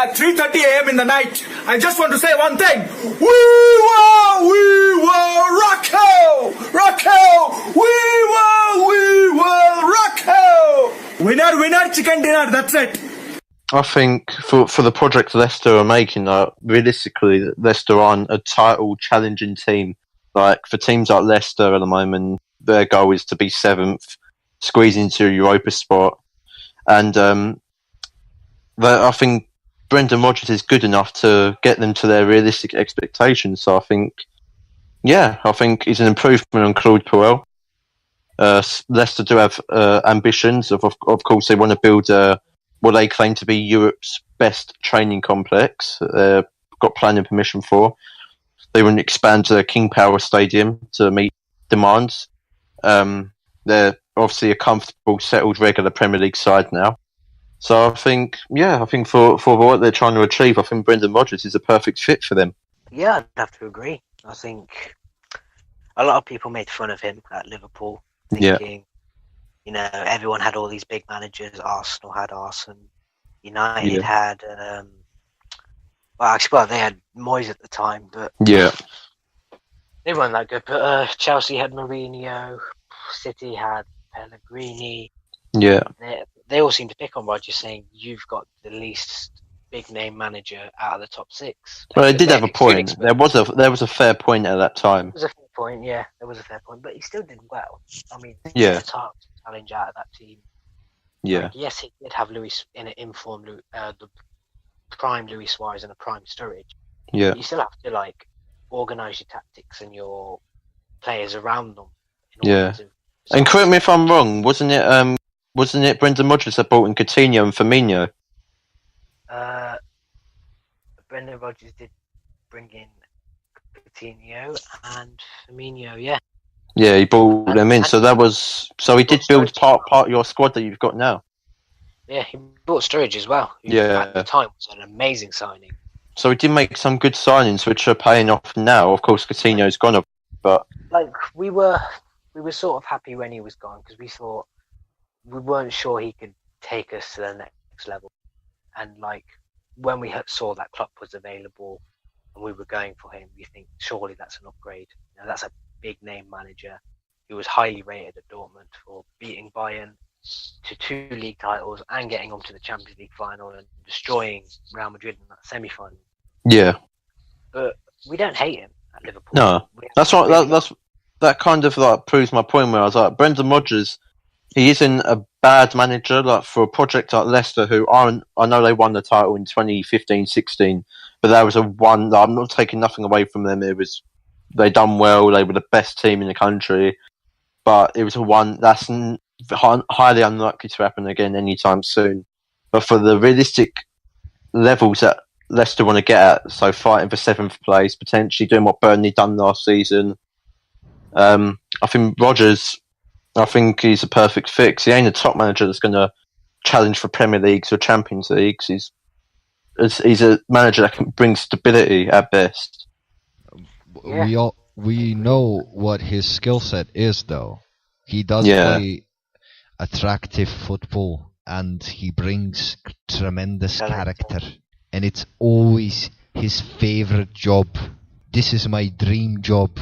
at 3:30 a.m. in the night. I just want to say one thing. We were Rocco! We were Rocco! Winner, chicken dinner, that's it. I think for the project Leicester are making, realistically, Leicester aren't a title challenging team. Like, for teams like Leicester at the moment, their goal is to be 7th, squeeze into a Europa spot. And I think Brendan Rodgers is good enough to get them to their realistic expectations. So I think he's an improvement on Claude Puel. Leicester do have ambitions. Of course, they want to build what they claim to be Europe's best training complex. Got planning permission for. They want to expand to King Power Stadium to meet demands. They're obviously a comfortable, settled, regular Premier League side now. So I think for what they're trying to achieve, I think Brendan Rodgers is a perfect fit for them. Yeah, I'd have to agree. I think a lot of people made fun of him at Liverpool, thinking, everyone had all these big managers. Arsenal had Arsene, United had, they had Moyes at the time, but they weren't that good. But Chelsea had Mourinho, City had Pellegrini. Yeah. They all seem to pick on Rodgers, saying you've got the least big name manager out of the top 6. Well, they did have a point. There was a fair point at that time. There was a fair point, yeah. There was a fair point, but he still did well. I mean, yeah, a top challenge out of that team. Yeah. Yes, he did have Luis in an inform, the prime Luis Suarez and a prime Sturridge. Yeah. You still have to organise your tactics and your players around them. And correct me if I'm wrong. Wasn't it Brendan Rodgers that brought in Coutinho and Firmino? Brendan Rodgers did bring in Coutinho and Firmino, yeah. Yeah, he brought them in. So he did build part of your squad that you've got now. Yeah, he brought Sturridge as well. Who at the time was an amazing signing. So he did make some good signings, which are paying off now. Of course, Coutinho's gone, but we were sort of happy when he was gone because we thought we weren't sure he could take us to the next level. And when we saw that Klopp was available and we were going for him, we think surely that's an upgrade. That's a big name manager who was highly rated at Dortmund for beating Bayern to 2 league titles and getting on to the Champions League final and destroying Real Madrid in that semi-final. Yeah. But we don't hate him at Liverpool. No, that's right. That kind of proves my point where I was like, Brendan Rodgers, he isn't a bad manager. For a project like Leicester, I know they won the title in 2015-16, but that was I'm not taking nothing away from them. They done well. They were the best team in the country, but it was that's highly unlikely to happen again anytime soon. But for the realistic levels that Leicester want to get at, so fighting for 7th place, potentially doing what Burnley done last season, I think Rodgers, he's a perfect fix. He ain't a top manager that's going to challenge for Premier Leagues or Champions Leagues. He's a manager that can bring stability at best. Yeah. We know what his skill set is, though. He does play attractive football, and he brings tremendous character. And it's always his favourite job. This is my dream job.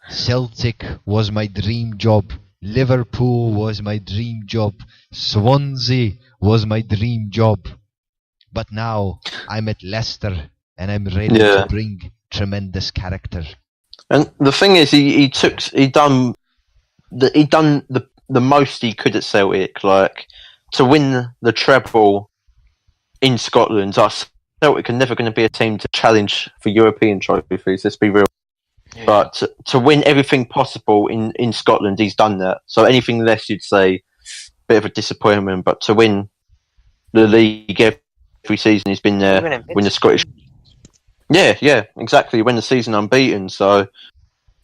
Celtic was my dream job. Liverpool was my dream job. Swansea was my dream job. But now I'm at Leicester and I'm ready to bring tremendous character. And the thing is, he done the most he could at Celtic, to win the treble in Scotland. Celtic are never going to be a team to challenge for European trophies. Let's be real. Yeah. But to win everything possible in Scotland, he's done that. So anything less, you'd say, bit of a disappointment. But to win the league every season, he's been there. Win the Scottish. Yeah, exactly. Win the season unbeaten. So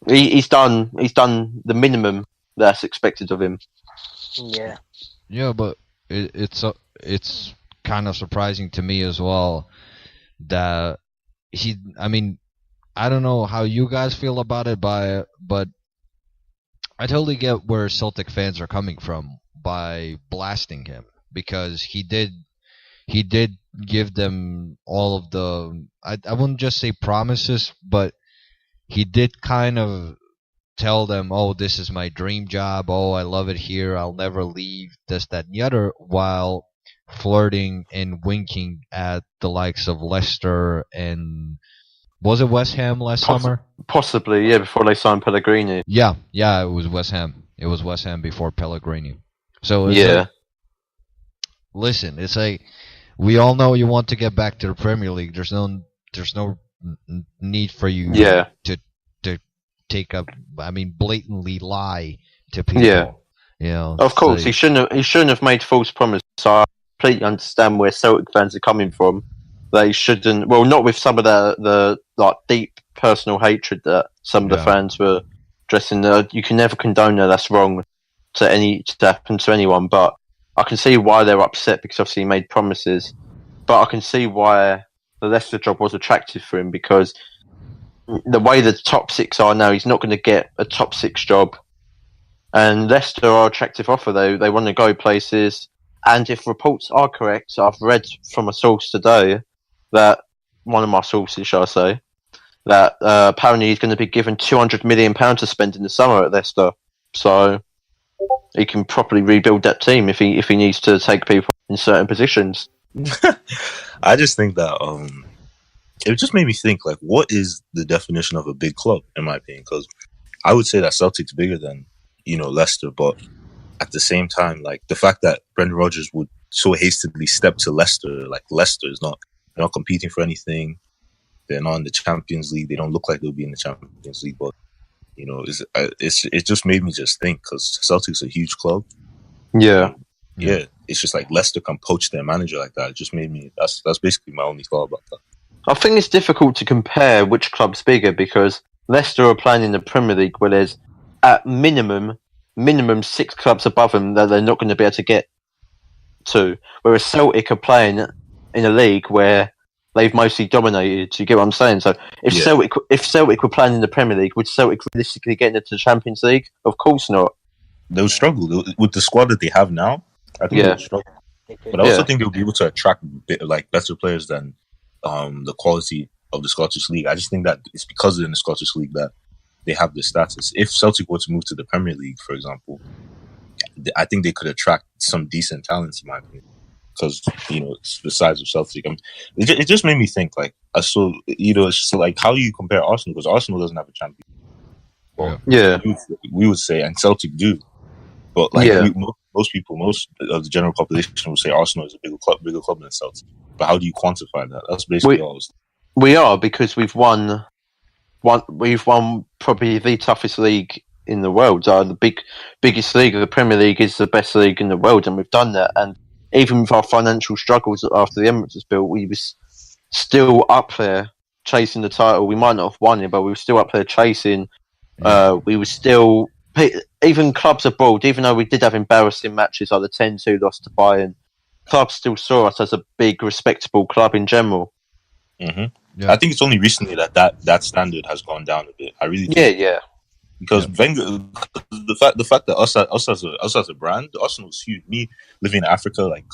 he's done the minimum that's expected of him. Yeah, but it's kind of surprising to me as well that I don't know how you guys feel about it, but I totally get where Celtic fans are coming from by blasting him, because he did he did give them all of the, I wouldn't just say promises, but he did kind of tell them, oh, this is my dream job, oh, I love it here, I'll never leave, this, that, and the other, while flirting and winking at the likes of Leicester and, was it West Ham last summer? Possibly, yeah, before they signed Pellegrini. Yeah, it was West Ham. It was West Ham before Pellegrini. So listen, it's like, we all know you want to get back to the Premier League. There's no need for you to take up. I mean, blatantly lie to people. Yeah, you know. Of course, he shouldn't have made false promises. So I completely understand where Celtic fans are coming from. They shouldn't. Well, not with some of the like deep personal hatred that some of the fans were addressing. You can never condone that. That's wrong to happen to anyone. But I can see why they're upset, because obviously he made promises. But I can see why the Leicester job was attractive for him, because the way the top six are now, he's not going to get a top six job. And Leicester are attractive offer, though. They want to go places. And if reports are correct, I've read from a source today, that one of my sources, shall I say, that apparently he's going to be given £200 million to spend in the summer at Leicester. So he can properly rebuild that team if he needs to take people in certain positions. I just think that it just made me think, like, what is the definition of a big club, in my opinion? Because I would say that Celtic's bigger than, Leicester, but at the same time, like, the fact that Brendan Rodgers would so hastily step to Leicester, like, Leicester is not, they're not competing for anything. They're not in the Champions League. They don't look like they'll be in the Champions League, but it just made me just think, because Celtic's a huge club. Yeah. Yeah, it's just like Leicester can poach their manager like that. It just made me. That's basically my only thought about that. I think it's difficult to compare which club's bigger, because Leicester are playing in the Premier League, where there's at minimum 6 clubs above them that they're not going to be able to get to. Whereas Celtic are playing in a league where they've mostly dominated. Do you get what I'm saying? So if Celtic were playing in the Premier League, would Celtic realistically get into the Champions League? Of course not. They would struggle with the squad that they have now. I think they would struggle. But I also think they'll be able to attract better players than the quality of the Scottish League. I just think that it's because they're in the Scottish League that they have the status. If Celtic were to move to the Premier League, for example, I think they could attract some decent talents, in my opinion. Because, it's the size of Celtic. It just made me think, like, it's just like, how do you compare Arsenal? Because Arsenal doesn't have a champion. Well, we would say, and Celtic do. But, like, most of the general population would say Arsenal is a bigger club than Celtic. But how do you quantify that? That's basically all. We are, because we've won probably the toughest league in the world. The biggest league of the Premier League is the best league in the world, and we've done that. And even with our financial struggles after the Emirates was built, we was still up there chasing the title. We might not have won it, but we were still up there chasing. We were still, even clubs abroad, even though we did have embarrassing matches like the 10-2 loss to Bayern, clubs still saw us as a big, respectable club in general. Mm-hmm. Yeah. I think it's only recently that standard has gone down a bit. I really do. Yeah. Because Wenger, the fact that us as a brand, Arsenal is huge. Me living in Africa, like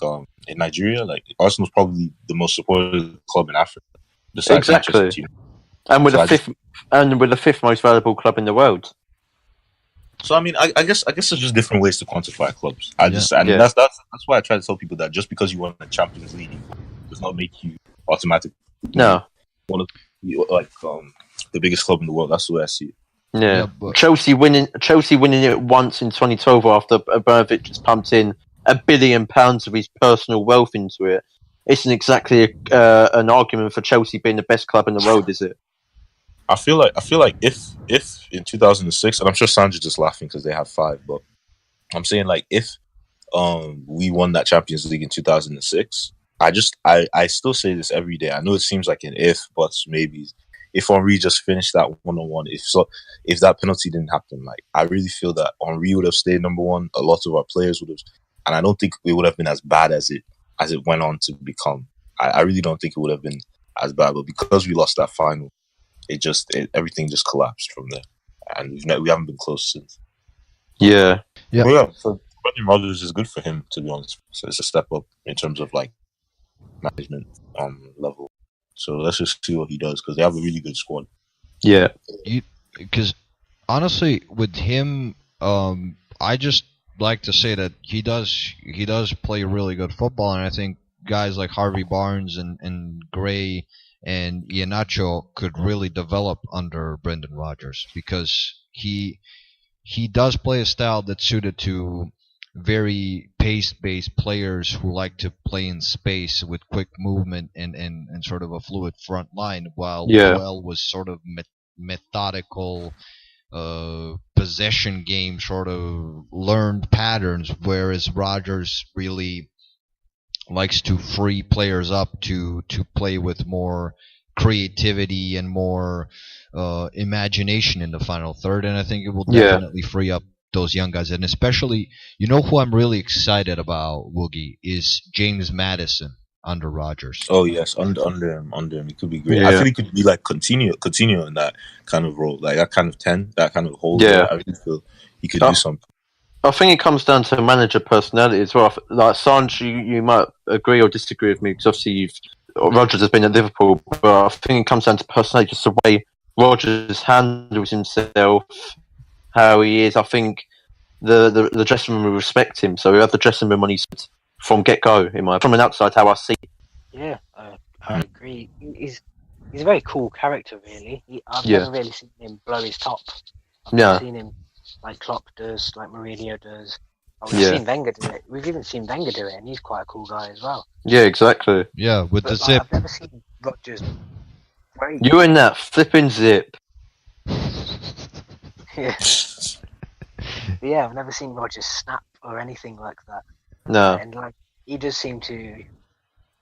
in Nigeria, like Arsenal's probably the most supported club in Africa. Exactly. And we're the fifth most valuable club in the world. So I mean, I guess there's just different ways to quantify clubs. That's why I try to tell people that just because you won the Champions League does not make you automatically one of the biggest club in the world. That's the way I see it. Yeah, Chelsea winning it once in 2012 after Abramovich has pumped in £1 billion of his personal wealth into it. Isn't exactly an argument for Chelsea being the best club in the world, is it? I feel like if in 2006, and I'm sure Sandra's just laughing because they have 5, but I'm saying, like, if we won that Champions League in 2006, I still say this every day. I know it seems like an if, but maybe. If Henry just finished that 1-on-1, if that penalty didn't happen, like, I really feel that Henry would have stayed number 1. A lot of our players would have, and I don't think it would have been as bad as it went on to become. I really don't think it would have been as bad, but because we lost that final, everything just collapsed from there, and we haven't been close since. Yeah. So Brendan Rodgers is good for him, to be honest. So it's a step up in terms of, like, management level. So let's just see what he does because they have a really good squad. Yeah. Because honestly, with him, I just like to say that he does play really good football, and I think guys like Harvey Barnes and Gray and Iheanacho could really develop under Brendan Rodgers because he does play a style that's suited to very pace-based players who like to play in space with quick movement and sort of a fluid front line, while Joel was sort of methodical, possession game sort of learned patterns, whereas Rodgers really likes to free players up to play with more creativity and more imagination in the final third, and I think it will definitely free up those young guys. And especially, you know who I'm really excited about, Woogie, is James Maddison under Rodgers. Oh yes, under him, he could be great. I feel he could be like continue in that kind of role, like that kind of 10, that kind of hole. Yeah, I really feel he could do something. I think it comes down to manager personality as well. Like Sanj, you might agree or disagree with me because obviously Rodgers has been at Liverpool, but I think it comes down to personality, just the way Rodgers handles himself, how he is. I think the dressing room will respect him, so we have the dressing room on his from get go. From an outside, how I see it. Yeah, I agree. He's a very cool character, really. I've never really seen him blow his top. I've seen him like Klopp does, like Mourinho does. We've seen Wenger do it. We've even seen Wenger do it, and he's quite a cool guy as well. Yeah, exactly. Yeah, with the zip. I've never seen Rodgers. You in that flipping zip. Yeah. But yeah, I've never seen Rodgers snap or anything like that. No. And like he does seem to,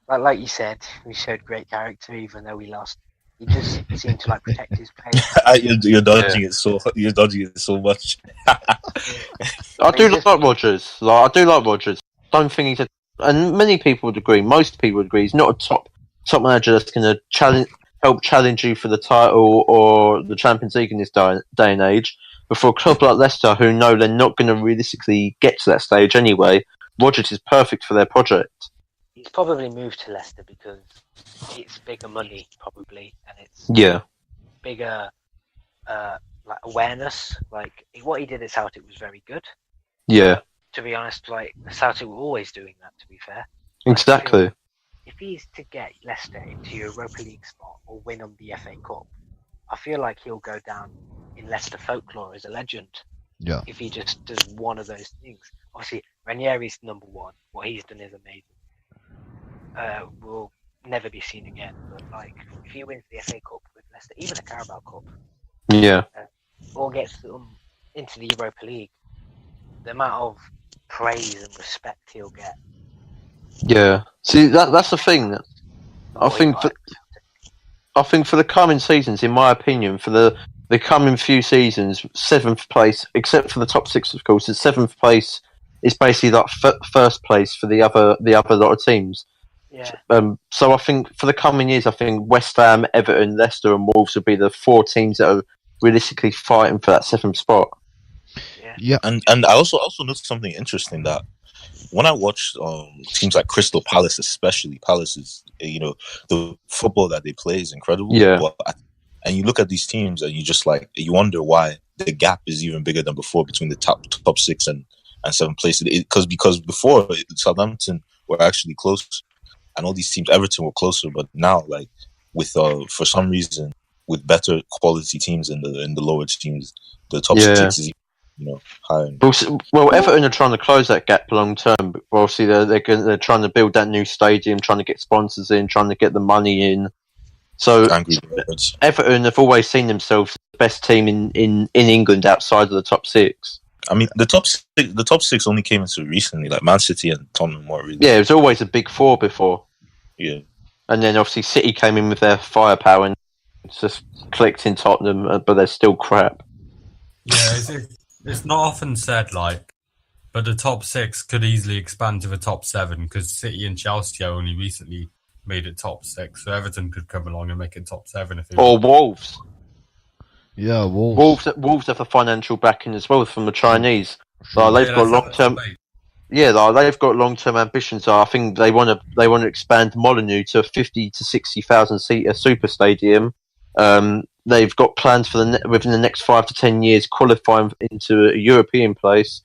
like you said, we showed great character even though we lost. He does seem to like protect his players. You're dodging it so much. I do like Rodgers. I do like Rodgers. Don't think he's and many people would agree. Most people would agree he's not a top manager that's going to help challenge you for the title or the Champions League in this day and age. But for a club like Leicester, who know they're not going to realistically get to that stage anyway, Rodgers is perfect for their project. He's probably moved to Leicester because it's bigger money, probably, and it's bigger like awareness. Like what he did at Celtic was very good. Yeah. To be honest, like Celtic were always doing that. To be fair. Exactly. If he's to get Leicester into Europa League spot or win them the FA Cup, I feel like he'll go down in Leicester folklore as a legend. Yeah. If he just does one of those things. Obviously, Ranieri's number one. What he's done is amazing. Will never be seen again. But like, if he wins the FA Cup with Leicester, even a Carabao Cup, or gets them into the Europa League, the amount of praise and respect he'll get. Yeah. See, that's the thing. I think for the coming seasons, in my opinion, for the coming few seasons, 7th place, except for the top 6, of course, the 7th place is basically like first place for the other lot of teams. Yeah. So I think for the coming years, I think West Ham, Everton, Leicester, and Wolves will be the 4 teams that are realistically fighting for that 7th spot. Yeah. And I also noticed something interesting that when I watch teams like Crystal Palace, especially Palace's, the football that they play is incredible. Yeah. And you look at these teams and you wonder why the gap is even bigger than before between the top 6 and 7th place. Because before Southampton were actually close, and all these teams, Everton were closer, but now with for some reason with better quality teams in the lower teams, the top 6 is higher. Well, Everton are trying to close that gap long term. But obviously, they're trying to build that new stadium, trying to get sponsors in, trying to get the money in. So Everton have always seen themselves the best team in England outside of the top 6. I mean, the top 6 only came into recently, like Man City and Tottenham more really. Yeah, it was always a big 4 before. Yeah. And then obviously City came in with their firepower and just clicked in Tottenham, but they're still crap. Yeah, it's not often said, but the top 6 could easily expand to the top 7 because City and Chelsea only recently made it top 6, so Everton could come along and make it top 7 if they want. Wolves. Yeah, Wolves. Wolves have the financial backing as well from the Chinese. So they've got long term. like, they've got long-term ambitions. I think they want to expand Molineux to a 50 to 60,000 seater super stadium. They've got plans for within the next 5 to 10 years qualifying into a European place,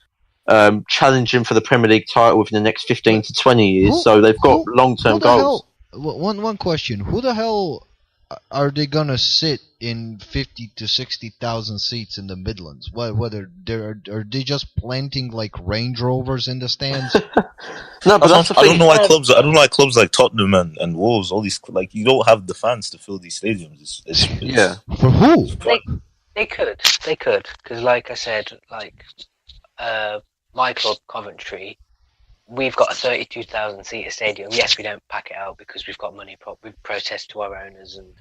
challenging for the Premier League title within the next 15 to 20 years. So they've got long-term goals. One question: who the hell are they gonna sit in 50 to 60,000 seats in the Midlands? Whether are they just planting like Range Rovers in the stands? No, but that's the thing. I don't know why clubs like Tottenham and Wolves, all these, like, you don't have the fans to fill these stadiums. Yeah. For who? They could, because like I said, like my club Coventry, we've got a 32,000 seater stadium. Yes, we don't pack it out because we've got money. We protest to our owners, and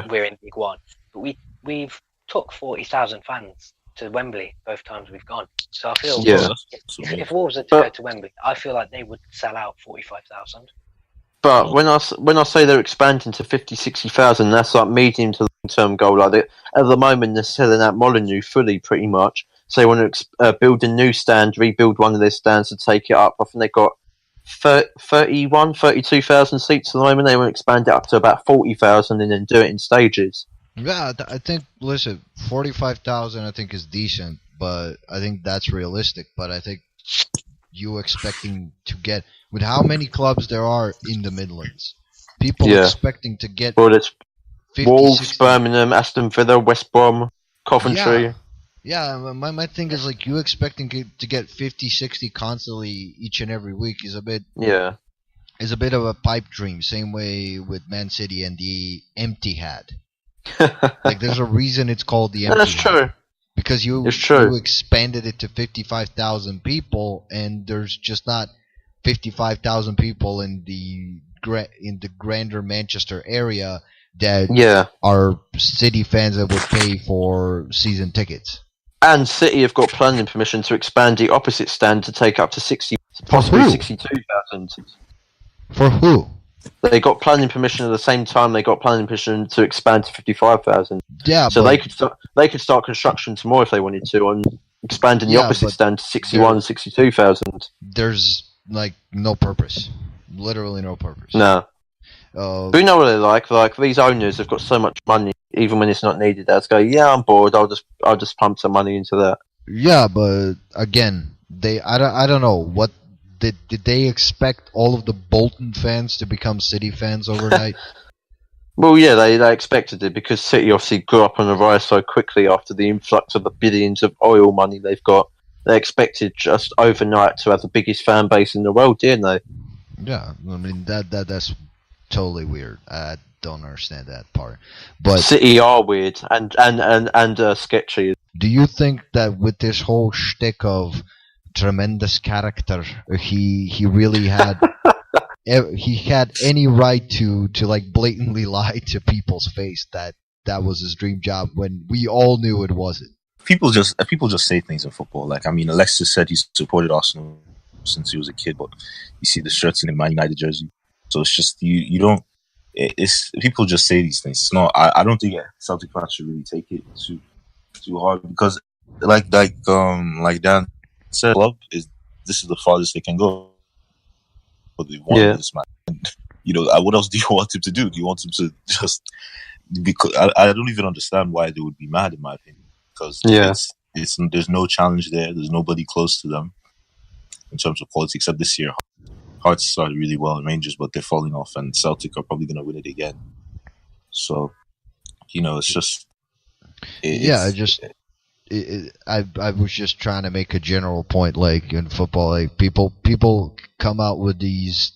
we're in League One. But we've took 40,000 fans to Wembley both times we've gone. So I feel if Wolves are to go to Wembley, I feel like they would sell out 45,000. But when I say they're expanding to 50, 60,000, that's like medium to long term goal. Like at the moment, they're selling out Molineux fully, pretty much. So they want to build a new stand, rebuild one of their stands to take it up. I think they've got 32,000 seats at the moment. They want to expand it up to about 40,000 and then do it in stages. Yeah, I think, listen, 45,000 I think is decent, but I think that's realistic. But I think you expecting to get, with how many clubs there are in the Midlands, people expecting to get 50, Wolves, 60. Birmingham, Aston Villa, West Brom, Coventry. Yeah, my thing is, like, you expecting to get 50, 60 constantly each and every week is a bit is a bit of a pipe dream. Same way with Man City and the Empty-Hat. Like, there's a reason it's called the Empty-Hat. That's true. Because you expanded it to 55,000 people, and there's just not 55,000 people in the grander Manchester area that are City fans that would pay for season tickets. And City have got planning permission to expand the opposite stand to take up to 60, possibly 62,000. For who? They got planning permission at the same time. They got planning permission to expand to 55,000. Yeah, so they could start construction tomorrow if they wanted to on expanding the opposite stand to 61, 62,000. There's like no purpose, literally no purpose. No. But you know what they're like? Like, these owners have got so much money, even when it's not needed. They'll just go, I'm bored. I'll just pump some money into that. Yeah, but again, I don't know what did they expect all of the Bolton fans to become City fans overnight? Well, yeah, they expected it because City obviously grew up on the rise so quickly after the influx of the billions of oil money they've got. They expected just overnight to have the biggest fan base in the world, didn't they? Yeah, I mean that's totally weird. I don't understand that part. But City are weird and sketchy. Do you think that with this whole shtick of tremendous character, he really had he had any right to like blatantly lie to people's face that was his dream job when we all knew it wasn't? People just say things in football. Like, I mean, Alexis said he supported Arsenal since he was a kid, but you see the shirts in the Man United jersey. So it's just you don't. It's people just say these things. It's not. I don't think Celtic fans should really take it too hard because, like Dan said, this is the farthest they can go. But they want this man. And, what else do you want him to do? Do you want him to just? Because I don't even understand why they would be mad, in my opinion. Because there's no challenge there. There's nobody close to them in terms of quality, except this year. Hearts started really well in Rangers, but they're falling off, and Celtic are probably going to win it again. So, it's just... I was just trying to make a general point, like, in football, like, people come out with these...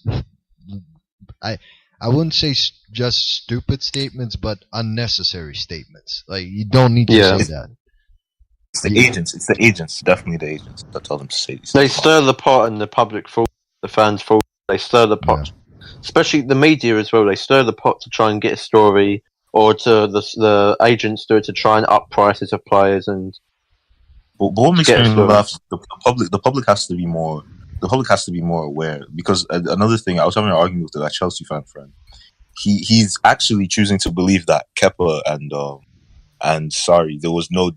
I wouldn't say just stupid statements, but unnecessary statements. Like, you don't need to say that. It's the agents. It's the agents. Definitely the agents that tell them to say these things. They stir the pot and the public fall. The fans fall. They stir the pot, especially the media as well. They stir the pot to try and get a story, or to the agents do it to try and up prices of players. And but what makes me laugh? The public has to be more. The public has to be more aware, because another thing, I was having an argument with a Chelsea fan friend. He's actually choosing to believe that Kepa and sorry, there was no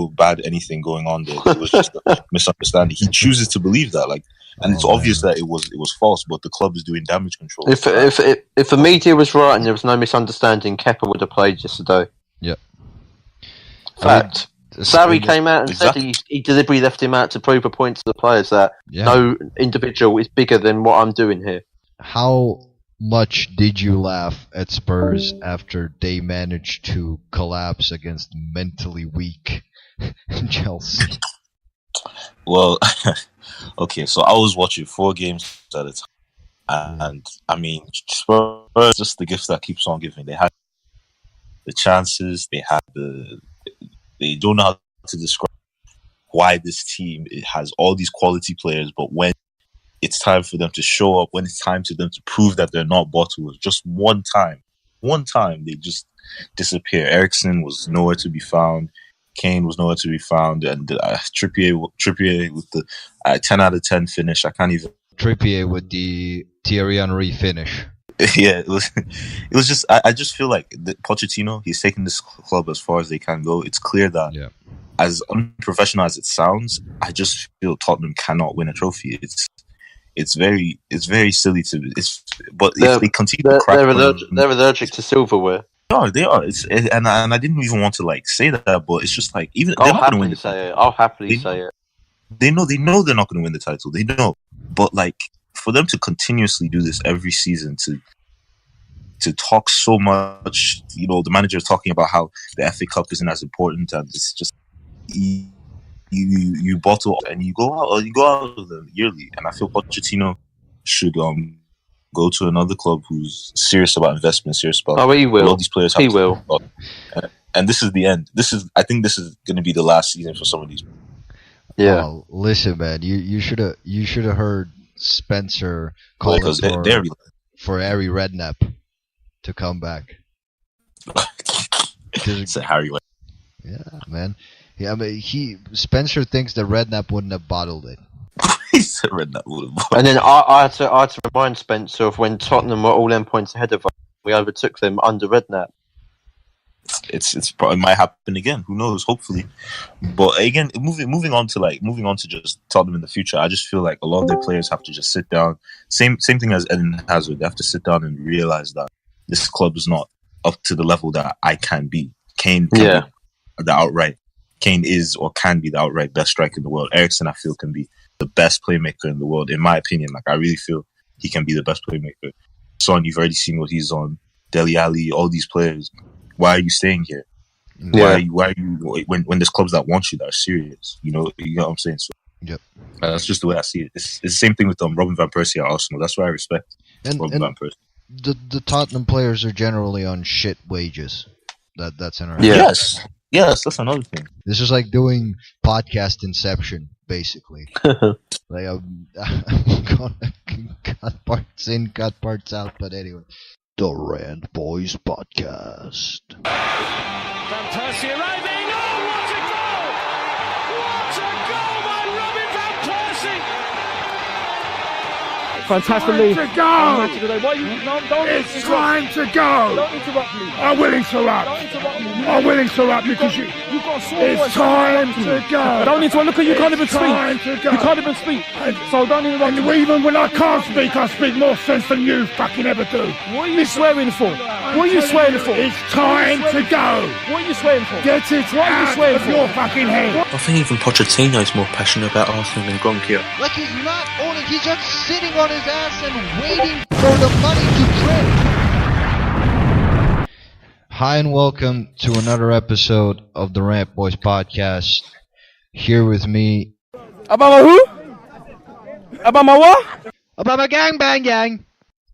bad anything going on there. It was just a misunderstanding. He chooses to believe that. Like, And it's obvious that it was false, but the club is doing damage control. If the media was right and there was no misunderstanding, Kepa would have played yesterday. Yep. Fact. Sarri came out and said he deliberately left him out to prove a point to the players that no individual is bigger than what I'm doing here. How much did you laugh at Spurs after they managed to collapse against mentally weak Chelsea? Well, okay, so I was watching 4 games at a time, and I mean, Spurs just the gift that keeps on giving. They had the chances, they don't know how to describe why this team has all these quality players, but when it's time for them to show up, when it's time for them to prove that they're not bottlers, just one time, they just disappear. Eriksen was nowhere to be found. Kane was nowhere to be found, and Trippier with the 10 out of 10 finish. I can't even. Trippier with the Thierry Henry finish. Yeah, it was just. I just feel like Pochettino, he's taking this club as far as they can go. It's clear that, as unprofessional as it sounds, I just feel Tottenham cannot win a trophy. It's very silly to. But if they continue to crack, they're allergic to silverware. They are. And I didn't even want to say that, but it's just like even I'll happily say it. I'll happily say it. They know they're not going to win the title. They know, but for them to continuously do this every season, to talk so much, the manager is talking about how the FA Cup isn't as important, and it's just you bottle and you go out of them yearly. And I feel Pochettino should go to another club who's serious about investment, serious about. Oh, he will. All these players he will. And this is the end. I think this is going to be the last season for some of these. Yeah. Listen, man, you should have heard Spencer calling for Harry Redknapp to come back. It's a Harry. Yeah, man. Yeah, I mean, Spencer thinks that Redknapp wouldn't have bottled it. He said Redknapp would have. And then I had to remind Spencer of when Tottenham were all them points ahead of us. We overtook them under Redknapp. It's probably might happen again. Who knows? Hopefully, but again, moving on to just Tottenham in the future. I just feel like a lot of their players have to just sit down. Same thing as Eden Hazard. They have to sit down and realize that this club is not up to the level that I can be. Kane can be the outright. Kane is or can be the outright best striker in the world. Eriksen, I feel, can be the best playmaker in the world. In my opinion, I really feel he can be the best playmaker. Son, you've already seen what he's on. Dele Alli, all these players. Why are you staying here? Why are you when there's clubs that want you, that are serious? You know what I'm saying? So that's just the way I see it. It's the same thing with Robin van Persie at Arsenal. That's why I respect Robin van Persie. The Tottenham players are generally on shit wages. That's in our Yes, that's another thing. This is like doing podcast inception, basically. I'm gonna cut parts in, cut parts out, but anyway. The Rant Boys Podcast. Van Persie arriving. Oh, what a goal! What a goal by Robin van Persie! Fantastic lead. To go! It's time to go! Don't interrupt me. I will interrupt. I will interrupt because it's time to go. Don't interrupt. Look at you, can't even speak. You can't even speak. So don't interrupt. And even when I can't speak, I speak more sense than you fucking ever do. What are you swearing for? What are you swearing for? It's time to go. What are you swearing for? Get it out of your fucking head. I think even Pochettino is more passionate about Arsenal than Gronkia. Like he's not owning, he's just sitting on his ass and waiting for the money to drip. Hi and welcome to another episode of the Rant Boys Podcast. Here with me. About my who? About my what? About my gang bang gang.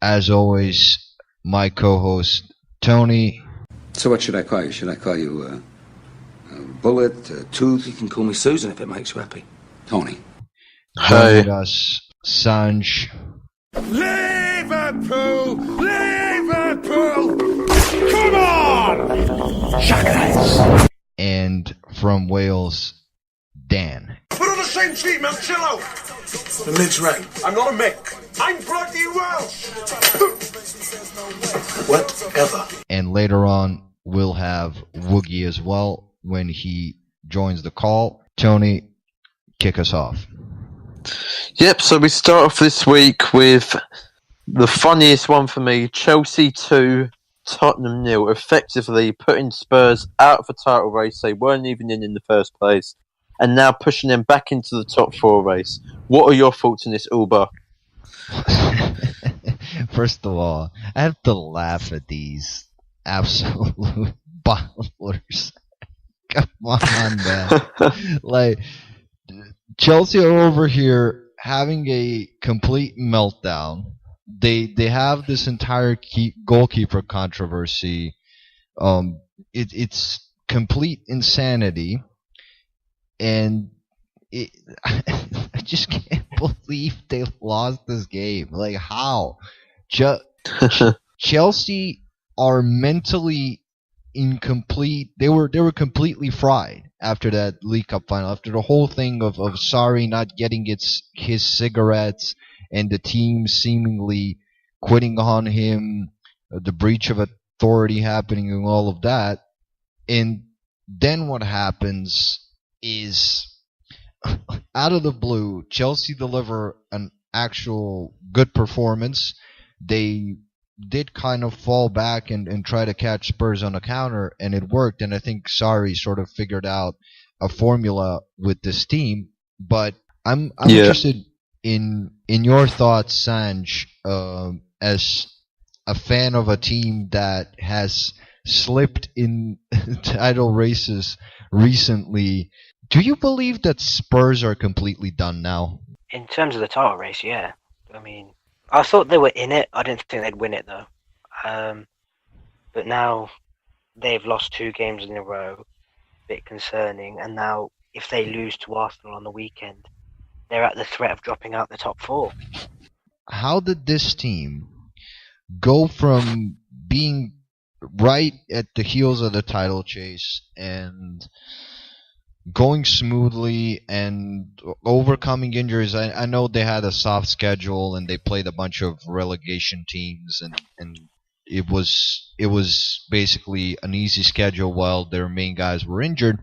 As always, my co-host Tony. So what should I call you? Should I call you Bullet, Tooth? You can call me Susan if it makes you happy. Tony. Joining us, Sanj. Liverpool! Liverpool! Come on! Shackles! And from Wales, Dan. Put on the same sheet, man. Chill out. The lid's right. I'm not a Mick. I'm bloody Welsh. Whatever. And later on, we'll have Woogie as well when he joins the call. Tony, kick us off. Yep, so we start off this week with the funniest one for me, Chelsea 2, Tottenham 0, effectively putting Spurs out of the title race they weren't even in the first place, and now pushing them back into the top 4 race. What are your thoughts on this, Uber? First of all, I have to laugh at these absolute bottlers. Come on, man. Like, Chelsea are over here having a complete meltdown. They have this entire goalkeeper controversy. It's complete insanity, and I just can't believe they lost this game. Like, how? Chelsea are mentally incomplete. They were completely fried after that League Cup final, after the whole thing of Sarri not getting his cigarettes and the team seemingly quitting on him, the breach of authority happening and all of that. And then what happens is, out of the blue, Chelsea deliver an actual good performance. They did kind of fall back and try to catch Spurs on a counter, and it worked. And I think Sarri sort of figured out a formula with this team. But I'm interested in your thoughts, Sanj, as a fan of a team that has slipped in title races recently. Do you believe that Spurs are completely done now? In terms of the title race, yeah. I mean, I thought they were in it. I didn't think they'd win it, though. But now they've lost 2 games in a row. A bit concerning. And now, if they lose to Arsenal on the weekend, they're at the threat of dropping out the top 4. How did this team go from being right at the heels of the title chase and going smoothly and overcoming injuries? I know they had a soft schedule and they played a bunch of relegation teams, and it was basically an easy schedule while their main guys were injured.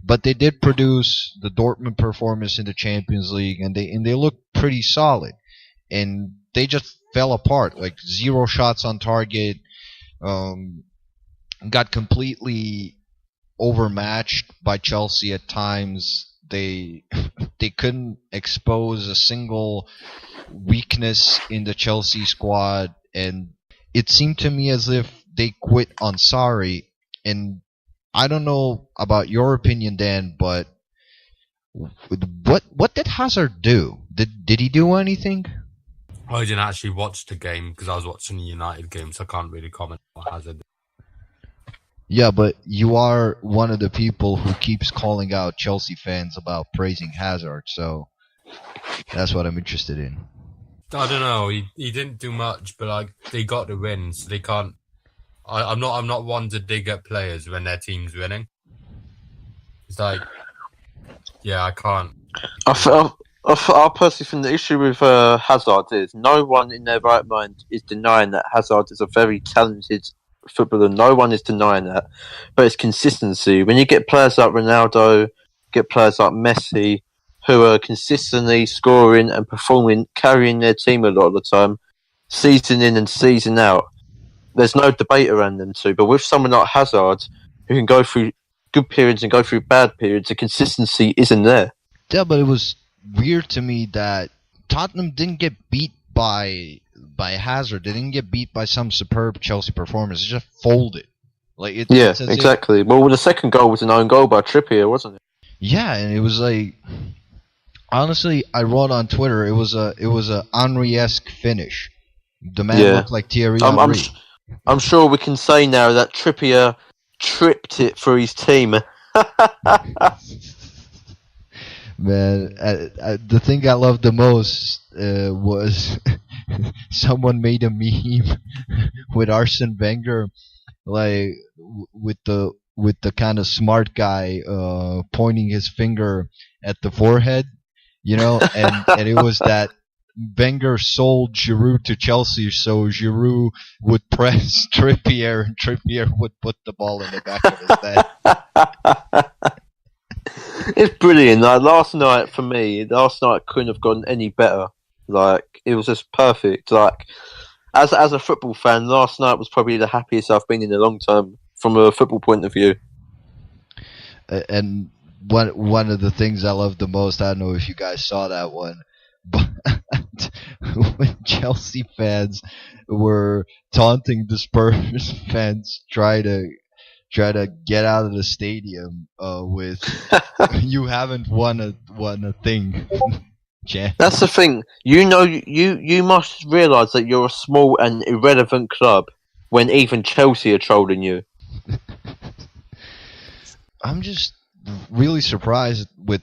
But they did produce the Dortmund performance in the Champions League, and they looked pretty solid. And they just fell apart, like 0 shots on target, got completely overmatched by Chelsea at times. They couldn't expose a single weakness in the Chelsea squad, and it seemed to me as if they quit on Sarri. And I don't know about your opinion, Dan, but what did Hazard do? Did he do anything? I didn't actually watch the game because I was watching the United game, so I can't really comment on Hazard. Yeah, but you are one of the people who keeps calling out Chelsea fans about praising Hazard, so that's what I'm interested in. I don't know. He didn't do much, but like they got the win, so they can't. I'm not one to dig at players when their team's winning. It's like, yeah, I can't. I personally think the issue with Hazard is no one in their right mind is denying that Hazard is a very talented footballer. No one is denying that. But it's consistency. When you get players like Ronaldo, get players like Messi, who are consistently scoring and performing, carrying their team a lot of the time, season in and season out, there's no debate around them two. But with someone like Hazard, who can go through good periods and go through bad periods, the consistency isn't there. Yeah, but it was weird to me that Tottenham didn't get beat by Hazard. They didn't get beat by some superb Chelsea performance. It just folded. It's exactly. Well, the second goal was an own goal by Trippier, wasn't it? Yeah, and it was like, honestly, I wrote on Twitter, it was a Henry-esque finish. The man looked like Thierry Henry. I'm sure we can say now that Trippier tripped it for his team. Man, the thing I loved the most was someone made a meme with Arsene Wenger, like with the kind of smart guy pointing his finger at the forehead, you know, and it was that Wenger sold Giroud to Chelsea, so Giroud would press Trippier, and Trippier would put the ball in the back of his head. It's brilliant. Like last night couldn't have gone any better. Like it was just perfect. Like as a football fan, last night was probably the happiest I've been in a long time from a football point of view. And one of the things I love the most, I don't know if you guys saw that one, but when Chelsea fans were taunting the Spurs fans, try to get out of the stadium with "You haven't won a thing." That's the thing. You must realise that you're a small and irrelevant club when even Chelsea are trolling you. I'm just really surprised with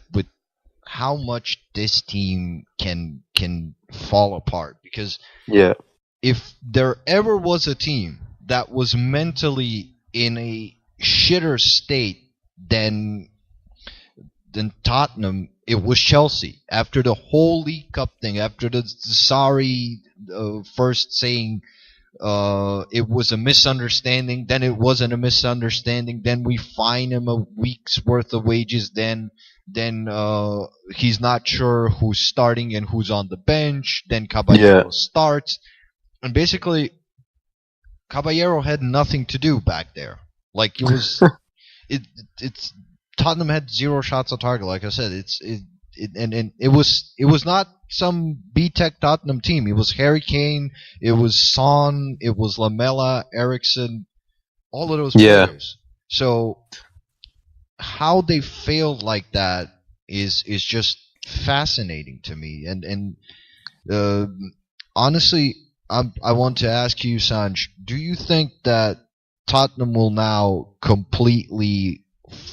how much this team can fall apart, because if there ever was a team that was mentally in a shitter state than Tottenham, it was Chelsea. After the whole League Cup thing, after the sorry first saying it was a misunderstanding, then it wasn't a misunderstanding, then we fine him a week's worth of wages, then he's not sure who's starting and who's on the bench, then Caballero starts, and basically Caballero had nothing to do back there. Like it was it's Tottenham had 0 shots on target. Like I said, it was not some B-Tech Tottenham team. It was Harry Kane, it was Son, it was Lamela, Eriksson, all of those players. So how they failed like that is just fascinating to me. And honestly, I want to ask you, Sanj, do you think that Tottenham will now completely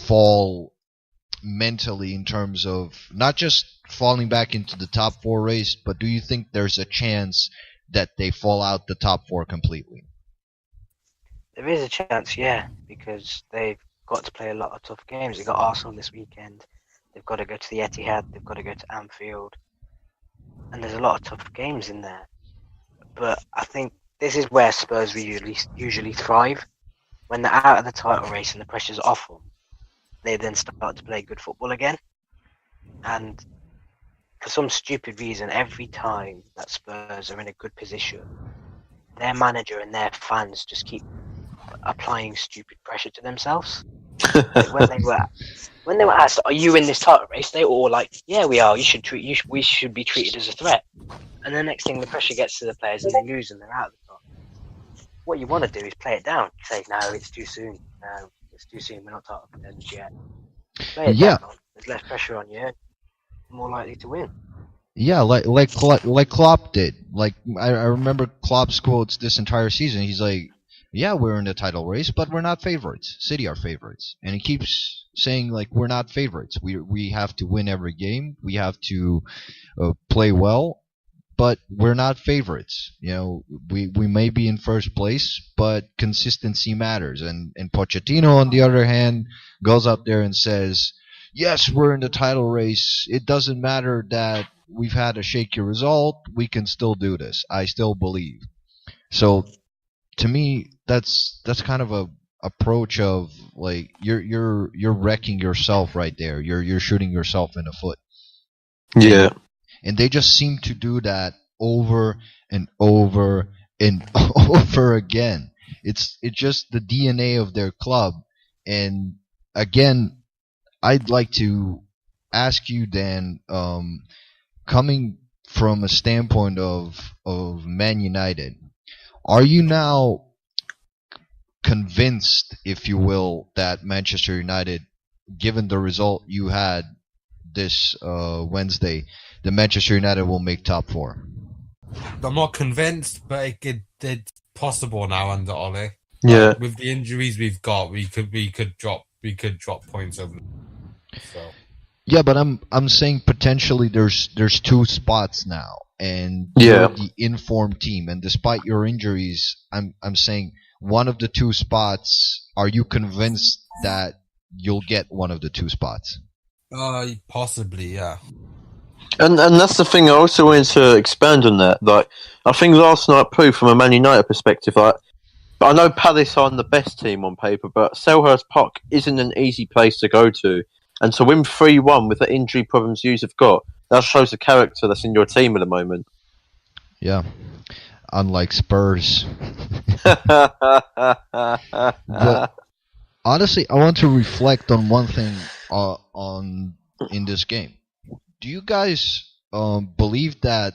fall mentally in terms of not just falling back into the top 4 race, but do you think there's a chance that they fall out the top 4 completely? There is a chance, yeah, because they've got to play a lot of tough games. They've got Arsenal this weekend. They've got to go to the Etihad. They've got to go to Anfield. And there's a lot of tough games in there. But I think this is where Spurs usually thrive. When they're out of the title race and the pressure's off them, they then start to play good football again. And for some stupid reason, every time that Spurs are in a good position, their manager and their fans just keep applying stupid pressure to themselves. Like when they were asked, "Are you in this title race?" they were all like, "Yeah, we are. We should be treated as a threat." And the next thing, the pressure gets to the players and they lose and they're out of the top. What you want to do is play it down. Say, "No, it's too soon. No, it's too soon. We're not title contenders yet." Play it down. There's less pressure on you. You're more likely to win. Yeah, like Klopp did. Like I remember Klopp's quotes this entire season. He's like, "Yeah, we're in the title race, but we're not favorites. City are favorites." And he keeps saying like, "We're not favorites. We have to win every game. We have to play well, but we're not favorites. You know, we may be in first place, but consistency matters." And Pochettino, on the other hand, goes out there and says, "Yes, we're in the title race. It doesn't matter that we've had a shaky result. We can still do this. I still believe." So, to me, that's kind of a approach of like you're wrecking yourself right there. You're shooting yourself in the foot. Yeah. And they just seem to do that over and over and over again. It's just the DNA of their club. And again, I'd like to ask you, Dan, coming from a standpoint of Man United, are you now convinced, if you will, that Manchester United, given the result you had this Wednesday, that Manchester United will make top 4? I'm not convinced, but it's possible now under Ole. Yeah. With the injuries we've got, we could drop points over. So. Yeah, but I'm saying potentially there's 2 spots now, and you're the informed team, and despite your injuries, I'm saying one of the 2 spots. Are you convinced that you'll get one of the 2 spots? Possibly, yeah. And that's the thing. I also wanted to expand on that. Like, I think last night proved from a Man United perspective. Like, I know Palace aren't the best team on paper, but Selhurst Park isn't an easy place to go to. And to win 3-1 with the injury problems you have got, that shows the character that's in your team at the moment. Yeah. Unlike Spurs. But honestly, I want to reflect on one thing in this game. Do you guys believe that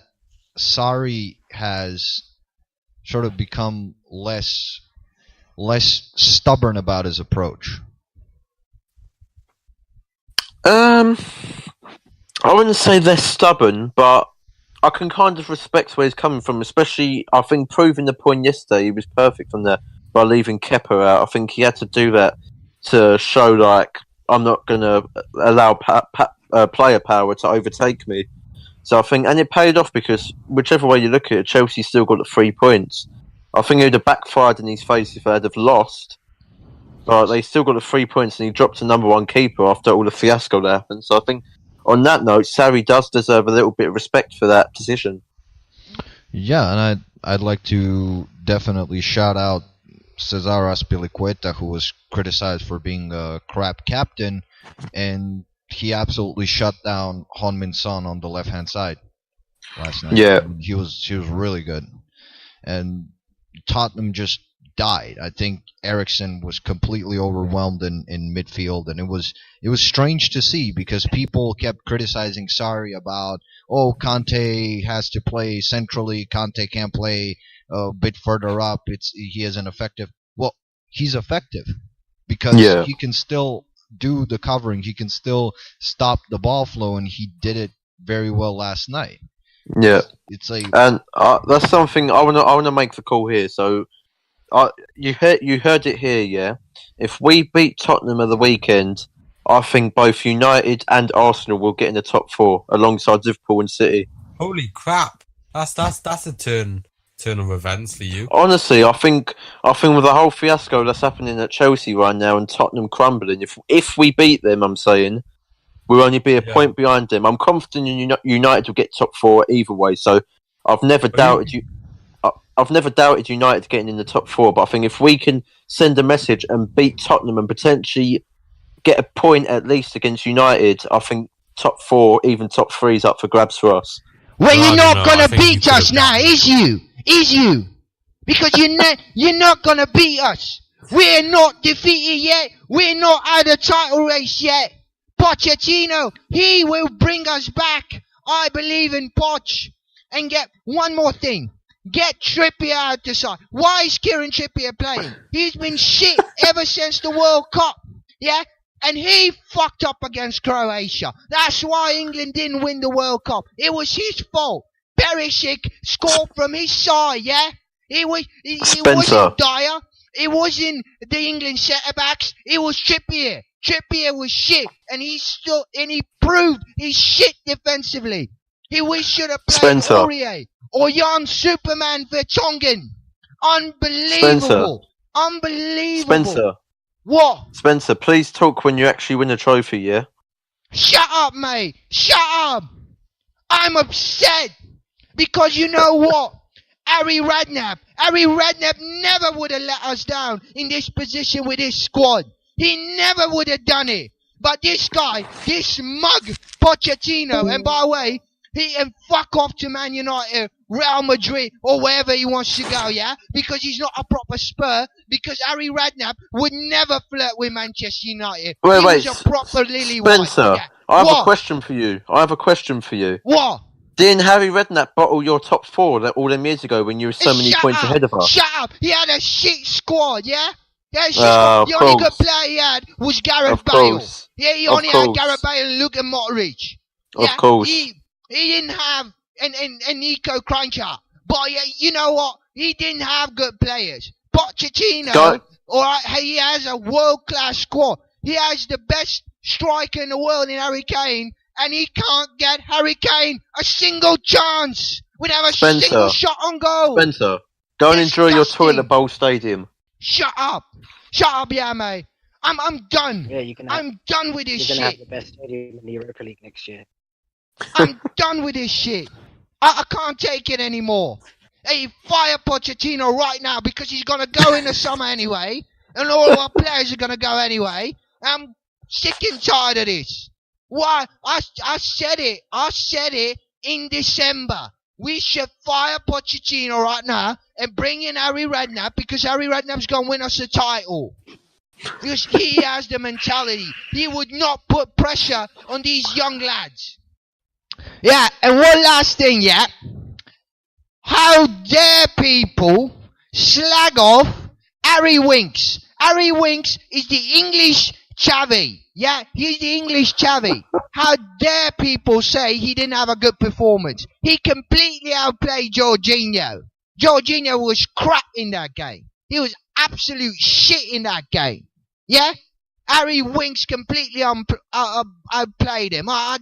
Sarri has sort of become less stubborn about his approach? I wouldn't say they're stubborn, but I can kind of respect where he's coming from, especially, I think, proving the point yesterday, he was perfect on that by leaving Kepa out. I think he had to do that to show, like, I'm not going to allow player power to overtake me. So I think, and it paid off because whichever way you look at it, Chelsea still got the 3 points. I think it would have backfired in his face if they'd have lost, but they still got the 3 points and he dropped the number one keeper after all the fiasco that happened. So I think, on that note, Sarri does deserve a little bit of respect for that decision. Yeah, and I'd like to definitely shout out Cesar Azpilicueta, who was criticized for being a crap captain, and he absolutely shut down Heung-min Son on the left-hand side last night. Yeah. He was really good. And Tottenham just died. I think Eriksen was completely overwhelmed in midfield, and it was strange to see because people kept criticizing Sarri about, Kante has to play centrally, Kante can't play a bit further up, he isn't effective. Well, he's effective because he can still do the covering, he can still stop the ball flow, and he did it very well last night. Yeah, it's like, and that's something I wanna make the call here. So, you heard it here, yeah. If we beat Tottenham at the weekend, I think both United and Arsenal will get in the top 4 alongside Liverpool and City. Holy crap! That's a turn of events for you. Honestly, I think with the whole fiasco that's happening at Chelsea right now and Tottenham crumbling, if we beat them, I'm saying, we'll only be a point behind them. I'm confident United will get top 4 either way. So I've never doubted you. I've never doubted United getting in the top 4, but I think if we can send a message and beat Tottenham and potentially get a point at least against United, I think top 4, even top 3 is up for grabs for us. Well, you're not going to beat us now, is you? Because you're not going to beat us. We're not defeated yet. We're not out of the title race yet. Pochettino, he will bring us back. I believe in Poch. And get one more thing. Get Trippier out the side. Why is Kieran Trippier playing? He's been shit ever since the World Cup. Yeah? And he fucked up against Croatia. That's why England didn't win the World Cup. It was his fault. Perisic scored from his side, yeah? It wasn't Dyer. It wasn't the England centre-backs. It was Trippier. Trippier was shit. And he proved he's shit defensively. We should have played Aurier or Jan Superman Vertonghen. Unbelievable. Unbelievable. Spencer. What? Spencer, please talk when you actually win a trophy, yeah? Shut up, mate. Shut up. I'm upset. Because you know what? Harry Redknapp never would have let us down in this position with his squad. He never would have done it. But this guy, this mug, Pochettino, and by the way, he can fuck off to Man United, Real Madrid, or wherever he wants to go, yeah? Because he's not a proper Spur, because Harry Redknapp would never flirt with Manchester United. He was a proper lily white. Spencer, yeah. I have a question for you. What? Didn't Harry Redknapp bottle your top 4 all them years ago when you were so many points ahead of us? Shut up! He had a shit squad, yeah? The only good player he had was Gareth Bale. Yeah, he only had Gareth Bale and Luka Modric. Of course. He didn't have and Nico Cruncher. But you know what? He didn't have good players. Pochettino, alright, he has a world-class squad. He has the best striker in the world in Harry Kane, and he can't get Harry Kane a single chance without a single shot on goal. Spencer, go and enjoy your tour at the Bowl Stadium. Shut up, yeah, mate. I'm done. Yeah, I'm done with this shit. You're gonna have the best stadium in the Europa League next year. I'm done with this shit. I can't take it anymore. Hey, fire Pochettino right now because he's gonna go in the summer anyway, and all our players are gonna go anyway. Sick and tired of this. Why? I said it in December. We should fire Pochettino right now and bring in Harry Redknapp because Harry Redknapp's going to win us the title. Because he has the mentality. He would not put pressure on these young lads. Yeah, and one last thing, yeah. How dare people slag off Harry Winks? Harry Winks is the English Xavi. Yeah, he's the English Xavi. How dare people say he didn't have a good performance? He completely outplayed Jorginho. Jorginho was crap in that game. He was absolute shit in that game. Yeah? Harry Winks completely outplayed him. I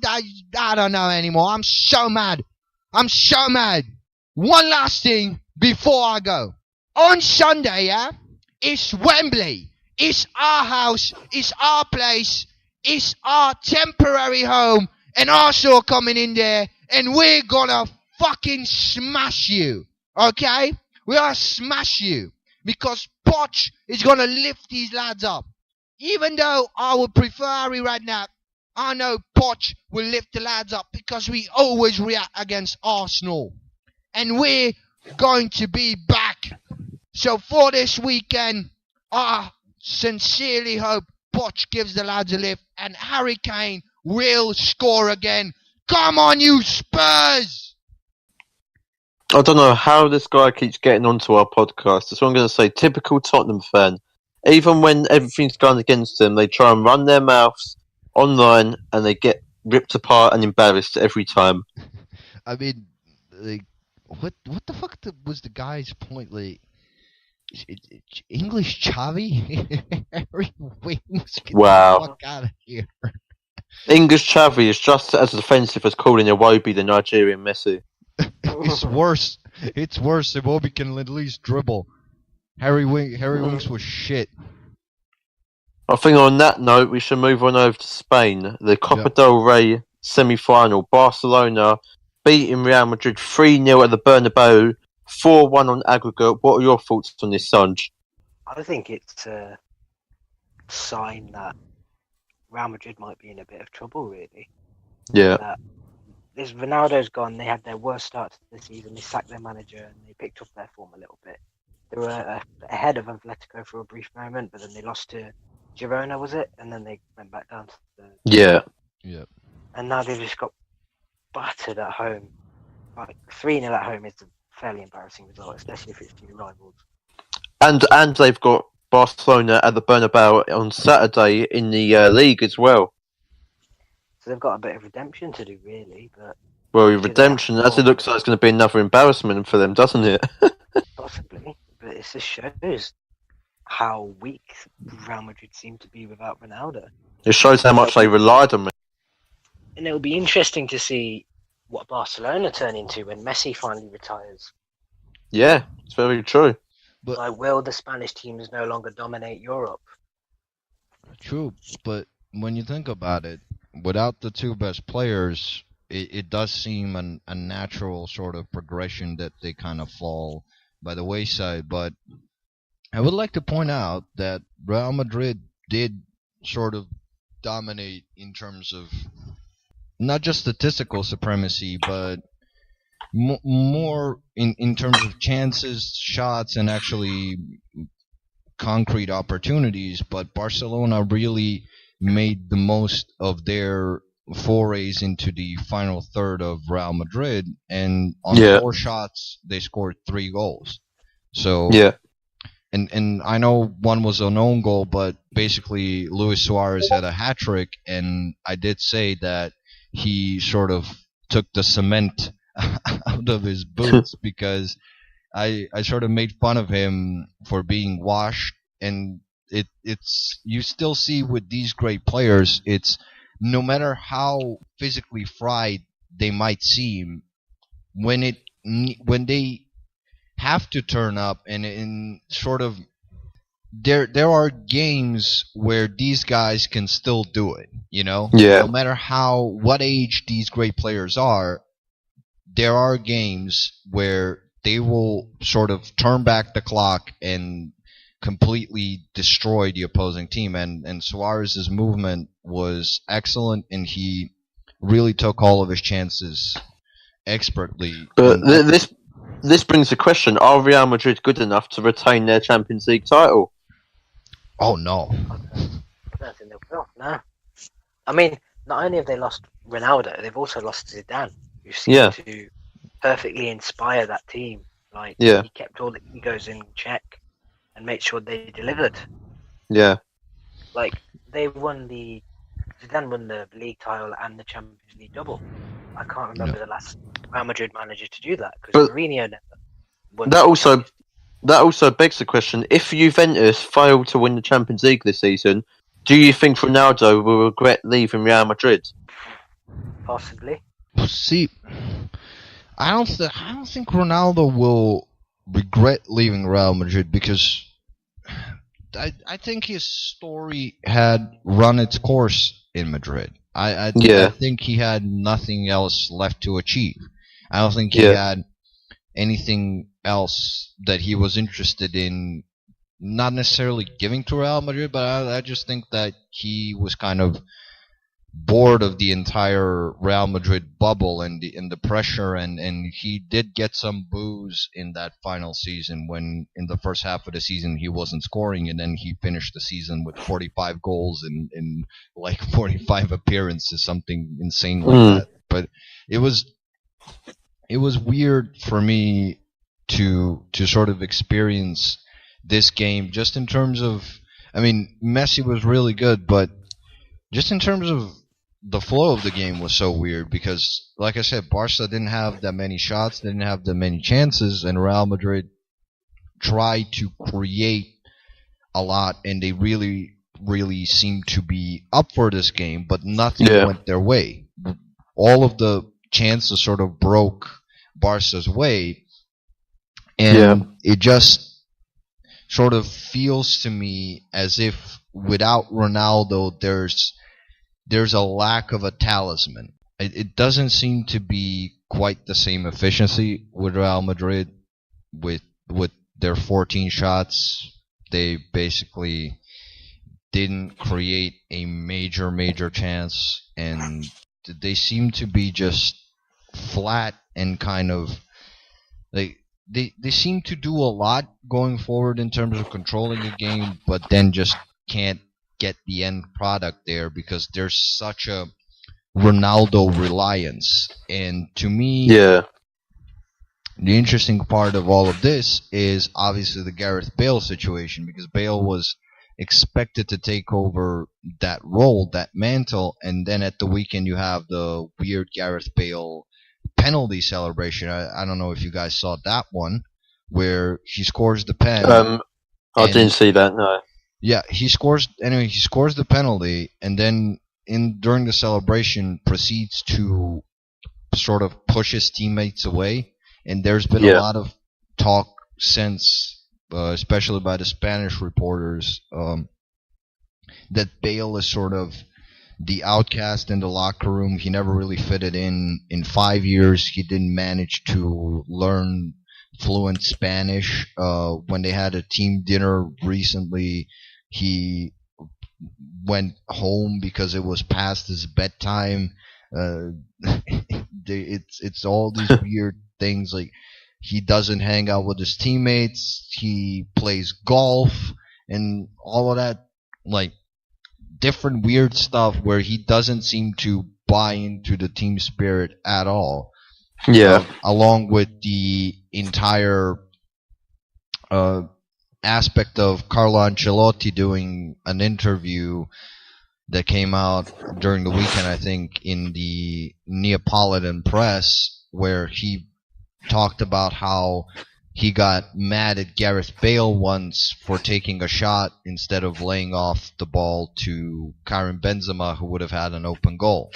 don't know anymore. I'm so mad. One last thing before I go. On Sunday, yeah? It's Wembley. It's our house. It's our place. It's our temporary home. And Arsenal coming in there. And we're gonna fucking smash you. Okay? We're gonna smash you. Because Poch is gonna lift these lads up. Even though I would prefer Harry Redknapp, I know Poch will lift the lads up because we always react against Arsenal. And we're going to be back. So for this weekend, I sincerely hope Poch gives the lads a lift and Harry Kane will score again. Come on, you Spurs! I don't know how this guy keeps getting onto our podcast. That's what I'm going to say. Typical Tottenham fan. Even when everything's going against them, they try and run their mouths online and they get ripped apart and embarrassed every time. I mean, like, what the fuck was the guy's point? Like, English Xavi? Harry Winks? Get wow. the fuck out of here. English Xavi is just as offensive as calling Iwobi the Nigerian Messi. It's worse. It's worse. Iwobi can at least dribble. Harry Winks was shit. I think on that note, we should move on over to Spain. The Copa del Rey semi-final. Barcelona beating Real Madrid 3-0 at the Bernabeu, 4-1 on aggregate. What are your thoughts on this, Sanj? I think it's a sign that Real Madrid might be in a bit of trouble, really. Yeah. This Ronaldo's gone. They had their worst start to the season. They sacked their manager and they picked up their form a little bit. They were ahead of Atletico for a brief moment, but then they lost to Girona, was it? And then they went back down to the... Yeah. And now they've just got battered at home. Like 3-0 at home is a fairly embarrassing result, especially if it's to your rivals. And they've got Barcelona at the Bernabeu on Saturday in the league as well. So they've got a bit of redemption to do, really. But well, redemption, as it looks like, it's going to be another embarrassment for them, doesn't it? Possibly. But it just shows how weak Real Madrid seem to be without Ronaldo. It shows how much they relied on him. And it'll be interesting to see what Barcelona turn into when Messi finally retires. Yeah, it's very true. But like, will the Spanish teams no longer dominate Europe? True, but when you think about it, without the two best players, it does seem a natural sort of progression that they kind of fall by the wayside. But I would like to point out that Real Madrid did sort of dominate in terms of not just statistical supremacy, but more in terms of chances, shots, and actually concrete opportunities. But Barcelona really made the most of their forays into the final third of Real Madrid, and on 4 shots they scored 3 goals. So and I know one was an own goal, but basically Luis Suarez had a hat trick, and I did say that he sort of took the cement out of his boots because I sort of made fun of him for being washed, and it's you still see with these great players, it's no matter how physically fried they might seem, when they have to turn up, and in sort of there are games where these guys can still do it, you know? Yeah. No matter what age these great players are, there are games where they will sort of turn back the clock and completely destroy the opposing team. And Suarez's movement was excellent, and he really took all of his chances expertly. But this brings the question: are Real Madrid good enough to retain their Champions League title? Oh no! I don't think they will. No. I mean, not only have they lost Ronaldo, they've also lost Zidane, who seemed to perfectly inspire that team. Like, he kept all the egos in check and made sure they delivered. Yeah. Like, Zidane won the league title and the Champions League double. I can't remember the last Real Madrid manager to do that, because Mourinho never won. That also begs the question: if Juventus fail to win the Champions League this season, do you think Ronaldo will regret leaving Real Madrid? Possibly. See, I don't think Ronaldo will regret leaving Real Madrid, because I think his story had run its course in Madrid. I think he had nothing else left to achieve. I don't think he had anything else that he was interested in, not necessarily giving to Real Madrid, but I just think that he was kind of bored of the entire Real Madrid bubble and the pressure, and he did get some boos in that final season, when in the first half of the season he wasn't scoring, and then he finished the season with 45 goals in like 45 appearances, something insane like that. But it was weird for me to sort of experience this game, just in terms of, I mean, Messi was really good, but just in terms of the flow of the game was so weird, because, like I said, Barca didn't have that many shots, didn't have that many chances, and Real Madrid tried to create a lot, and they really, really seemed to be up for this game, but nothing went their way. All of the chances sort of broke Barca's way, and it just sort of feels to me as if without Ronaldo, there's a lack of a talisman. It doesn't seem to be quite the same efficiency with Real Madrid. With their 14 shots, they basically didn't create a major chance, and they seem to be just flat and kind of like they seem to do a lot going forward in terms of controlling the game, but then just can't get the end product there, because there's such a Ronaldo reliance. And to me, the interesting part of all of this is obviously the Gareth Bale situation, because Bale was expected to take over that role, that mantle, and then at the weekend you have the weird Gareth Bale penalty celebration. I don't know if you guys saw that one, where he scores the pen. I didn't see that, no. Yeah, he scores the penalty, and then during the celebration proceeds to sort of push his teammates away. And there's been a lot of talk since, especially by the Spanish reporters, that Bale is sort of the outcast in the locker room. He never really fitted in. In 5 years, he didn't manage to learn fluent Spanish. When they had a team dinner recently, he went home because it was past his bedtime. It's all these weird things, like he doesn't hang out with his teammates, he plays golf, and all of that, like different weird stuff where he doesn't seem to buy into the team spirit at all. Along with the entire aspect of Carlo Ancelotti doing an interview that came out during the weekend, I think, in the Neapolitan press, where he talked about how he got mad at Gareth Bale once for taking a shot instead of laying off the ball to Karim Benzema, who would have had an open goal.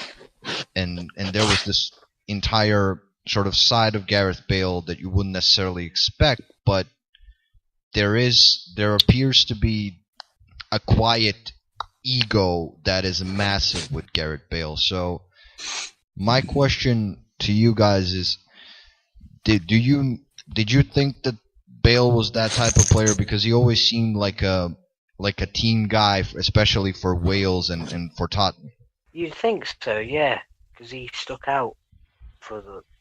And there was this entire sort of side of Gareth Bale that you wouldn't necessarily expect, but there appears to be a quiet ego that is massive with Gareth Bale. So my question to you guys is, did you think that Bale was that type of player because he always seemed like a team guy, especially for Wales and for Tottenham. You'd think so, yeah, because he stuck out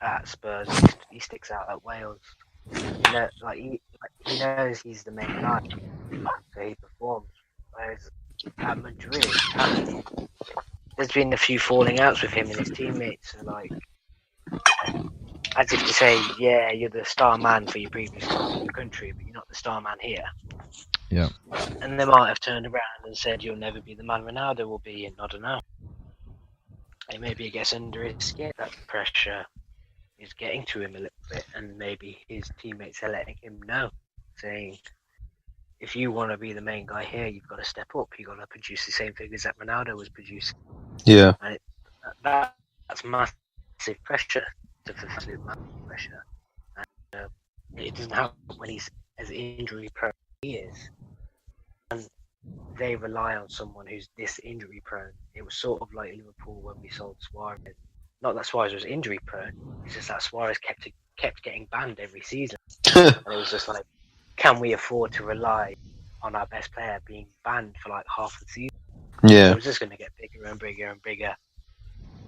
at Spurs. He sticks out at Wales. You know, he knows he's the main guy, so he performs. Whereas at Madrid, there's been a few falling outs with him and his teammates. So as if to say, yeah, you're the star man for your previous country, but you're not the star man here. Yeah. And they might have turned around and said, you'll never be the man Ronaldo will be, and I don't know. And maybe it gets under his skin. That pressure is getting to him a little bit, and maybe his teammates are letting him know, saying, if you want to be the main guy here, you've got to step up. You've got to produce the same figures that Ronaldo was producing. Yeah. And that's massive pressure. Absolute massive pressure. And it doesn't happen when he's as injury prone as he is. And they rely on someone who's this injury prone. It was sort of like Liverpool when we sold Suarez. Not that Suarez was injury prone, it's just that Suarez kept getting banned every season. And it was just like, can we afford to rely on our best player being banned for like half the season? Yeah. It was just going to get bigger and bigger and bigger.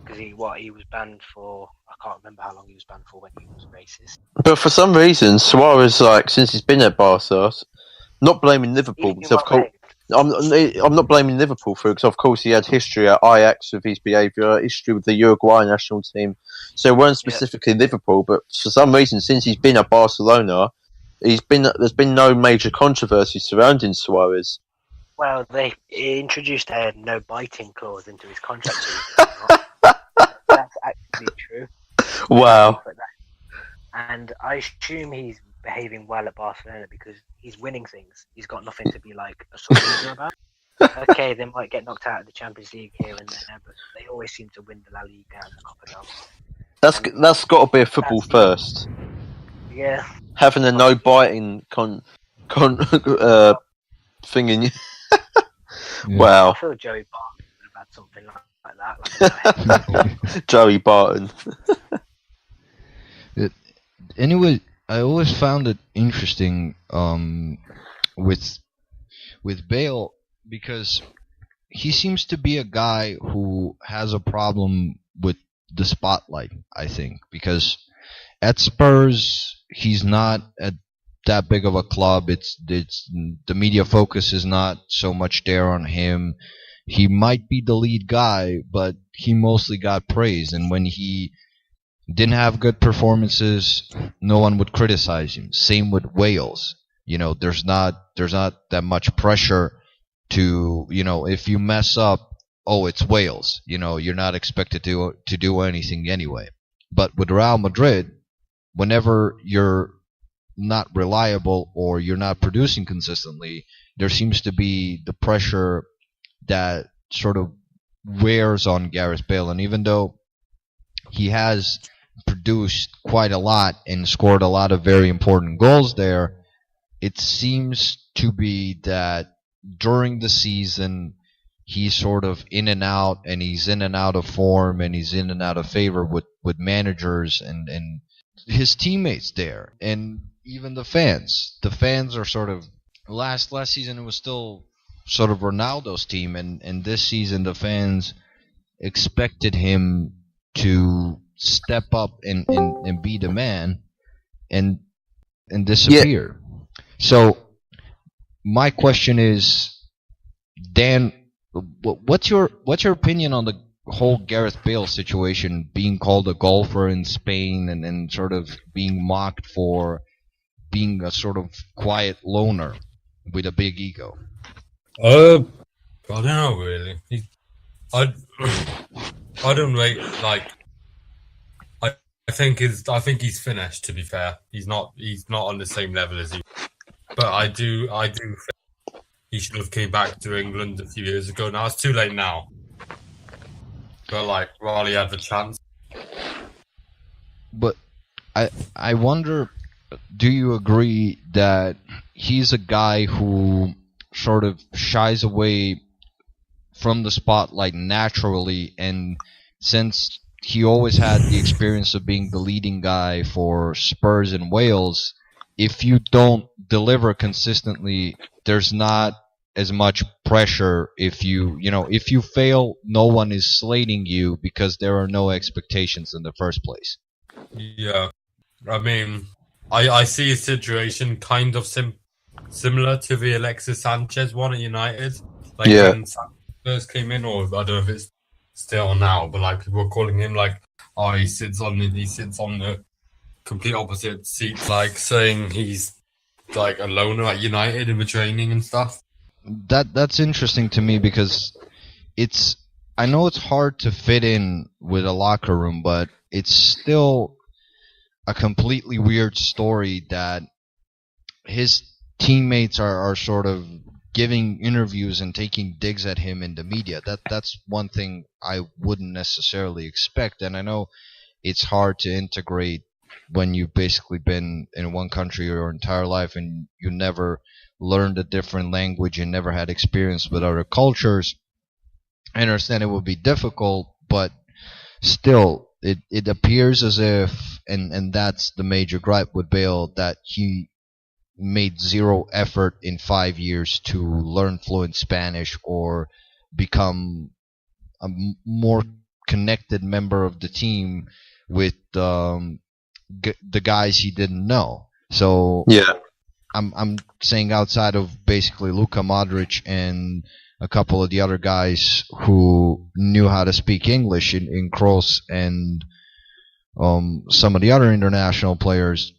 Because he was banned for, I can't remember how long he was banned for when he was racist. But for some reason, Suarez, since he's been at Barca, not blaming Liverpool, because of course, I'm not blaming Liverpool for it, because of course he had history at Ajax with his behaviour, history with the Uruguay national team. So it weren't specifically Liverpool, but for some reason, since he's been at Barcelona, there's been no major controversy surrounding Suarez. Well, they introduced a no biting clause into his contract. That's actually true. Wow. And I assume he's behaving well at Barcelona because he's winning things. He's got nothing to be like a sore loser about. Okay, they might get knocked out of the Champions League here and there, but they always seem to win the La Liga and the Copa del Rey. That's got to be a football first. Yeah. Having a no biting thing in you. Wow. I feel Joey Barton would have had something like that. Joey Barton. Anyway, I always found it interesting with Bale because he seems to be a guy who has a problem with the spotlight, I think, because at Spurs he's not at that big of a club. It's the media focus is not so much there on him. He might be the lead guy, but he mostly got praised, and when he didn't have good performances, no one would criticize him. Same with Wales. There's not that much pressure to, if you mess up, oh, it's Wales. You're not expected to do anything anyway. But with Real Madrid, whenever you're not reliable or you're not producing consistently, there seems to be the pressure that sort of wears on Gareth Bale. And even though he has produced quite a lot and scored a lot of very important goals there, it seems to be that during the season he's sort of in and out, and he's in and out of form, and he's in and out of favor with managers and his teammates there, and even the fans. The fans are sort of last season it was still sort of Ronaldo's team, and this season the fans expected him to step up and be the man and disappear. Yeah. So my question is, Dan, what's your opinion on the whole Gareth Bale situation, being called a golfer in Spain and sort of being mocked for being a sort of quiet loner with a big ego? I don't know really. I don't rate I think he's finished. To be fair, he's not on the same level as he. But I do think he should have came back to England a few years ago. Now it's too late now. But while he had the chance. But I wonder, do you agree that he's a guy who sort of shies away from the spotlight naturally, and since he always had the experience of being the leading guy for Spurs and Wales, if you don't deliver consistently, there's not as much pressure. If you fail, no one is slating you because there are no expectations in the first place. Yeah, I mean, I see a situation kind of similar to the Alexis Sanchez one at United. Like when Sanchez first came in, or I don't know if it's still now, but like people were calling him like, oh, he sits on the complete opposite seat, like saying he's like a loner at United in the training and stuff. That's interesting to me because I know it's hard to fit in with a locker room, but it's still a completely weird story that his teammates are sort of giving interviews and taking digs at him in the media. That's one thing I wouldn't necessarily expect, and I know it's hard to integrate when you've basically been in one country your entire life and you never learned a different language and never had experience with other cultures. I understand it would be difficult, but still, it appears as if, and that's the major gripe with Bale, that he made zero effort in 5 years to learn fluent Spanish or become a more connected member of the team with the guys he didn't know. So I'm saying outside of basically Luka Modric and a couple of the other guys who knew how to speak English in Kroos and some of the other international players,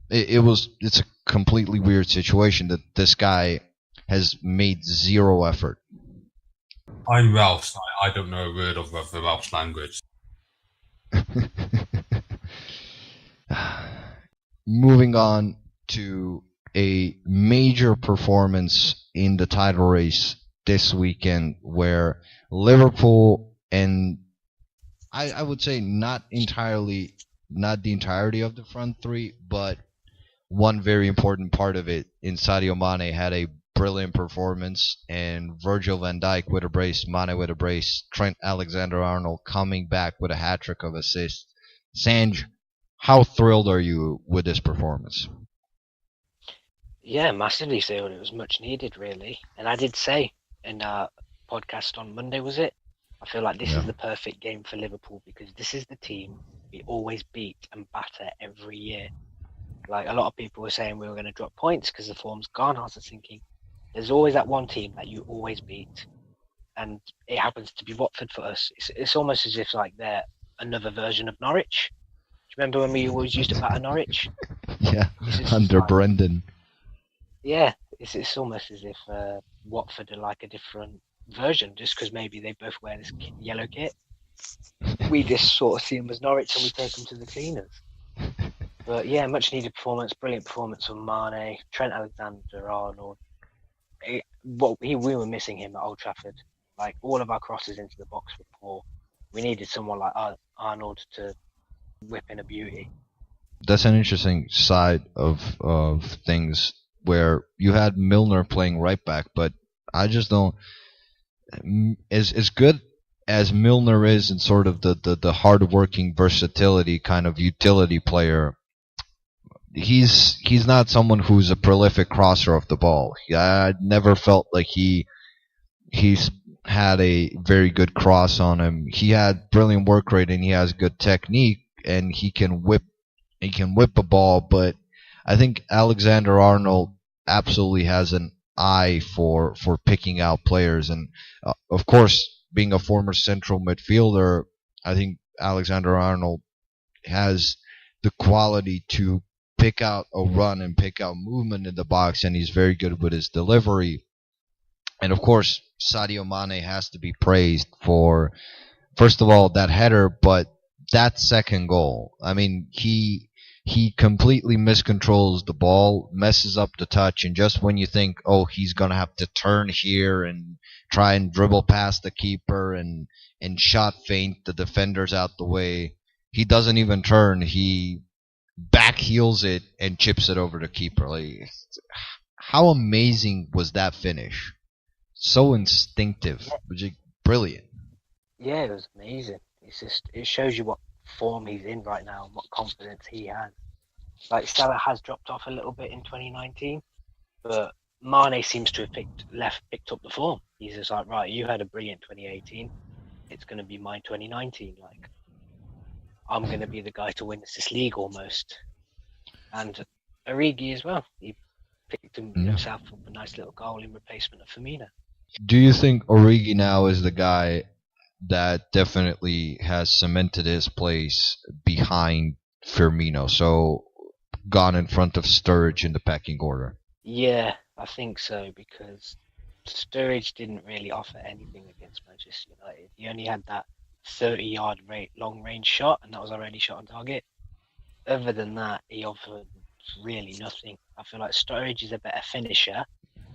it's a completely weird situation that this guy has made zero effort. I'm Welsh. I don't know a word of the Welsh language. Moving on to a major performance in the title race this weekend, where Liverpool, and I would say not the entirety of the front three, but one very important part of it in Sadio Mane had a brilliant performance, and Virgil van Dijk with a brace, Mane with a brace, Trent Alexander-Arnold coming back with a hat-trick of assists. Sanj, how thrilled are you with this performance? Yeah, massively so. It was much needed, really. And I did say in our podcast on Monday, was it? I feel like this is the perfect game for Liverpool because this is the team we always beat and batter every year. Like, a lot of people were saying we were going to drop points because the form's gone. I was thinking, there's always that one team that you always beat. And it happens to be Watford for us. It's almost as if like they're another version of Norwich. Do you remember when we always used to batter Norwich? Yeah, under Brendan. Yeah, it's almost as if Watford are like a different version, just because maybe they both wear this yellow kit. We just sort of see them as Norwich and we take them to the cleaners. But yeah, much needed performance, brilliant performance from Mane, Trent Alexander-Arnold. We were missing him at Old Trafford. Like, all of our crosses into the box were poor. We needed someone like Arnold to whip in a beauty. That's an interesting side of things, where you had Milner playing right back, but I just don't. As good as Milner is, and sort of the hard-working versatility kind of utility player, he's not someone who's a prolific crosser of the ball. I never felt like he's had a very good cross on him. He had brilliant work rate and he has good technique and he can whip a ball, but I think Alexander-Arnold absolutely has an eye for picking out players, and of course, being a former central midfielder, I think Alexander-Arnold has the quality to pick out a run and pick out movement in the box, and he's very good with his delivery. And of course, Sadio Mane has to be praised for, first of all, that header, but that second goal. I mean, he completely miscontrols the ball, messes up the touch, and just when you think, oh, he's going to have to turn here and try and dribble past the keeper and shot feint the defenders out the way, he doesn't even turn. He back heels it and chips it over the keeper. Like, how amazing was that finish? So instinctive, brilliant. Yeah, it was amazing. It shows you what form he's in right now and what confidence he has. Like Salah has dropped off a little bit in 2019, but Mane seems to have picked up the form. He's just like, right, you had a brilliant 2018. It's going to be my 2019. Like, I'm going to be the guy to win this league almost. And Origi as well. He picked himself up a nice little goal in replacement of Firmino. Do you think Origi now is the guy that definitely has cemented his place behind Firmino? So gone in front of Sturridge in the pecking order? Yeah, I think so, because Sturridge didn't really offer anything against Manchester United. He only had that 30-yard long-range shot, and that was our only shot on target. Other than that, he offered really nothing. I feel like Sturridge is a better finisher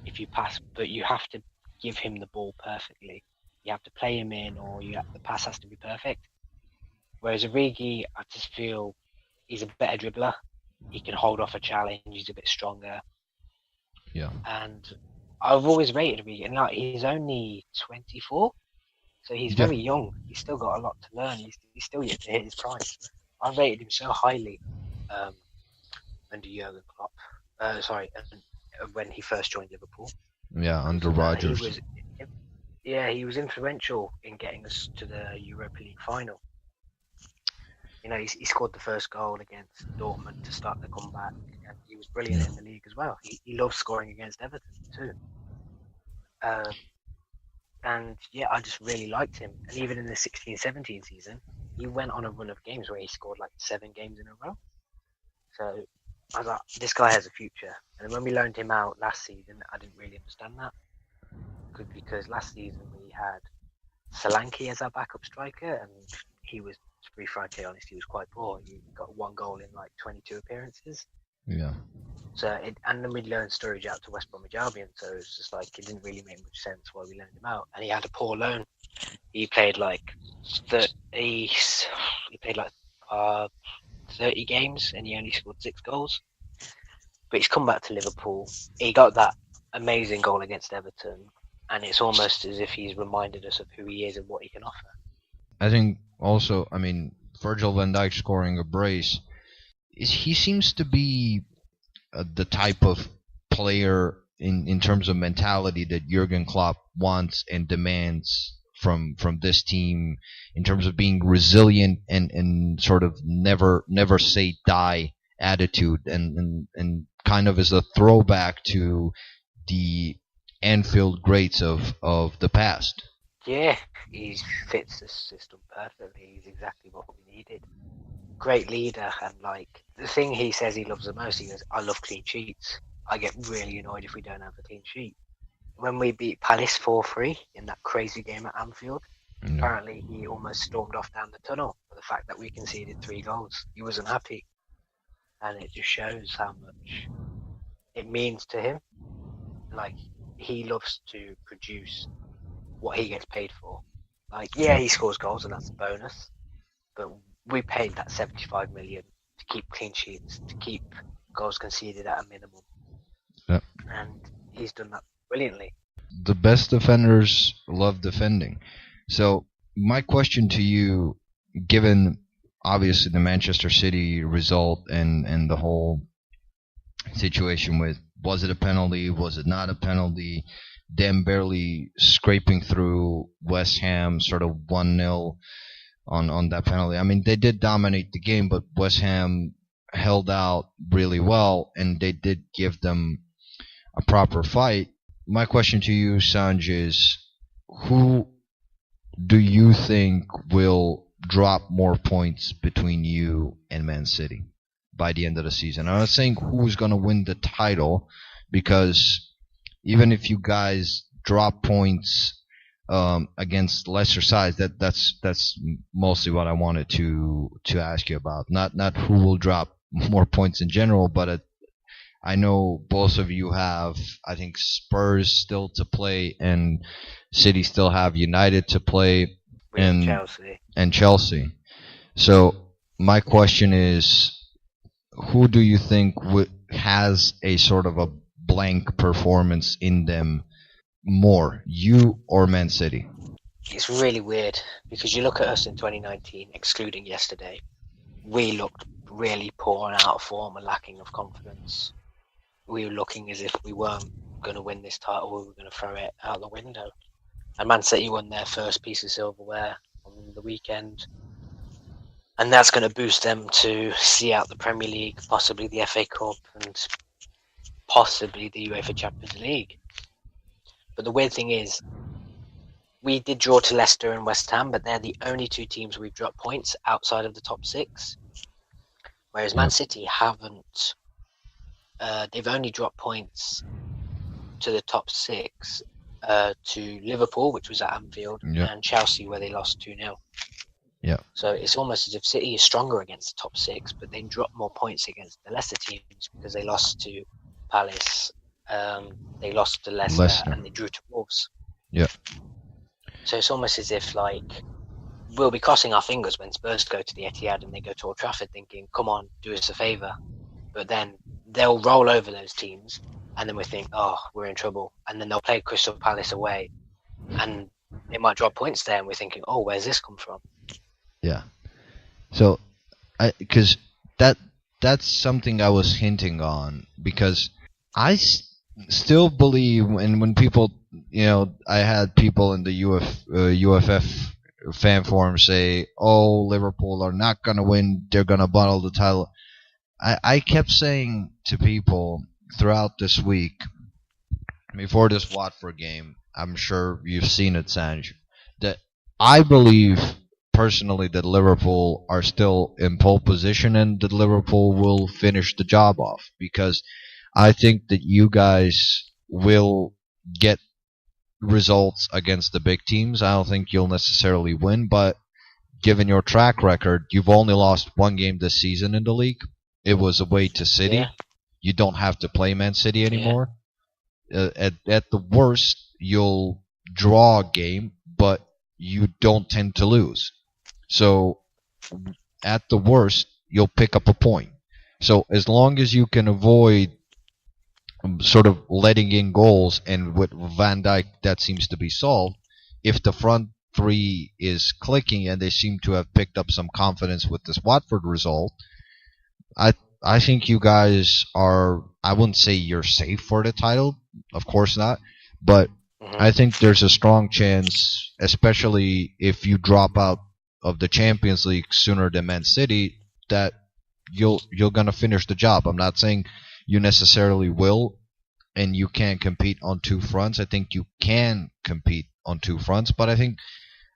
if you pass, but you have to give him the ball perfectly. You have to play him in, or the pass has to be perfect. Whereas Origi, I just feel he's a better dribbler. He can hold off a challenge. He's a bit stronger. Yeah. And I've always rated Origi, and now he's only 24, so he's very young. He's still got a lot to learn. He's still yet to hit his prime. I rated him so highly under Jurgen Klopp. When he first joined Liverpool. Yeah, under Rodgers. He was influential in getting us to the Europa League final. You know, he scored the first goal against Dortmund to start the comeback, and he was brilliant in the league as well. He loves scoring against Everton too. And yeah, I just really liked him. And even in the 16-17 season, he went on a run of games where he scored like 7 games in a row. So I was like, this guy has a future. And when we loaned him out last season, I didn't really understand that. Because last season we had Solanke as our backup striker, and he was, to be frankly honest, he was quite poor. He got 1 goal in like 22 appearances. Yeah. And then we loaned Sturridge out to West Bromwich Albion, so it's just like it didn't really make much sense why we loaned him out. And he had a poor loan. He played like 30 games, and he only scored 6 goals. But he's come back to Liverpool. He got that amazing goal against Everton, and it's almost as if he's reminded us of who he is and what he can offer. I think also, Virgil van Dijk scoring a brace, he seems to be the type of player in terms of mentality that Jurgen Klopp wants and demands from this team, in terms of being resilient and sort of never say die attitude, and kind of as a throwback to the Anfield greats of the past. Yeah, he fits the system perfectly. He's exactly what we needed. Great leader, and like the thing he says he loves the most, he goes, I love clean sheets. I get really annoyed if we don't have a clean sheet. When we beat Palace 4-3 in that crazy game at Anfield, apparently he almost stormed off down the tunnel for the fact that we conceded 3 goals. He wasn't happy, and it just shows how much it means to him. Like, he loves to produce what he gets paid for. Like, yeah, he scores goals and that's a bonus, but we paid that 75 million to keep clean sheets, to keep goals conceded at a minimum. Yep. And he's done that brilliantly. The best defenders love defending. So my question to you, given obviously the Manchester City result and the whole situation with, was it a penalty, was it not a penalty, them barely scraping through West Ham, sort of 1-0 on that penalty. They did dominate the game, but West Ham held out really well, and they did give them a proper fight. My question to you, Sanj, is who do you think will drop more points between you and Man City by the end of the season? I'm not saying who's going to win the title, because even if you guys drop points against lesser sides, that's mostly what I wanted to ask you about. Not who will drop more points in general, but I know both of you have, I think, Spurs still to play, and City still have United to play, and Chelsea. So my question is, who do you think has a sort of a blank performance in them more, you or Man City? It's really weird, because you look at us in 2019, excluding yesterday, we looked really poor and out of form and lacking of confidence. We were looking as if we weren't going to win this title, we were going to throw it out the window. And Man City won their first piece of silverware on the weekend. And that's going to boost them to see out the Premier League, possibly the FA Cup, and possibly the UEFA Champions League. But the weird thing is, we did draw to Leicester and West Ham, but they're the only two teams we've dropped points outside of the top six. Whereas Man City haven't. They've only dropped points to the top six, to Liverpool, which was at Anfield, and Chelsea, where they lost 2-0. Yeah. So it's almost as if City is stronger against the top six, but they drop more points against the Leicester teams because they lost to Palace, they lost to Leicester, and they drew to Wolves. Yeah. So it's almost as if, like, we'll be crossing our fingers when Spurs go to the Etihad and they go to Old Trafford thinking, come on, do us a favour. But then they'll roll over those teams, and then we think, oh, we're in trouble. And then they'll play Crystal Palace away, and they might drop points there, and we're thinking, oh, where's this come from? Yeah. So, because that's something I was hinting on, because I still believe, and when people, I had people in the UFF fan forum say, oh, Liverpool are not going to win, they're going to bottle the title. I kept saying to people throughout this week, before this Watford game, I'm sure you've seen it, Sanj, that I believe personally that Liverpool are still in pole position and that Liverpool will finish the job off, because I think that you guys will get results against the big teams. I don't think you'll necessarily win, but given your track record, you've only lost one game this season in the league. It was away to City. Yeah. You don't have to play Man City anymore. Yeah. At the worst, you'll draw a game, but you don't tend to lose. So at the worst, you'll pick up a point. So as long as you can avoid sort of letting in goals, and with Van Dijk that seems to be solved, if the front three is clicking and they seem to have picked up some confidence with this Watford result, I think you guys are, I wouldn't say you're safe for the title, of course not, but I think there's a strong chance, especially if you drop out of the Champions League sooner than Man City, that you're going to finish the job. I'm not saying you necessarily will and you can't compete on two fronts. I think you can compete on two fronts, but I think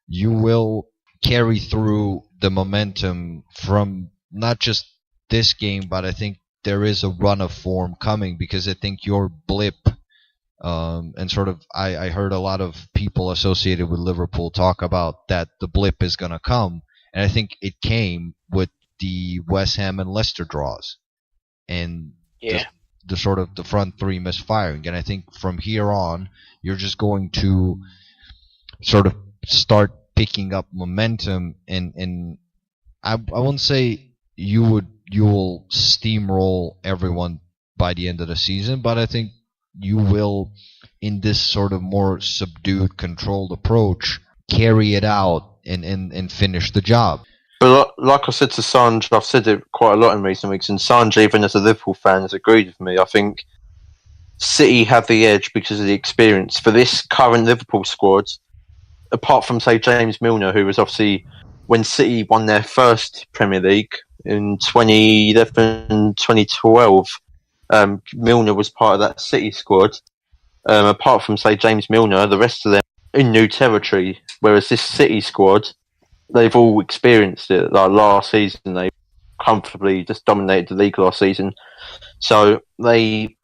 you will carry through the momentum from not just this game, but I think there is a run of form coming, because I think your blip, and sort of, I heard a lot of people associated with Liverpool talk about that the blip is going to come, and I think it came with the West Ham and Leicester draws, and the sort of the front three misfiring, and I think from here on, you're just going to sort of start picking up momentum, and I won't say you will steamroll everyone by the end of the season, but I think you will, in this sort of more subdued, controlled approach, carry it out and finish the job. But like I said to Sanj, I've said it quite a lot in recent weeks, and Sanj, even as a Liverpool fan, has agreed with me. I think City have the edge because of the experience. For this current Liverpool squad, apart from, say, James Milner, who was obviously, when City won their first Premier League in 2011, 2012, Milner was part of that City squad. Apart from, say, James Milner, the rest of them in new territory, whereas this City squad, they've all experienced it. Like last season, they comfortably just dominated the league last season. So they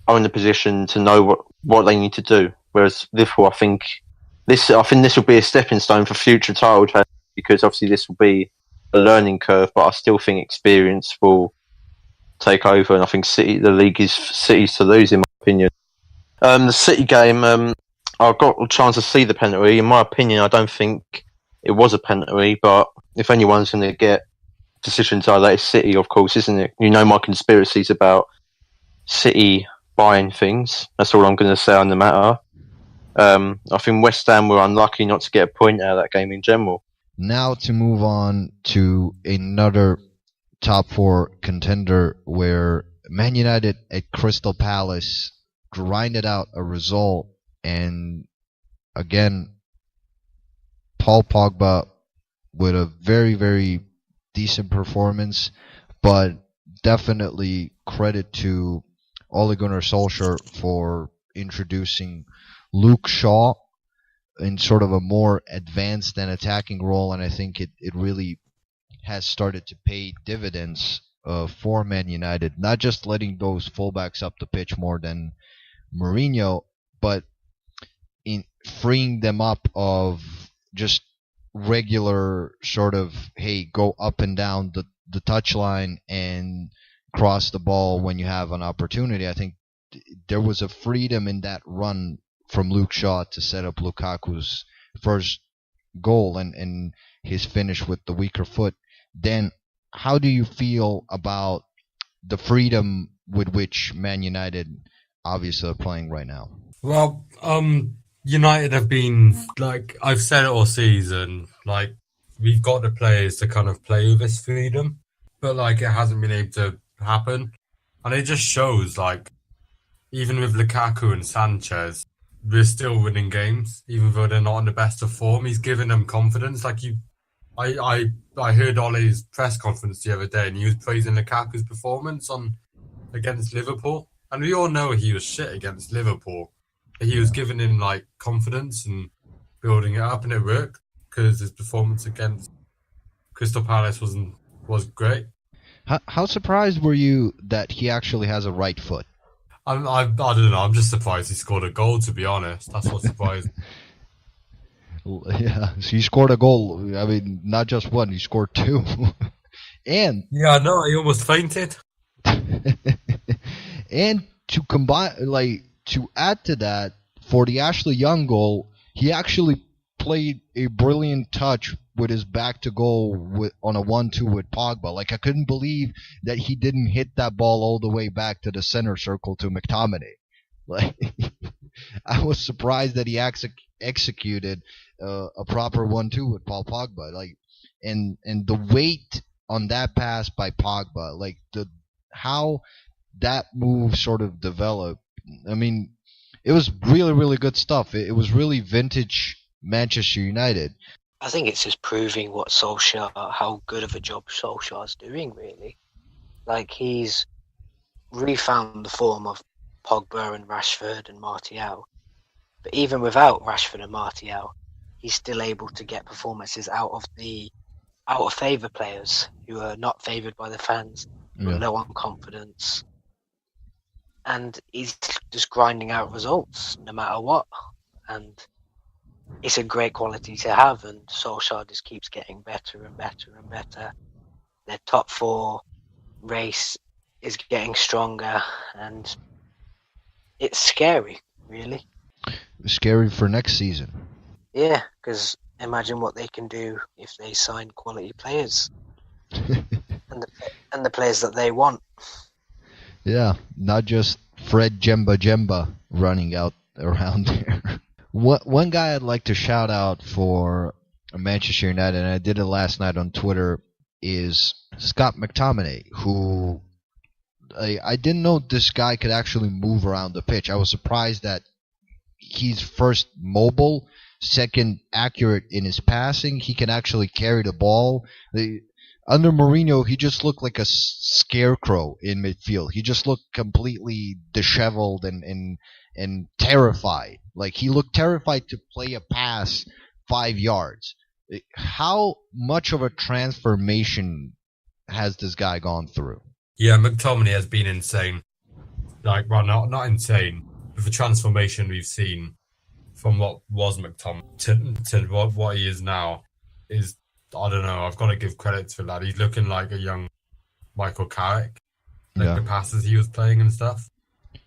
are in the position to know what they need to do. Whereas Liverpool, I think this will be a stepping stone for future title changes, because obviously this will be a learning curve, but I still think experience will take over, and I think the league is City's to lose, in my opinion. The City game, I got a chance to see the penalty. In my opinion, I don't think it was a penalty, but if anyone's going to get decisions like that, it's City, of course, isn't it? You know my conspiracies about City buying things. That's all I'm going to say on the matter. I think West Ham were unlucky not to get a point out of that game in general. Now to move on to another top 4 contender where Man United at Crystal Palace grinded out a result, and again, Paul Pogba with a very, very decent performance, but definitely credit to Ole Gunnar Solskjaer for introducing Luke Shaw in sort of a more advanced and attacking role, and I think it really has started to pay dividends for Man United, not just letting those fullbacks up the pitch more than Mourinho, but in freeing them up of just regular sort of, hey, go up and down the touchline and cross the ball when you have an opportunity. I think there was a freedom in that run from Luke Shaw to set up Lukaku's first goal and his finish with the weaker foot. Dan, how do you feel about the freedom with which Man United obviously are playing right now? Well, United have been, like, I've said it all season, like, we've got the players to kind of play with this freedom, but, like, it hasn't been able to happen. And it just shows, like, even with Lukaku and Sanchez, we're still winning games, even though they're not in the best of form. He's given them confidence. Like, I heard Ole's press conference the other day, and he was praising Lukaku's performance against Liverpool. And we all know he was shit against Liverpool. He was giving him, like, confidence and building it up, and it worked because his performance against Crystal Palace was great. How surprised were you that he actually has a right foot? I don't know. I'm just surprised he scored a goal, to be honest. That's what surprised me. Yeah, so he scored a goal. I mean, not just one, he scored 2. And yeah, I know, he almost fainted. And to combine, like, to add to that, for the Ashley Young goal, he actually played a brilliant touch with his back to goal on a 1-2 with Pogba. Like, I couldn't believe that he didn't hit that ball all the way back to the center circle to McTominay. Like, I was surprised that he executed a proper 1-2 with Paul Pogba. Like, and the weight on that pass by Pogba, like how that move sort of developed. I mean, it was really, really good stuff. It was really vintage Manchester United. I think it's just proving what Solskjaer, how good of a job Solskjaer's doing, really. Like, he's refound the form of Pogba and Rashford and Martial. But even without Rashford and Martial, he's still able to get performances out of favour players who are not favoured by the fans, who are low on confidence. And he's just grinding out results no matter what. And it's a great quality to have, and Solskjaer just keeps getting better and better and better. Their top 4 race is getting stronger, and it's scary, really. Scary for next season. Yeah, because imagine what they can do if they sign quality players and the players that they want. Yeah, not just Fred Jemba running out around there. One guy I'd like to shout out for Manchester United, and I did it last night on Twitter, is Scott McTominay, who I didn't know this guy could actually move around the pitch. I was surprised that he's first mobile, second accurate in his passing. He can actually carry the ball. Under Mourinho, he just looked like a scarecrow in midfield. He just looked completely disheveled and terrified. Like, he looked terrified to play a pass 5 yards. How much of a transformation has this guy gone through? Yeah, McTominay has been insane. Like, well, not insane, but the transformation we've seen from what was McTominay to what he is now is, I don't know, I've got to give credit to that. He's looking like a young Michael Carrick. Like, the passes he was playing and stuff.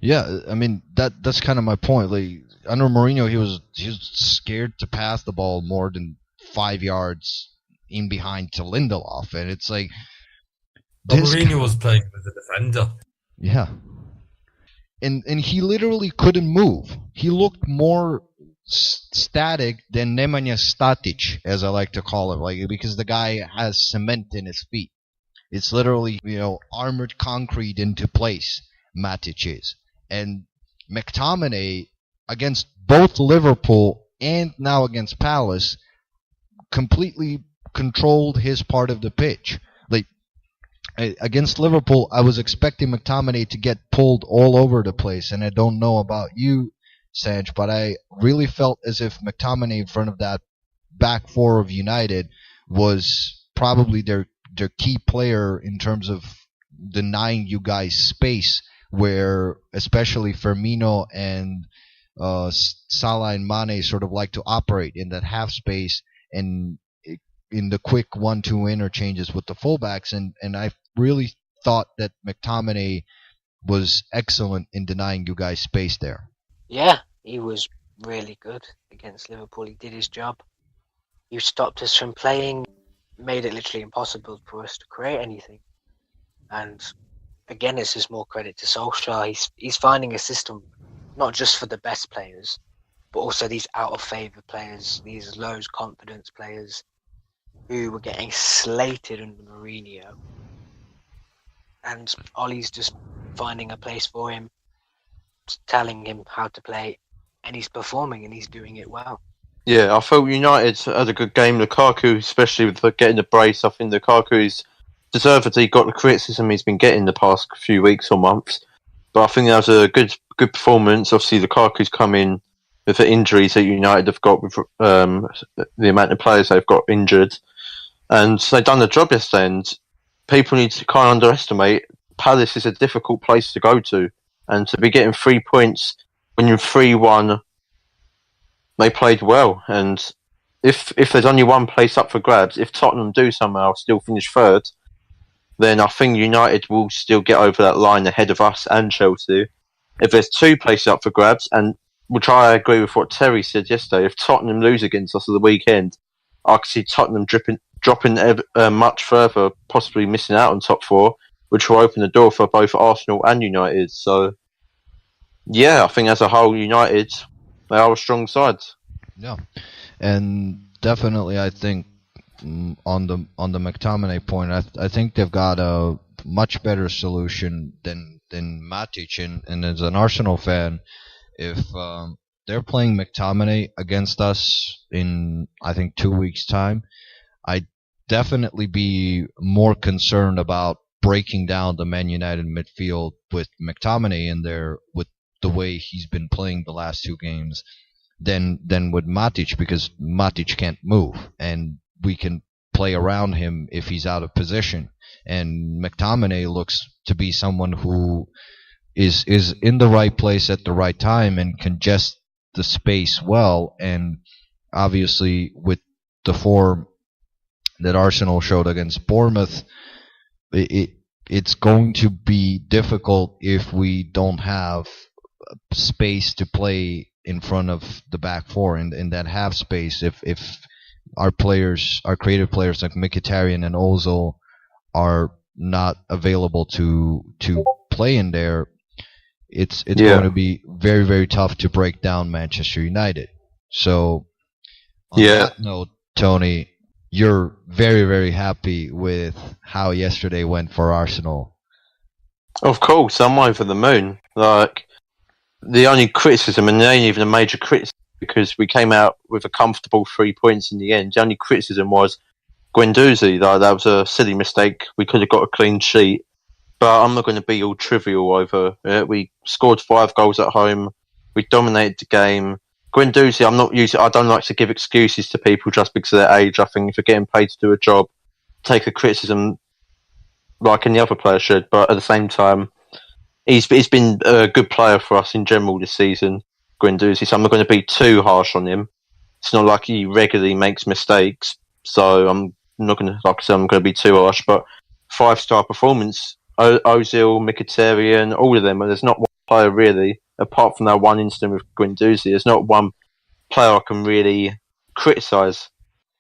Yeah, I mean, that's kind of my point. Like, under Mourinho, he was scared to pass the ball more than 5 yards in behind to Lindelof, and it's like, Mourinho was playing as a defender. Yeah, and he literally couldn't move. He looked more static than Nemanja Static, as I like to call it, like, because the guy has cement in his feet. It's literally, armored concrete into place, Matic is. And McTominay, against both Liverpool and now against Palace, completely controlled his part of the pitch. Like, against Liverpool, I was expecting McTominay to get pulled all over the place, and I don't know about you, Sanj, but I really felt as if McTominay in front of that back four of United was probably their key player in terms of denying you guys space, where especially Firmino and Salah and Mane sort of like to operate in that half space and in the quick 1-2 interchanges with the fullbacks, and I really thought that McTominay was excellent in denying you guys space there. Yeah, he was really good against Liverpool. He did his job. You stopped us from playing, made it literally impossible for us to create anything. And again, it's just more credit to Solskjaer. He's finding a system not just for the best players, but also these out of favour players, these low confidence players who were getting slated under Mourinho. And Ollie's just finding a place for him, telling him how to play, and he's performing and he's doing it well. Yeah, I felt United had a good game. Lukaku, especially with getting the brace, I think Lukaku's deservedly got the criticism he's been getting the past few weeks or months. But I think that was a good performance. Obviously, Lukaku's come in with the injuries that United have got with the amount of players they've got injured. And they've done the job yesterday, and people need to kind of underestimate Palace is a difficult place to go to. And to be getting 3 points when you're 3-1, they played well. And if there's only one place up for grabs, if Tottenham do somehow still finish third, then I think United will still get over that line ahead of us and Chelsea. If there's 2 places up for grabs, and which I agree with what Terry said yesterday, if Tottenham lose against us at the weekend, I could see Tottenham dropping much further, possibly missing out on top 4, which will open the door for both Arsenal and United. So, yeah, I think as a whole, United, they are a strong side. Yeah, and definitely I think on the McTominay point, I think they've got a much better solution than Matic. And as an Arsenal fan, if they're playing McTominay against us in, I think, 2 weeks' time, I'd definitely be more concerned about breaking down the Man United midfield with McTominay in there with the way he's been playing the last 2 games than with Matic, because Matic can't move and we can play around him if he's out of position. And McTominay looks to be someone who is in the right place at the right time and congest the space well. And obviously with the form that Arsenal showed against Bournemouth, it's going to be difficult if we don't have space to play in front of the back four in that half space. If our creative players like Mkhitaryan and Ozil are not available to play in there, it's going to be very, very tough to break down Manchester United. So on that note, Tony, you're very, very happy with how yesterday went for Arsenal. Of course, I'm over the moon. Like, the only criticism, and it ain't even a major criticism, because we came out with a comfortable 3 points in the end. The only criticism was Guendouzi. That was a silly mistake. We could have got a clean sheet. But I'm not going to be all trivial over it. We scored 5 goals at home. We dominated the game. Guendouzi, I don't like to give excuses to people just because of their age. I think if you're getting paid to do a job, take a criticism like any other player should. But at the same time, he's been a good player for us in general this season, Guendouzi. So I'm not going to be too harsh on him. It's not like he regularly makes mistakes. So I'm not going to, like I said, I'm going to be too harsh. But 5-star performance. Ozil, Mkhitaryan, all of them. There's not one player really, apart from that one incident with Guendouzi. There's not one player I can really criticise.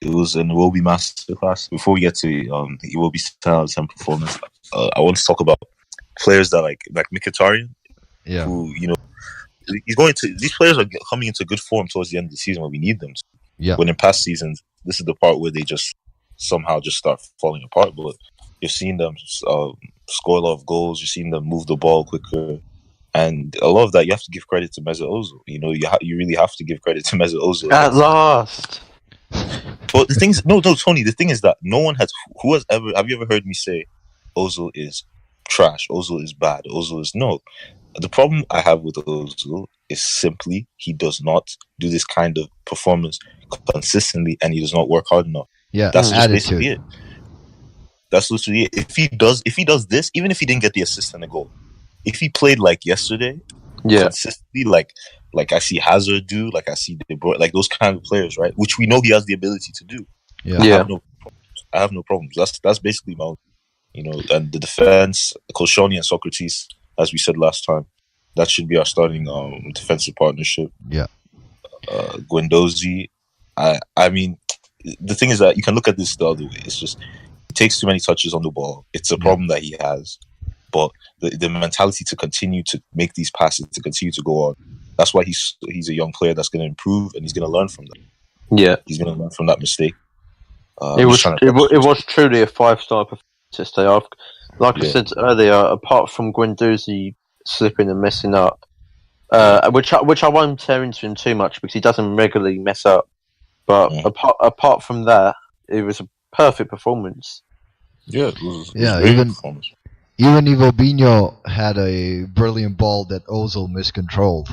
It was an Iwobi masterclass. Before we get to Iwobi's 10 out of 10 performance, I want to talk about players that like Mkhitaryan, who these players are coming into good form towards the end of the season when we need them to. Yeah. When in past seasons, this is the part where they just somehow just start falling apart. But You're seeing them score a lot of goals. You're seeing them move the ball quicker. And a lot of that, you have to give credit to Mesut Ozil. You know, you really have to give credit to Mesut Ozil. At last. But the thing is, no, Tony. The thing is that no one has. Who has ever? Have you ever heard me say, Ozil is trash? Ozil is bad. Ozil is no. The problem I have with Ozil is simply he does not do this kind of performance consistently, and he does not work hard enough. Yeah, that's just basically it. That's literally it. If he does this, even if he didn't get the assist and the goal, if he played like yesterday, consistently, like I see Hazard do, like I see De Bruyne, like those kind of players, right? Which we know he has the ability to do. Yeah, I have no problems. That's basically my, and the defense, Koscielny and Socrates, as we said last time, that should be our starting defensive partnership. Yeah, Guendouzi. I mean, the thing is that you can look at this the other way. It's just he takes too many touches on the ball. It's a problem that he has. But the mentality to continue to make these passes, to continue to go on, that's why he's a young player that's going to improve and he's going to learn from that. Yeah, he's going to learn from that mistake. It was truly a 5-star performance today. I said earlier, apart from Guendouzi slipping and messing up, which I won't tear into him too much because he doesn't regularly mess up. But apart from that, it was a perfect performance. Yeah, it was performance. Even Ivobinho had a brilliant ball that Ozil miscontrolled.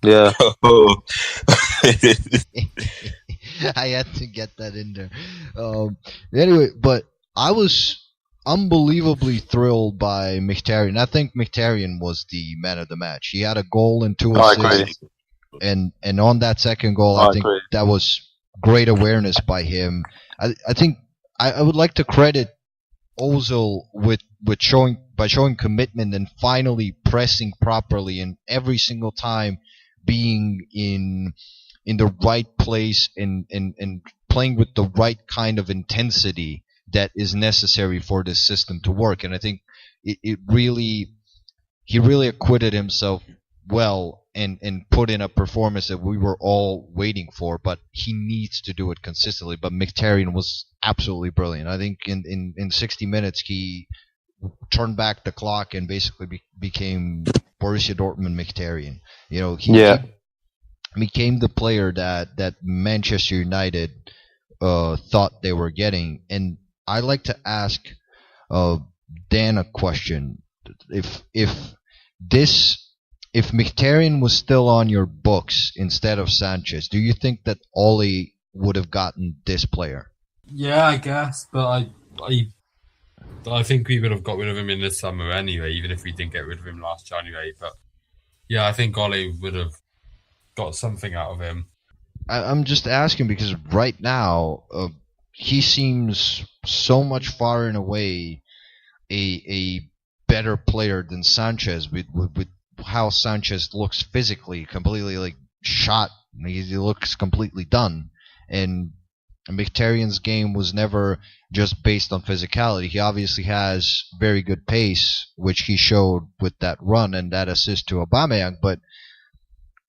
Yeah. I had to get that in there. Anyway, but I was unbelievably thrilled by Mkhitaryan. I think Mkhitaryan was the man of the match. He had a goal and 2 assists. And on that second goal, I think that was great awareness by him. I think I would like to credit Ozil with showing commitment and finally pressing properly, and every single time being in the right place and playing with the right kind of intensity that is necessary for this system to work. And I think he really acquitted himself well and put in a performance that we were all waiting for, but he needs to do it consistently. But Mkhitaryan was absolutely brilliant. I think in 60 minutes he turned back the clock and basically became Borussia Dortmund Mkhitaryan. He became the player that Manchester United thought they were getting. And I like to ask Dan a question. If Mkhitaryan was still on your books instead of Sanchez, do you think that Ole would have gotten this player? Yeah, I guess, but I think we would have got rid of him in the summer anyway, even if we didn't get rid of him last January. But yeah, I think Ole would have got something out of him. I'm just asking because right now he seems so much far and away a better player than Sanchez with how Sanchez looks physically, completely like shot. He looks completely done. And Mkhitaryan's game was never just based on physicality. He obviously has very good pace, which he showed with that run and that assist to Aubameyang, but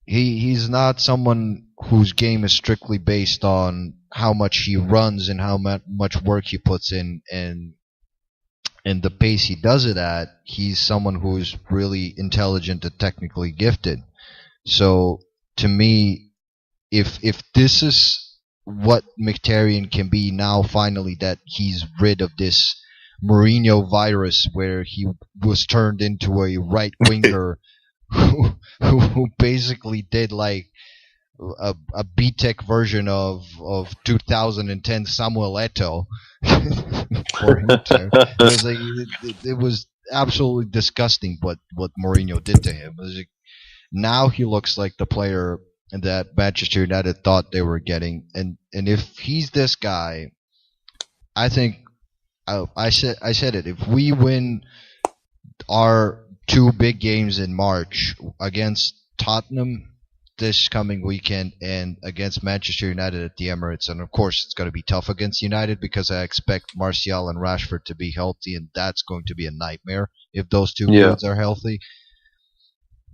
he's not someone whose game is strictly based on how much he runs and how much work he puts in and the pace he does it at. He's someone who is really intelligent and technically gifted. So to me, if this is what Mkhitaryan can be now, finally, that he's rid of this Mourinho virus where he was turned into a right winger who basically did like a B-Tech version of 2010 Samuel Eto'o. It was absolutely disgusting what Mourinho did to him. Now he looks like the player that Manchester United thought they were getting, and if he's this guy, I think I said it. If we win our 2 big games in March against Tottenham this coming weekend and against Manchester United at the Emirates, and of course it's going to be tough against United because I expect Martial and Rashford to be healthy, and that's going to be a nightmare if those two kids are healthy.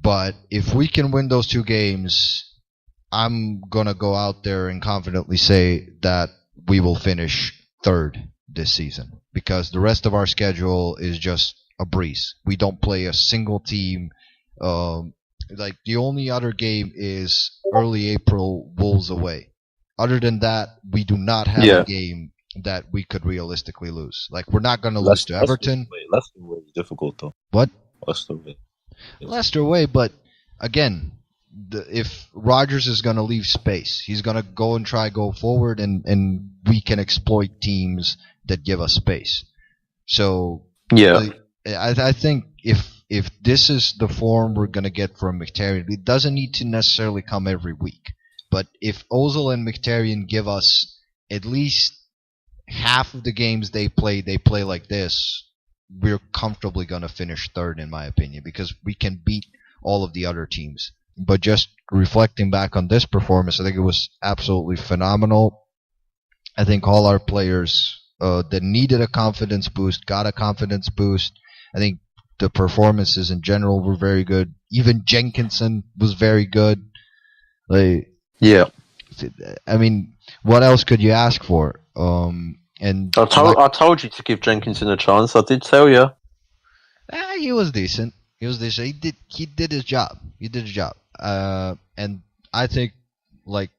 But if we can win those 2 games, I'm going to go out there and confidently say that we will finish 3rd this season. because the rest of our schedule is just a breeze. We don't play a single team. Like the only other game is early April, Wolves away. Other than that, we do not have a game that we could realistically lose. Like, we're not going to lose to Everton. Leicester away is difficult, though. What? Leicester away. Leicester away, but again, if Rodgers is going to leave space, he's going to go and go forward, and we can exploit teams that give us space. So, I think if this is the form we're going to get from Mkhitaryan, it doesn't need to necessarily come every week. But if Ozil and Mkhitaryan give us at least half of the games they play like this, we're comfortably going to finish third, in my opinion, because we can beat all of the other teams. But just reflecting back on this performance, I think it was absolutely phenomenal. I think all our players that needed a confidence boost got a confidence boost. I think the performances in general were very good. Even Jenkinson was very good. I mean, what else could you ask for? And I told you to give Jenkinson a chance. I did tell you. He was decent. He did his job. And I think, like,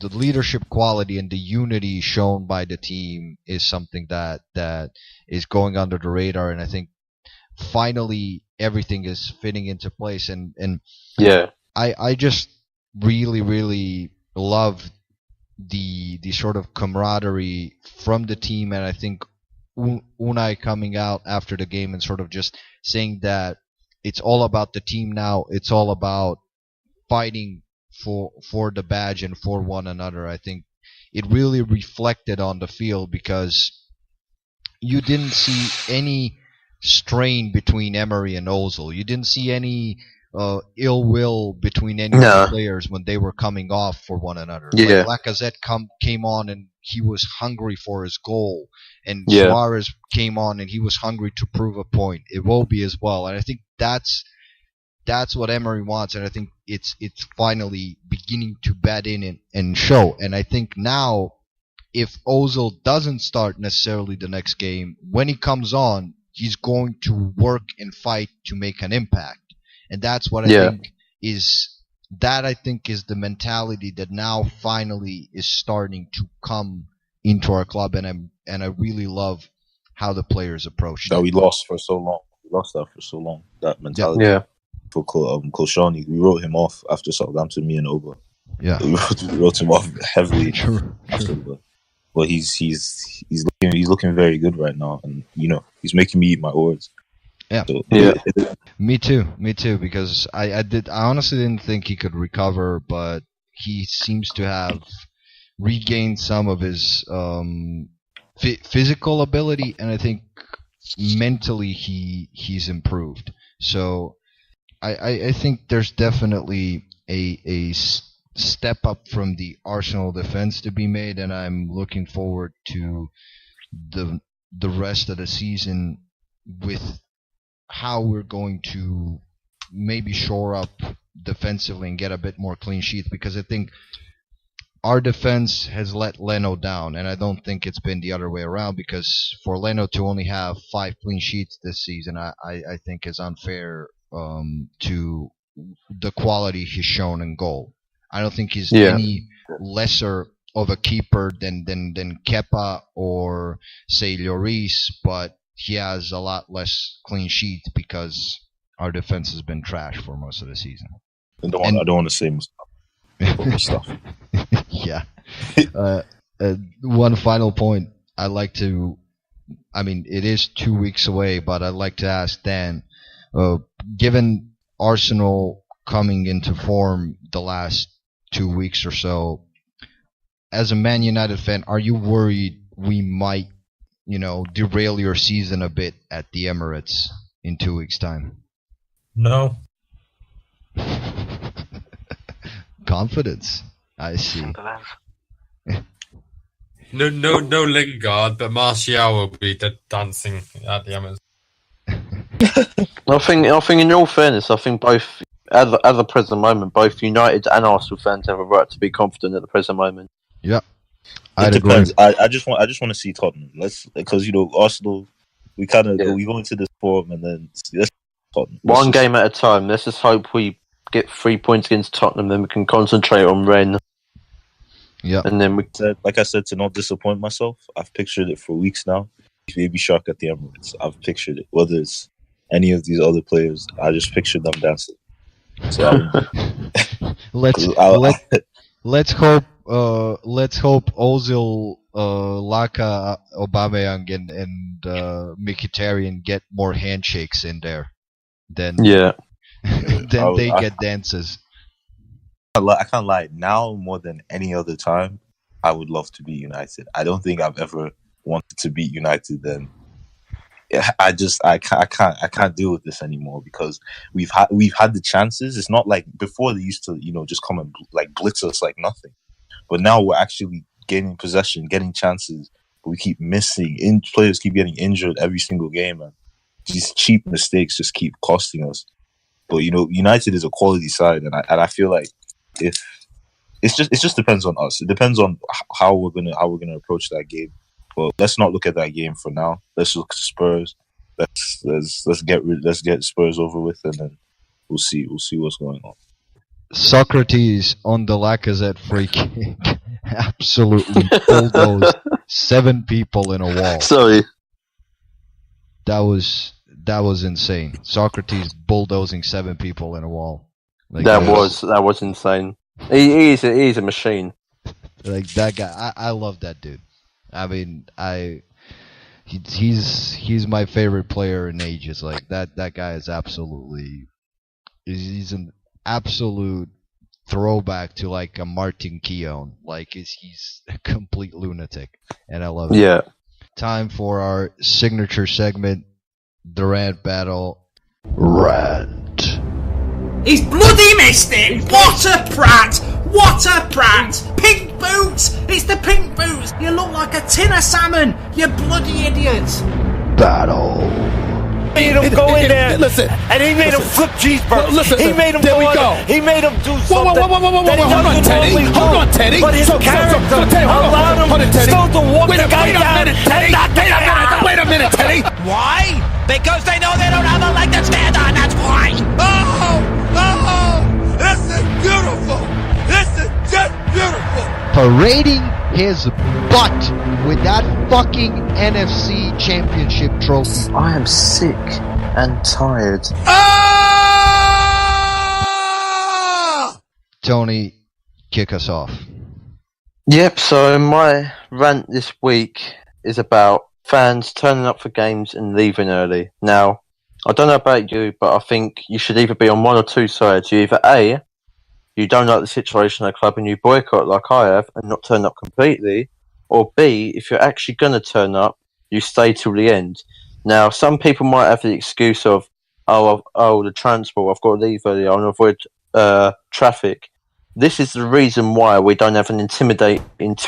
the leadership quality and the unity shown by the team is something that is going under the radar. And I think finally everything is fitting into place. And I just really, really love the sort of camaraderie from the team. And I think Unai coming out after the game and sort of just saying that it's all about the team now. It's all about fighting for the badge and for one another. I think it really reflected on the field, because you didn't see any strain between Emery and Ozil. You didn't see any ill will between any of the players when they were coming off for one another. Yeah. Like Lacazette came on and he was hungry for his goal, and Suarez came on and he was hungry to prove a point. Iwobi as well, and I think that's what Emery wants, and I think it's finally beginning to bed in and show. And I think now, if Ozil doesn't start necessarily the next game, when he comes on, he's going to work and fight to make an impact. And that's what I think is the mentality that now finally is starting to come into our club, and I really love how the players approach that. We lost for so long. We lost that for so long. That mentality. Yeah. For Koscielny, we wrote him off after Southampton. Me and Oba. Yeah, we wrote him off heavily. True. But he's looking very good right now, and he's making me eat my words. Yeah. So, Me too. Because I honestly didn't think he could recover, but he seems to have regained some of his physical ability, and I think mentally he's improved. So I think there's definitely a step up from the Arsenal defense to be made, and I'm looking forward to the rest of the season with how we're going to maybe shore up defensively and get a bit more clean sheets, because I think our defense has let Leno down, and I don't think it's been the other way around, because for Leno to only have 5 clean sheets this season, I think is unfair to the quality he's shown in goal. I don't think he's any lesser of a keeper than Kepa or, say, Lloris, but he has a lot less clean sheets because our defense has been trash for most of the season. I don't want to say stuff. Yeah. One final point. It is 2 weeks away, but I'd like to ask Dan, given Arsenal coming into form the last 2 weeks or so, as a Man United fan, are you worried we might derail your season a bit at the Emirates in 2 weeks' time? No. Confidence, I see. No Lingard, but Martial will be dancing at the Emirates. I think in all fairness, I think both at the present moment, both United and Arsenal fans have a right to be confident at the present moment. Yeah. It depends. I just want to see Tottenham. Because Arsenal, we kind of we go into this form and then let's Tottenham. One game at a time. Let's just hope we get 3 points against Tottenham, then we can concentrate on Rennes. Yeah, and then like I said, to not disappoint myself, I've pictured it for weeks now. Baby Shark at the Emirates. I've pictured it. Whether it's any of these other players, I just pictured them dancing. So let's hope Ozil, Laka, Aubameyang, and Mkhitaryan get more handshakes in there than they get dances. I can't lie. Now more than any other time, I would love to be United. I don't think I've ever wanted to beat United. Then I can't deal with this anymore because we've had the chances. It's not like before they used to just come and like blitz us like nothing. But now we're actually gaining possession, getting chances, but we keep missing. Players keep getting injured every single game, and these cheap mistakes just keep costing us. But United is a quality side, and I feel like if it just depends on us. It depends on how we're gonna approach that game. But let's not look at that game for now. Let's look at Spurs. Let's get Spurs over with, and then we'll see what's going on. Socrates on the Lacazette free kick absolutely bulldozed 7 people in a wall. Sorry. That was insane. Socrates bulldozing 7 people in a wall. Like that was insane. He's a machine. Like that guy, I love that dude. I mean, he's my favorite player in ages. Like that guy is he's an absolute throwback to like a Martin Keown. Like he's a complete lunatic, and I love it. Yeah. Time for our signature segment, the Rant Battle. Rant. He's bloody missed it! What a prat! What a prat! Pink boots! It's the pink boots! You look like a tin of salmon! You bloody idiot! Battle. Made him go in there, and he made him flip cheeseburgers. He made him go. He made him do something. Hold on, Teddy. But his character allowed him still to walk the guy down. Wait a minute, Teddy. Why? Because they know they don't have a leg to stand on. That's why. Oh, this is beautiful. This is just beautiful. Parading his butt with that fucking NFC Championship trophy. I am sick and tired. Tony, kick us off. Yep, so my rant this week is about fans turning up for games and leaving early. Now, I don't know about you, but I think you should either be on one or two sides. You either A, you don't like the situation at the club and you boycott like I have and not turn up completely, or B, if you're actually going to turn up, you stay till the end. Now, some people might have the excuse of, the transport, I've got to leave early, I want to avoid traffic. This is the reason why we don't have an intimidating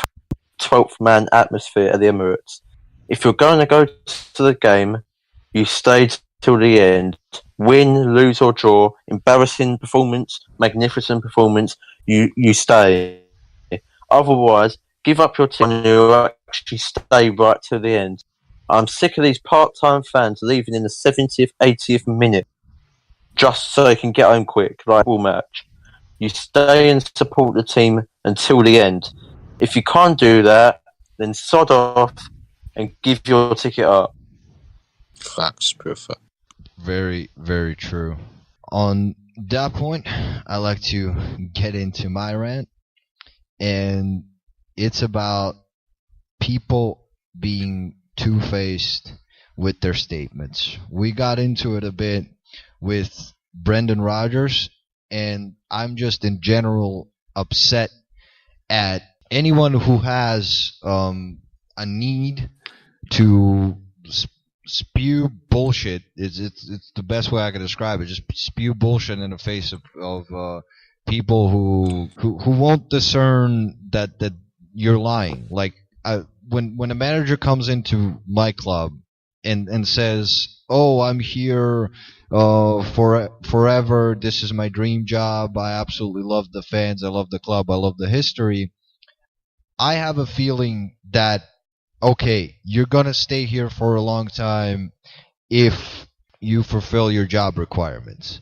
12th man atmosphere at the Emirates. If you're going to go to the game, you stay till the end. Win, lose or draw, embarrassing performance, magnificent performance, you stay. Otherwise, give up your team and you actually stay right to the end. I'm sick of these part-time fans leaving in the 70th, 80th minute just so they can get home quick, like all match. You stay and support the team until the end. If you can't do that, then sod off and give your ticket up. Facts, pure fact. Very, very true. On that point, I like to get into my rant, and it's about people being two-faced with their statements. We got into it a bit with Brendan Rodgers, and I'm just in general upset at anyone who has a need to spew bullshit. It's the best way I can describe it. Just spew bullshit in the face of people who won't discern that you're lying. Like when a manager comes into my club and says, "Oh, I'm here for forever. This is my dream job. I absolutely love the fans. I love the club. I love the history." I have a feeling that, okay, you're going to stay here for a long time if you fulfill your job requirements.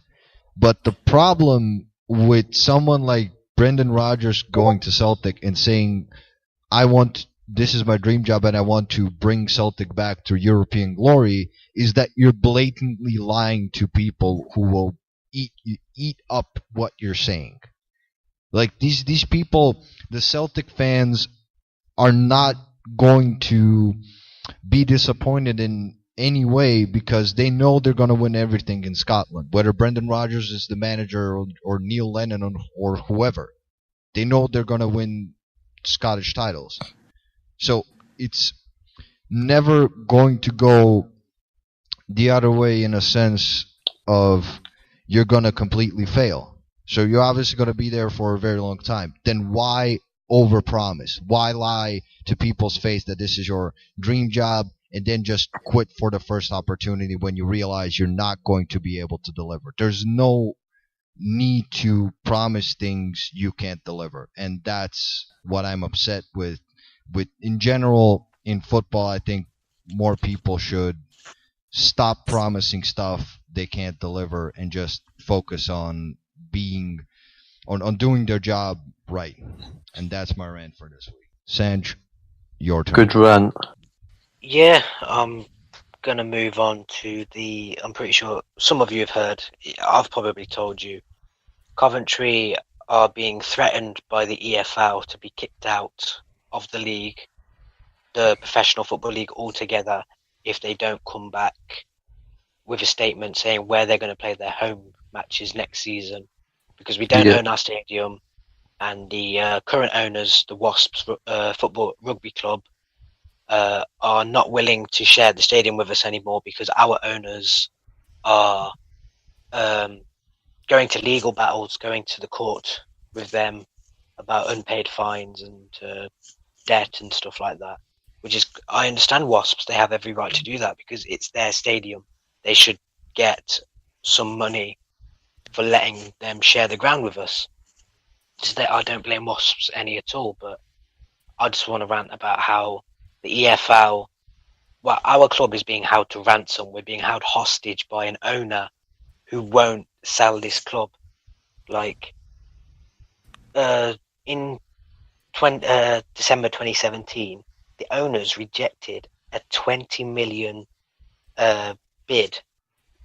But the problem with someone like Brendan Rodgers going to Celtic and saying, this is my dream job and I want to bring Celtic back to European glory, is that you're blatantly lying to people who will eat up what you're saying. Like these people, the Celtic fans, are not going to be disappointed in any way because they know they're going to win everything in Scotland. Whether Brendan Rodgers is the manager or Neil Lennon or whoever, they know they're going to win Scottish titles. So it's never going to go the other way in a sense of you're going to completely fail. So you're obviously going to be there for a very long time. Then why overpromise? Why lie to people's face that this is your dream job and then just quit for the first opportunity when you realize you're not going to be able to deliver? There's no need to promise things you can't deliver. And that's what I'm upset with in general in football. I think more people should stop promising stuff they can't deliver and just focus on doing their job right. And that's my rant for this week. Sanj, your turn. Good rant. Yeah, I'm gonna move on to I'm pretty sure some of you have heard, I've probably told you, Coventry are being threatened by the EFL to be kicked out of the league, the Professional Football League altogether, if they don't come back with a statement saying where they're going to play their home matches next season, because we don't own our stadium, and the current owners, the Wasps Football Rugby Club, are not willing to share the stadium with us anymore because our owners are going to legal battles, going to the court with them about unpaid fines and debt and stuff like that. Which is, I understand Wasps, they have every right to do that because it's their stadium. They should get some money for letting them share the ground with us. So I don't blame Wasps any at all, but I just want to rant about how the EFL, well, our club is being held to ransom. We're being held hostage by an owner who won't sell this club. Like, in December 2017, the owners rejected a 20 million bid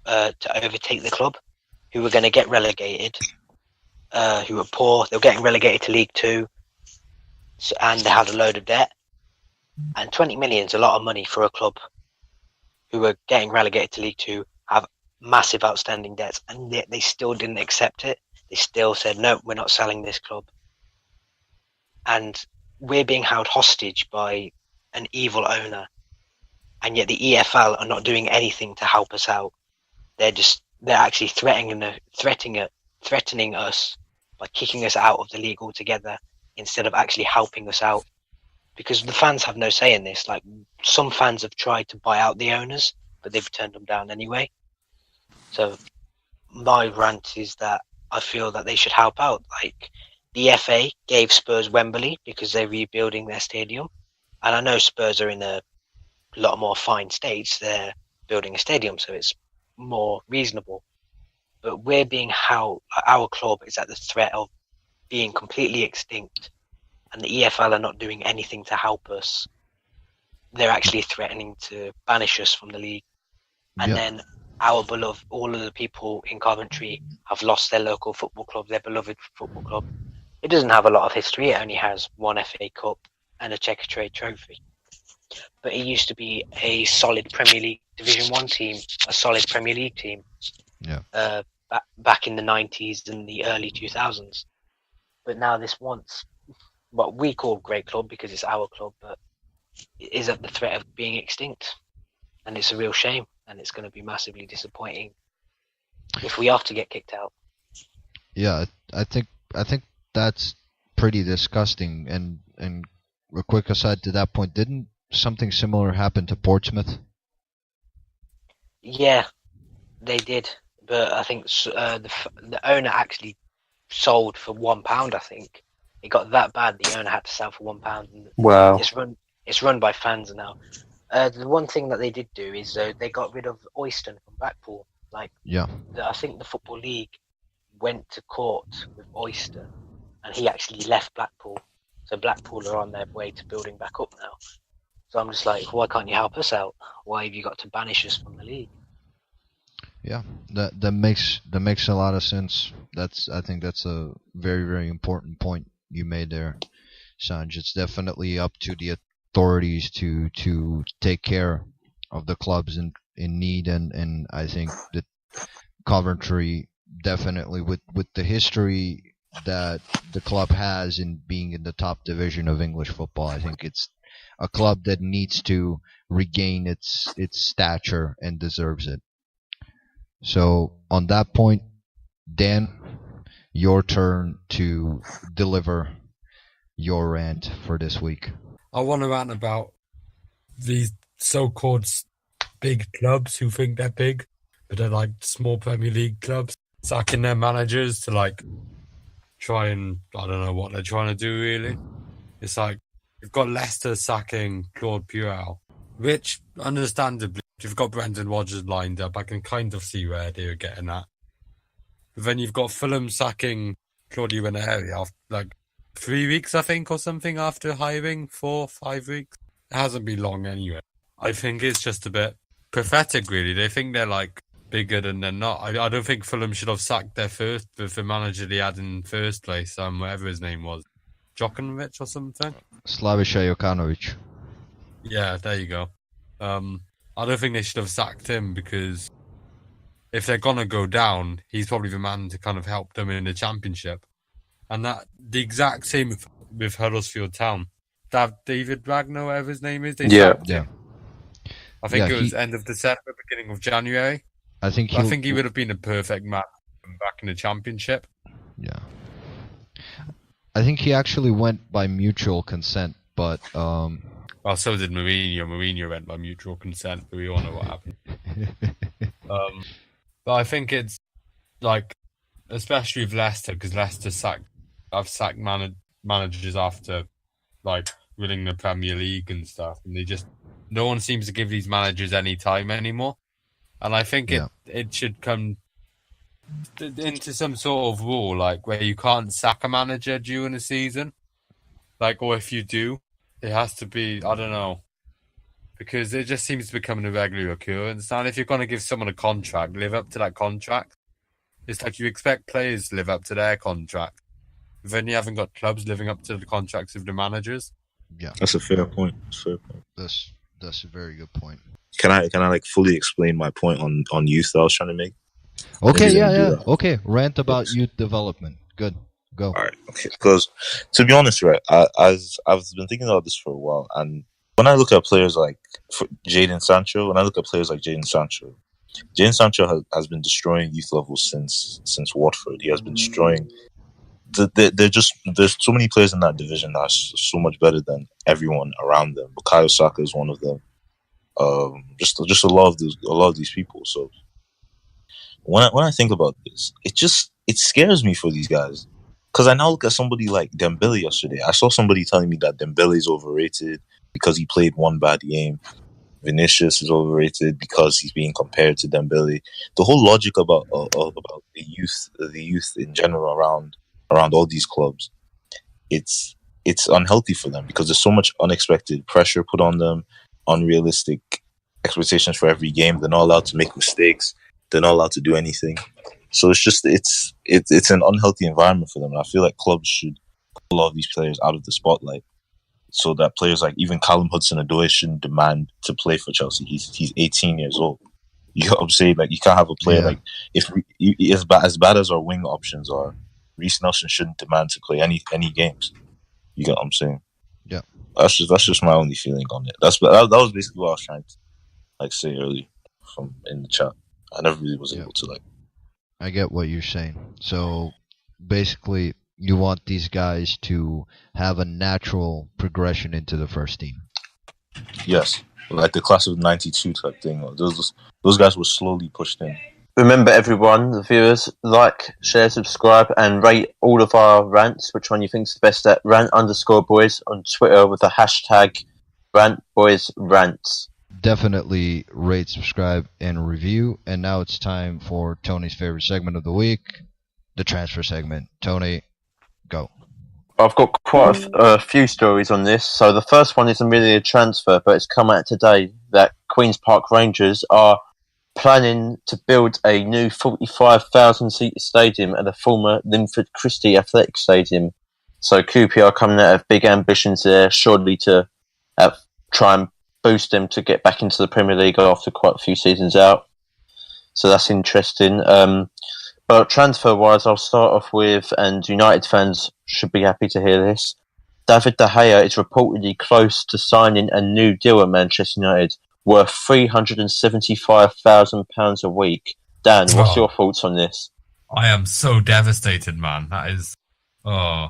to overtake the club, who were going to get relegated, who were poor. They were getting relegated to League Two, and they had a load of debt. And 20 million is a lot of money for a club who were getting relegated to League Two, have massive outstanding debts, and yet they still didn't accept it. They still said, no, we're not selling this club. And we're being held hostage by an evil owner, and yet the EFL are not doing anything to help us out. They're actually threatening us by kicking us out of the league altogether instead of actually helping us out. Because the fans have no say in this. Like, some fans have tried to buy out the owners, but they've turned them down anyway. So my rant is that I feel that they should help out. Like, the FA gave Spurs Wembley because they're rebuilding their stadium. And I know Spurs are in a lot more fine states. They're building a stadium, so it's more reasonable. But we're being held, our club is at the threat of being completely extinct. And the EFL are not doing anything to help us. They're actually threatening to banish us from the league. And then our beloved, all of the people in Coventry have lost their local football club, their beloved football club. It doesn't have a lot of history. It only has one FA Cup and a Checker Trade Trophy. But it used to be a solid Premier League Division 1 team, a solid Premier League team. Yeah. Back in the 90s and the early 2000s. But now this once, what we call great club because it's our club, but it is at the threat of being extinct. And it's a real shame. And it's going to be massively disappointing if we have to get kicked out. Yeah, I think that's pretty disgusting. And a quick aside to that point, didn't something similar happen to Portsmouth? Yeah, they did. But I think the owner actually sold for £1, I think, It got that bad the owner had to sell for £1. And wow. It's run by fans now. The one thing that they did do is they got rid of Oyston from Blackpool. I think the Football League went to court with Oyston, and he actually left Blackpool. So Blackpool are on their way to building back up now. So I'm just like, why can't you help us out? Why have you got to banish us from the league? Yeah, that makes a lot of sense. I think that's a very, very important point you made there, Sanj. It's definitely up to the authorities to take care of the clubs in need, and I think that Coventry definitely with the history that the club has in being in the top division of English football, I think it's a club that needs to regain its stature and deserves it. So on that point, Dan, your turn to deliver your rant for this week. I want to rant about these so-called big clubs who think they're big, but they're like small Premier League clubs, sacking their managers to like try and, I don't know what they're trying to do really. It's like, you've got Leicester sacking Claude Puel, which, understandably, if you've got Brendan Rodgers lined up, I can kind of see where they're getting at. But then you've got Fulham sacking Claudio Ranieri after like 3 weeks, I think, or something after hiring 4 5 weeks. It hasn't been long anyway. I think it's just a bit pathetic, really. They think they're like bigger than they're not. I don't think Fulham should have sacked the manager they had in first place, whatever his name was. Djokanovic or something? Slaviša Jokanovic. Yeah, there you go. I don't think they should have sacked him because if they're going to go down, he's probably the man to kind of help them in the Championship. And that the exact same with Huddersfield Town. David Wagner, whatever his name is. Yeah. I think it was end of December, beginning of January. I think he would have been a perfect man back in the Championship. Yeah. I think he actually went by mutual consent, but... Well, so did Mourinho. Mourinho went by mutual consent, but we all know what happened. But I think it's, like, especially with Leicester, because Leicester I've sacked managers after, like, winning the Premier League and stuff, and no one seems to give these managers any time anymore. And I think it should come into some sort of rule, like, where you can't sack a manager during the season. Like, or if you do, it has to be, I don't know, because it just seems to become a regular occurrence. And if you're going to give someone a contract, live up to that contract. It's like you expect players to live up to their contract. But then you haven't got clubs living up to the contracts of the managers. Yeah, that's a fair point. That's a very good point. Can I like fully explain my point on youth that I was trying to make? Okay, yeah. Okay, rant about youth development. Good. Go. All right, okay. Because to be honest, right, I've been thinking about this for a while, and when I look at players like Jadon Sancho, Jadon Sancho has been destroying youth levels since Watford. He has been destroying. There's so many players in that division that are so much better than everyone around them. Bukayo Saka is one of them. Just a lot of these people. So when I think about this, it scares me for these guys. Because I now look at somebody like Dembele yesterday. I saw somebody telling me that Dembele is overrated because he played one bad game. Vinicius is overrated because he's being compared to Dembele. The whole logic about the youth in general around all these clubs, it's unhealthy for them because there's so much unexpected pressure put on them, unrealistic expectations for every game. They're not allowed to make mistakes. They're not allowed to do anything. So it's an unhealthy environment for them. And I feel like clubs should pull all these players out of the spotlight so that players like even Callum Hudson-Odoi shouldn't demand to play for Chelsea. He's 18 years old. You know what I'm saying? Like, you can't have a player like as bad as our wing options are, Reece Nelson shouldn't demand to play any games. You get what I'm saying? Yeah. That's just my only feeling on it. That was basically what I was trying to say earlier from in the chat. I never really was able to I get what you're saying. So basically, you want these guys to have a natural progression into the first team. Yes, like the class of '92 type thing. Those guys were slowly pushed in. remember, everyone, the viewers, like, share, subscribe, and rate all of our rants. Which one you think is the best at rant_boys on Twitter with the hashtag rantboysrants. Definitely rate, subscribe, and review. And now it's time for Tony's favorite segment of the week, the transfer segment. Tony, go. I've got quite a few stories on this. So the first one isn't really a transfer, but it's come out today that Queen's Park Rangers are planning to build a new 45,000-seat stadium at the former Linford Christie Athletic Stadium. So QPR coming out of big ambitions there, surely to try and boost them to get back into the Premier League after quite a few seasons out. So that's interesting. But transfer-wise, I'll start off with, and United fans should be happy to hear this, David De Gea is reportedly close to signing a new deal at Manchester United worth £375,000 a week. Dan, what's your thoughts on this? I am so devastated, man. That is... Oh.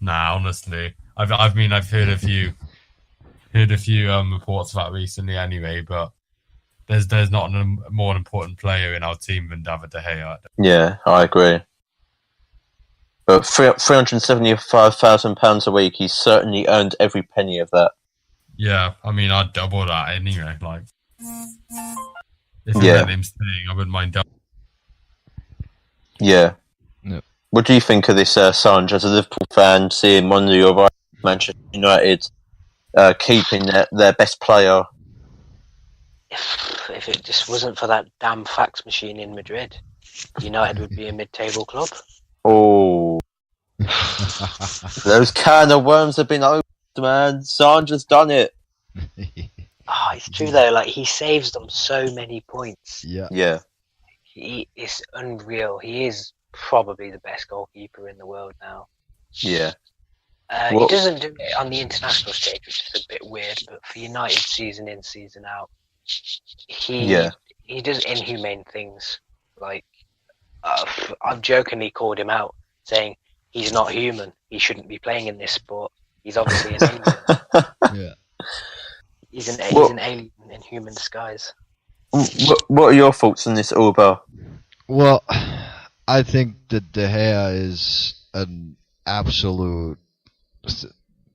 Nah, honestly. I've heard a few reports of that recently anyway, but there's not a more important player in our team than David De Gea. Yeah, I agree. But £375,000 a week, he's certainly earned every penny of that. Yeah, I mean, I'd double that anyway. Like, if you let him staying, I wouldn't mind double. Yeah. Yep. What do you think of this, Sanj, as a Liverpool fan, seeing one of your rivals, Manchester United, keeping their best player? If it just wasn't for that damn fax machine in Madrid, United would be a mid-table club. Oh. Those can of worms have been opened, man. Sanj has done it. It's true though. Like, he saves them so many points. Yeah. He is unreal. He is probably the best goalkeeper in the world now. Yeah. He doesn't do it on the international stage, which is a bit weird. But for United, season in, season out, he does inhumane things. Like, I've jokingly called him out, saying he's not human. He shouldn't be playing in this sport. He's obviously an alien. Yeah. He's an alien in human disguise. What are your thoughts on this, Alba? Well, I think that De Gea is an absolute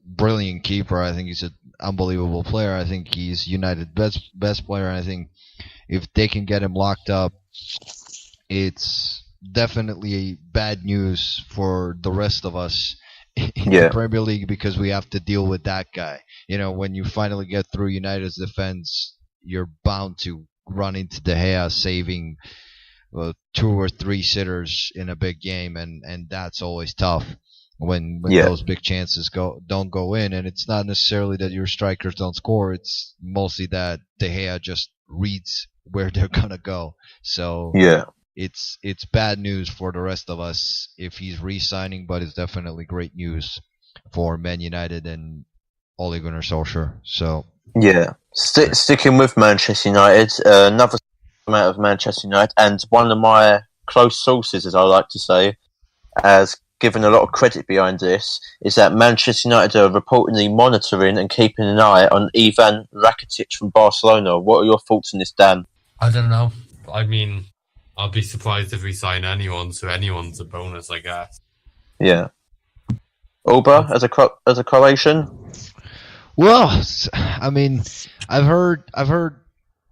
brilliant keeper. I think he's an unbelievable player. I think he's United's best player. And I think if they can get him locked up, it's definitely bad news for the rest of us in the Premier League, because we have to deal with that guy. You know, when you finally get through United's defense, you're bound to run into De Gea saving 2 or 3 sitters in a big game, and that's always tough when those big chances don't go in. And it's not necessarily that your strikers don't score; it's mostly that De Gea just reads where they're gonna go. So it's bad news for the rest of us if he's re-signing, but it's definitely great news for Man United and Ole Gunnar Solskjaer. So sticking with Manchester United, another out of Manchester United, and one of my close sources, as I like to say, has given a lot of credit behind this, is that Manchester United are reportedly monitoring and keeping an eye on Ivan Rakitic from Barcelona. What are your thoughts on this, Dan? I don't know. I mean, I'll be surprised if we sign anyone, so anyone's a bonus, I guess. Yeah. Alba, as a Croatian? Well, I mean, I've heard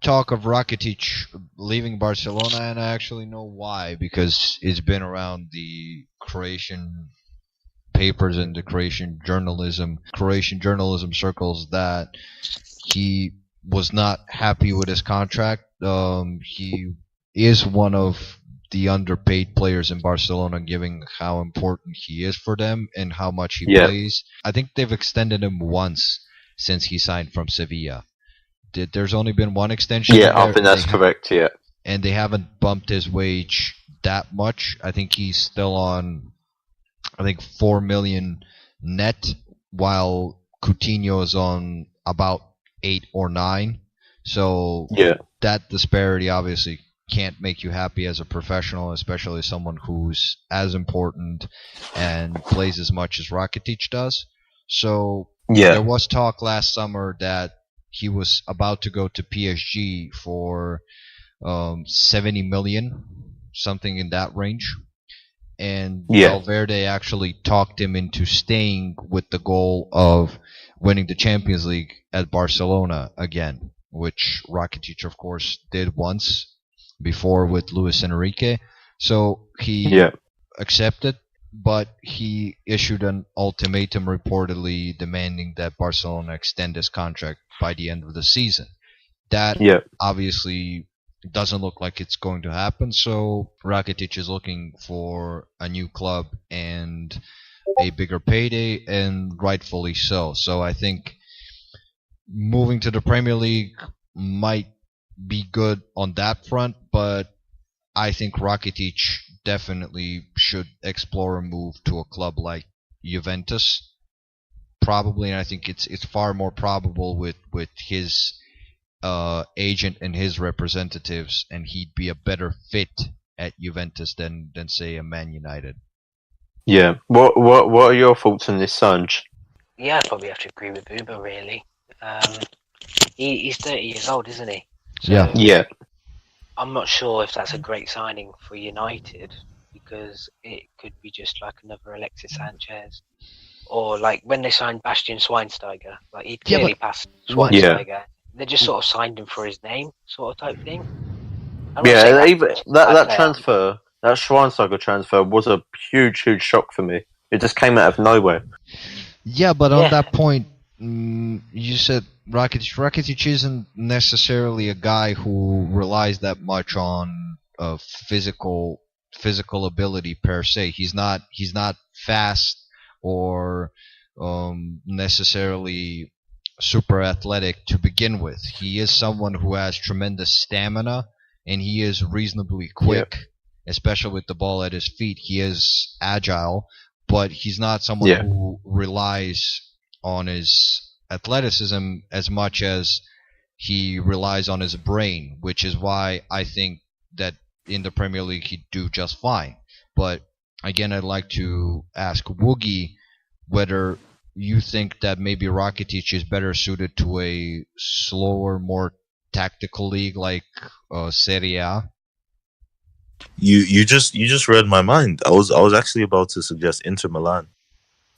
talk of Rakitic leaving Barcelona, and I actually know why, because it's been around the Croatian papers and the Croatian journalism circles that he was not happy with his contract. He is one of the underpaid players in Barcelona, given how important he is for them and how much he plays. I think they've extended him once since he signed from Sevilla. There's only been one extension. Yeah, I think that's correct, And they haven't bumped his wage that much. I think he's still on, 4 million net, while Coutinho is on about 8 or 9. So that disparity obviously can't make you happy as a professional, especially someone who's as important and plays as much as Rakitic does. So there was talk last summer that he was about to go to PSG for 70 million, something in that range. And Valverde actually talked him into staying with the goal of winning the Champions League at Barcelona again, which Rakitic, of course, did once before with Luis Enrique. So he accepted, but he issued an ultimatum reportedly demanding that Barcelona extend his contract by the end of the season. That obviously doesn't look like it's going to happen, so Rakitic is looking for a new club and a bigger payday, and rightfully so. So I think moving to the Premier League might be good on that front, but I think Rakitic definitely should explore a move to a club like Juventus, probably, and I think it's far more probable with his agent and his representatives, and he'd be a better fit at Juventus than say a Man United. Yeah. What are your thoughts on this, Sanj? Yeah, I'd probably have to agree with Uber, really. He's 30 years old, isn't he? So yeah. I'm not sure if that's a great signing for United, because it could be just like another Alexis Sanchez, or like when they signed Bastian Schweinsteiger, like he clearly passed Schweinsteiger. Yeah. They just sort of signed him for his name, sort of type thing. That transfer, that Schweinsteiger transfer, was a huge shock for me. It just came out of nowhere. Yeah, but on that point, you said Rakitic. Rakitic isn't necessarily a guy who relies that much on physical ability per se. He's not fast or necessarily super athletic to begin with. He is someone who has tremendous stamina, and he is reasonably quick, especially with the ball at his feet. He is agile, but he's not someone who relies on his athleticism as much as he relies on his brain, which is why I think that in the Premier League he'd do just fine. But again, I'd like to ask Woogie whether you think that maybe Rakitic is better suited to a slower, more tactical league like Serie A. You just read my mind. I was actually about to suggest Inter Milan.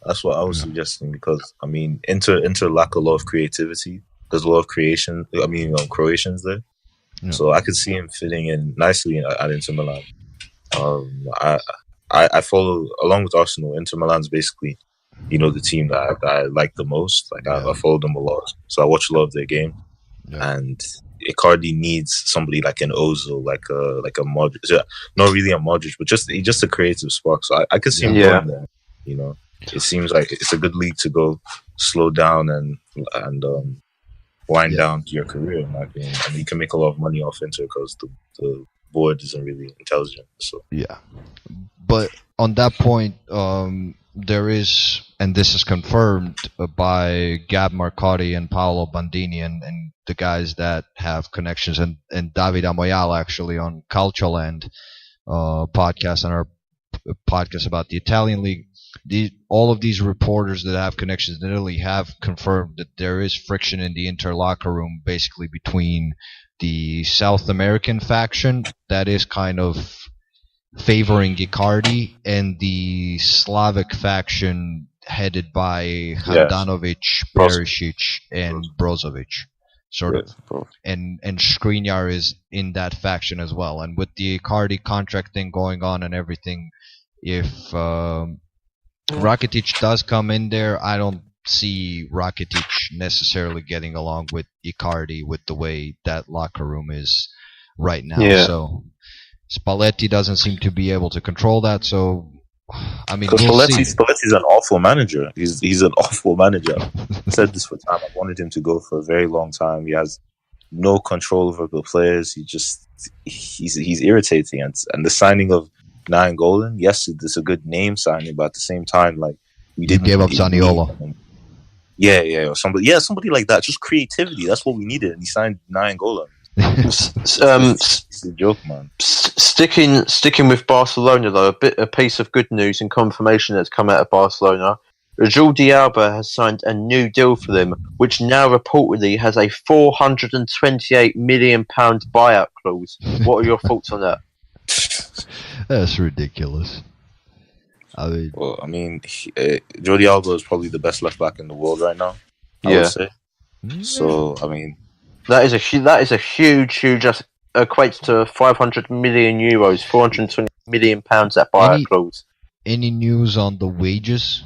That's what I was suggesting, because I mean Inter lack a lot of creativity. There's a lot of creation. I mean Croatians there, so I could see him fitting in nicely at Inter Milan. I follow, along with Arsenal, Inter Milan's basically, the team that I like the most. Like I follow them a lot, so I watch a lot of their game. And Icardi needs somebody like an Ozil, like a Modric, not really a Modric, but just a creative spark. So I could see him going there. It seems like it's a good league to go slow down and wind down your career, in my opinion. And you can make a lot of money off Inter because the board isn't really intelligent. So but on that point, there is, and this is confirmed by Gab Marcotti and Paolo Bandini and the guys that have connections, and David Amoyal actually on Calcioland podcast, and our podcast about the Italian league. All of these reporters that have connections in Italy have confirmed that there is friction in the Inter locker room, basically between the South American faction that is kind of favoring Icardi and the Slavic faction headed by Handanovic, Perisic, and Brozovic, sort of. And Skriniar is in that faction as well. And with the Icardi contract thing going on and everything, if Rakitic does come in there, I don't see Rakitic necessarily getting along with Icardi with the way that locker room is right now. So Spalletti doesn't seem to be able to control that. So I mean, Spalletti's an awful manager. He's an awful manager. I said this for time. I wanted him to go for a very long time. He has no control over the players. He's irritating. And the signing of Nainggolan, yes, it's a good name signing, but at the same time, like, we didn't give up Zaniolo. Yeah, somebody like that. Just creativity. That's what we needed. And he signed Nainggolan. It's a joke, man. Sticking with Barcelona though, a piece of good news and confirmation that's come out of Barcelona. Jordi Alba has signed a new deal for them, which now reportedly has a £428 million buyout clause. What are your thoughts on that? That's ridiculous. Jordi Alba is probably the best left back in the world right now. I would say. So, that is a huge equates to €500 million, €420 million at buyout clause. Any news on the wages?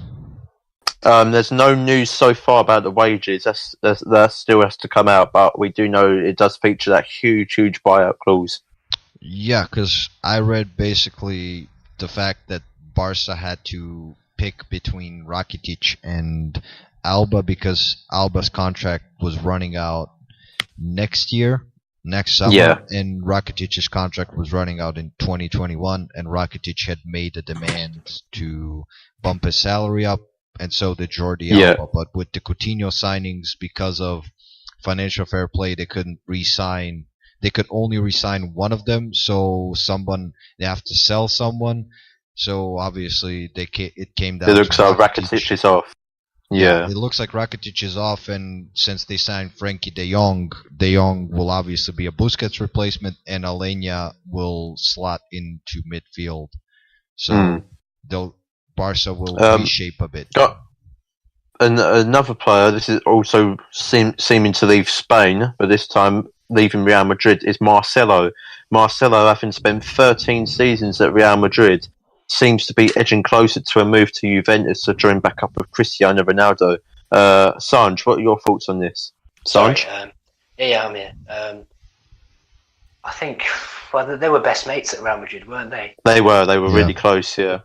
There's no news so far about the wages. That still has to come out, but we do know it does feature that huge buyout clause. Yeah, because I read basically the fact that Barca had to pick between Rakitic and Alba because Alba's contract was running out next summer, and Rakitic's contract was running out in 2021, and Rakitic had made a demand to bump his salary up, and so did Jordi Alba. But with the Coutinho signings, because of financial fair play, they couldn't re-sign. They could only re-sign one of them, so they have to sell someone. So obviously, it came down. It looks like Rakitic is off. Yeah, it looks like Rakitic is off, and since they signed Frankie De Jong will obviously be a Busquets replacement, and Alenya will slot into midfield. So Barca will reshape a bit. Another player, this is also seeming to leave Spain, but this time leaving Real Madrid, is Marcelo. Marcelo, having spent 13 seasons at Real Madrid, seems to be edging closer to a move to Juventus to join back up with Cristiano Ronaldo. Sanj, what are your thoughts on this? Sanj? I'm here. I think they were best mates at Real Madrid, weren't they? They were really close, yeah.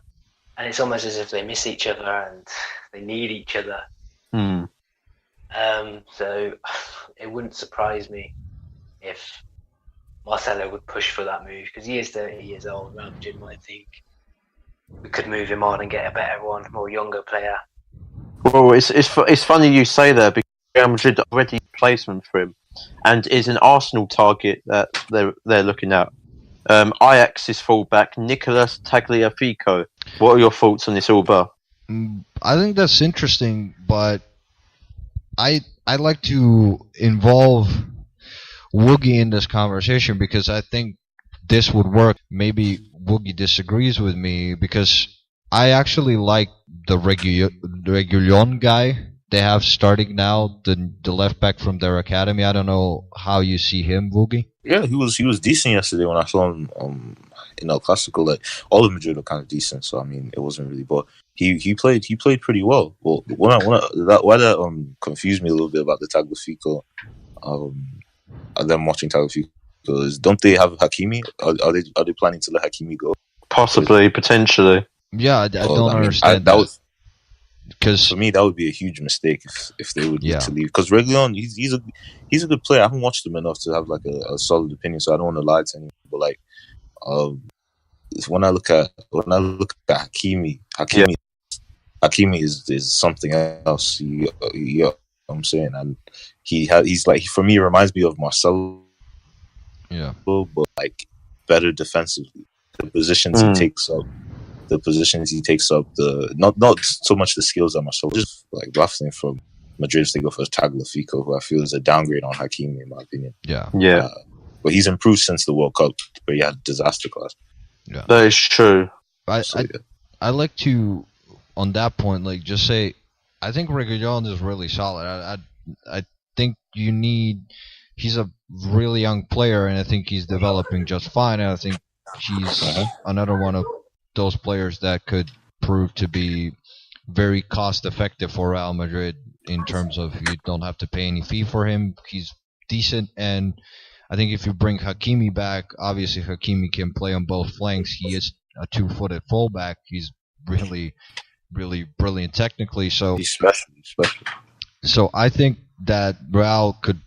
And it's almost as if they miss each other and they need each other. So it wouldn't surprise me if Marcelo would push for that move, because he is 30 years old. Real Madrid might think we could move him on and get a better one, more younger player. Well, it's funny you say that, because Real Madrid already placement for him, and is an Arsenal target that they're looking at. Ajax's fullback Nicolas Tagliafico. What are your thoughts on this, Alba? I think that's interesting, but I'd like to involve Woogie in this conversation, because I think this would work. Maybe Woogie disagrees with me, because I actually like the Reguilon guy they have starting now, the left back from their academy. I don't know how you see him, Woogie. Yeah, he was decent yesterday when I saw him in El Clasico. Like, all of Madrid were kind of decent, so it wasn't really. But he played pretty well. Well, why that confused me a little bit about the Tagliafico, and them watching Tagliafico is, don't they have Hakimi? Are they planning to let Hakimi go? Possibly, potentially. Yeah, I don't understand that. Because for me, that would be a huge mistake if they would need to leave. Because Reguilon, he's a good player. I haven't watched him enough to have like a solid opinion, so I don't want to lie to anyone. But like, when I look at Hakimi is something else. You know what I'm saying, and he's like, for me, he reminds me of Marcelo. Yeah, but like better defensively. The positions he takes up. Not so much the skills that Marcelo, just like baffling from Madrid if they go for Tagliafico, who I feel is a downgrade on Hakimi in my opinion. Yeah. But he's improved since the World Cup, but he had a disaster class. Yeah, that is true. I like to, on that point, like, just say, I think Reguilon is really solid. I think he's a really young player, and I think he's developing just fine. And I think he's another one of those players that could prove to be very cost effective for Real Madrid, in terms of you don't have to pay any fee for him. He's decent, and I think if you bring Hakimi back, obviously Hakimi can play on both flanks. He is a 2-footed fullback. He's really, really brilliant technically. So he's special. So I think that Real could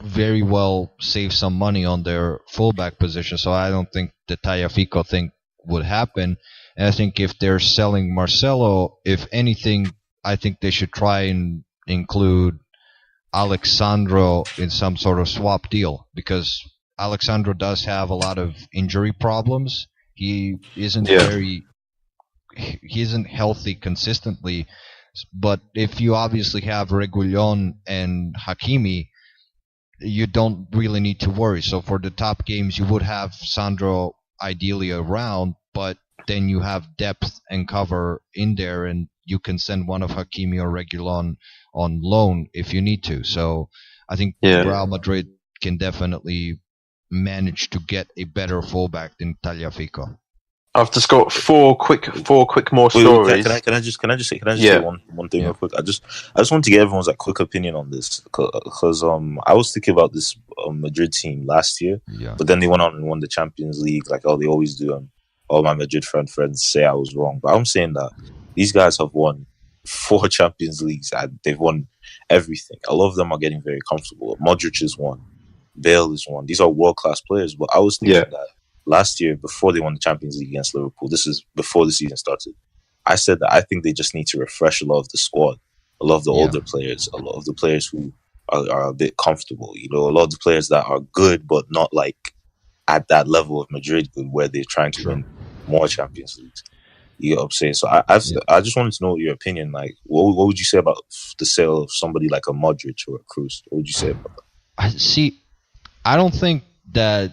very well save some money on their fullback position. So I don't think the Tagliafico thing would happen. And I think if they're selling Marcelo, if anything, I think they should try and include Alexandro in some sort of swap deal, because Alexandro does have a lot of injury problems. He isn't he isn't healthy consistently. But if you obviously have Reguilón and Hakimi, you don't really need to worry. So for the top games, you would have Sandro ideally around, but then you have depth and cover in there, and you can send one of Hakimi or Reguilón on loan if you need to. So I think Real Madrid can definitely manage to get a better fullback than Tagliafico. I've just got four quick more stories. Can I just say one thing real quick? I just want to get everyone's quick opinion on this because I was thinking about this Madrid team last year, but then they went on and won the Champions League like they always do, and all my Madrid friends say I was wrong. But I'm saying that these guys have won 4 Champions Leagues and they've won everything. A lot of them are getting very comfortable. Modric is one, Bale is one. These are world class players. But I was thinking that last year, before they won the Champions League against Liverpool, this is before the season started, I said that I think they just need to refresh a lot of the squad, a lot of the older players, a lot of the players who are a bit comfortable. You know, a lot of the players that are good, but not like at that level of Madrid good, where they're trying to win more Champions Leagues. You know what I'm saying? So I just wanted to know your opinion. Like, what would you say about the sale of somebody like a Modric or a Kroos? What would you say about that? I don't think that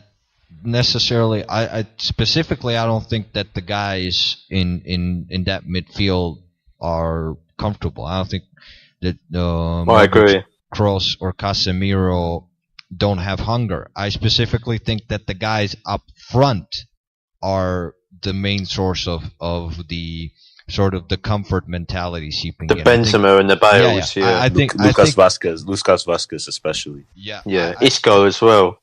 necessarily. I specifically, I don't think that the guys in that midfield are comfortable. I don't think that I agree. Kroos or Casemiro don't have hunger. I specifically think that the guys up front are the main source of the sort of the comfort mentality seeping in. The Benzema and the Bales, I think Lucas Vazquez especially. Isco as well.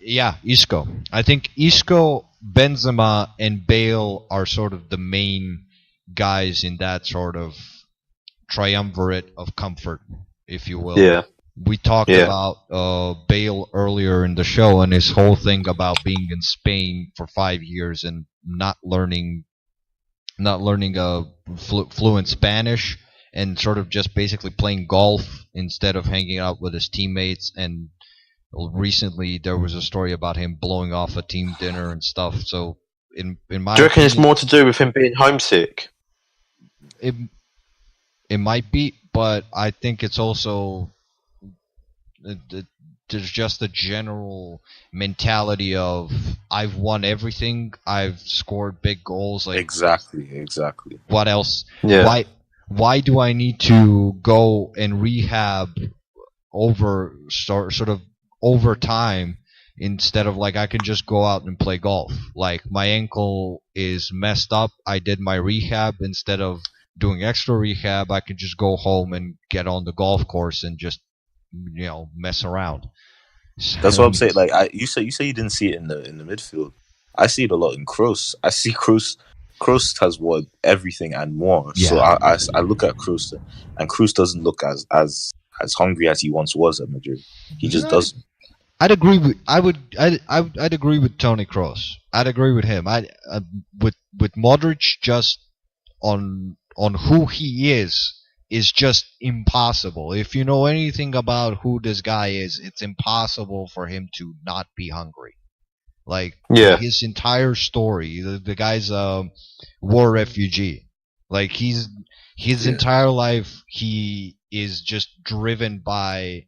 Isco. I think Isco, Benzema, and Bale are sort of the main guys in that sort of triumvirate of comfort, if you will. Yeah. We talked about Bale earlier in the show and his whole thing about being in Spain for 5 years and not learning fluent Spanish and sort of just basically playing golf instead of hanging out with his teammates. And recently there was a story about him blowing off a team dinner and stuff. So in my do you reckon it's more to do with him being homesick? It might be, but I think it's also there's just a general mentality of I've won everything, I've scored big goals. Like exactly. What else? Yeah. Why do I need to go and rehab sort of over time instead of like I can just go out and play golf? Like my ankle is messed up. I did my rehab instead of doing extra rehab. I could just go home and get on the golf course and just mess around. That's what I'm saying. Like you say you didn't see it in the midfield. I see it a lot in Kroos. I see Kroos has won everything and more. Yeah. So I look at Kroos, and Kroos doesn't look as hungry as he once was at Madrid. He just doesn't. I'd agree with I'd agree with Toni Kroos. I'd agree with him. With Modric, just on who he is just impossible. If you know anything about who this guy is, it's impossible for him to not be hungry. Like his entire story, the guy's a war refugee. Like his entire life, he is just driven by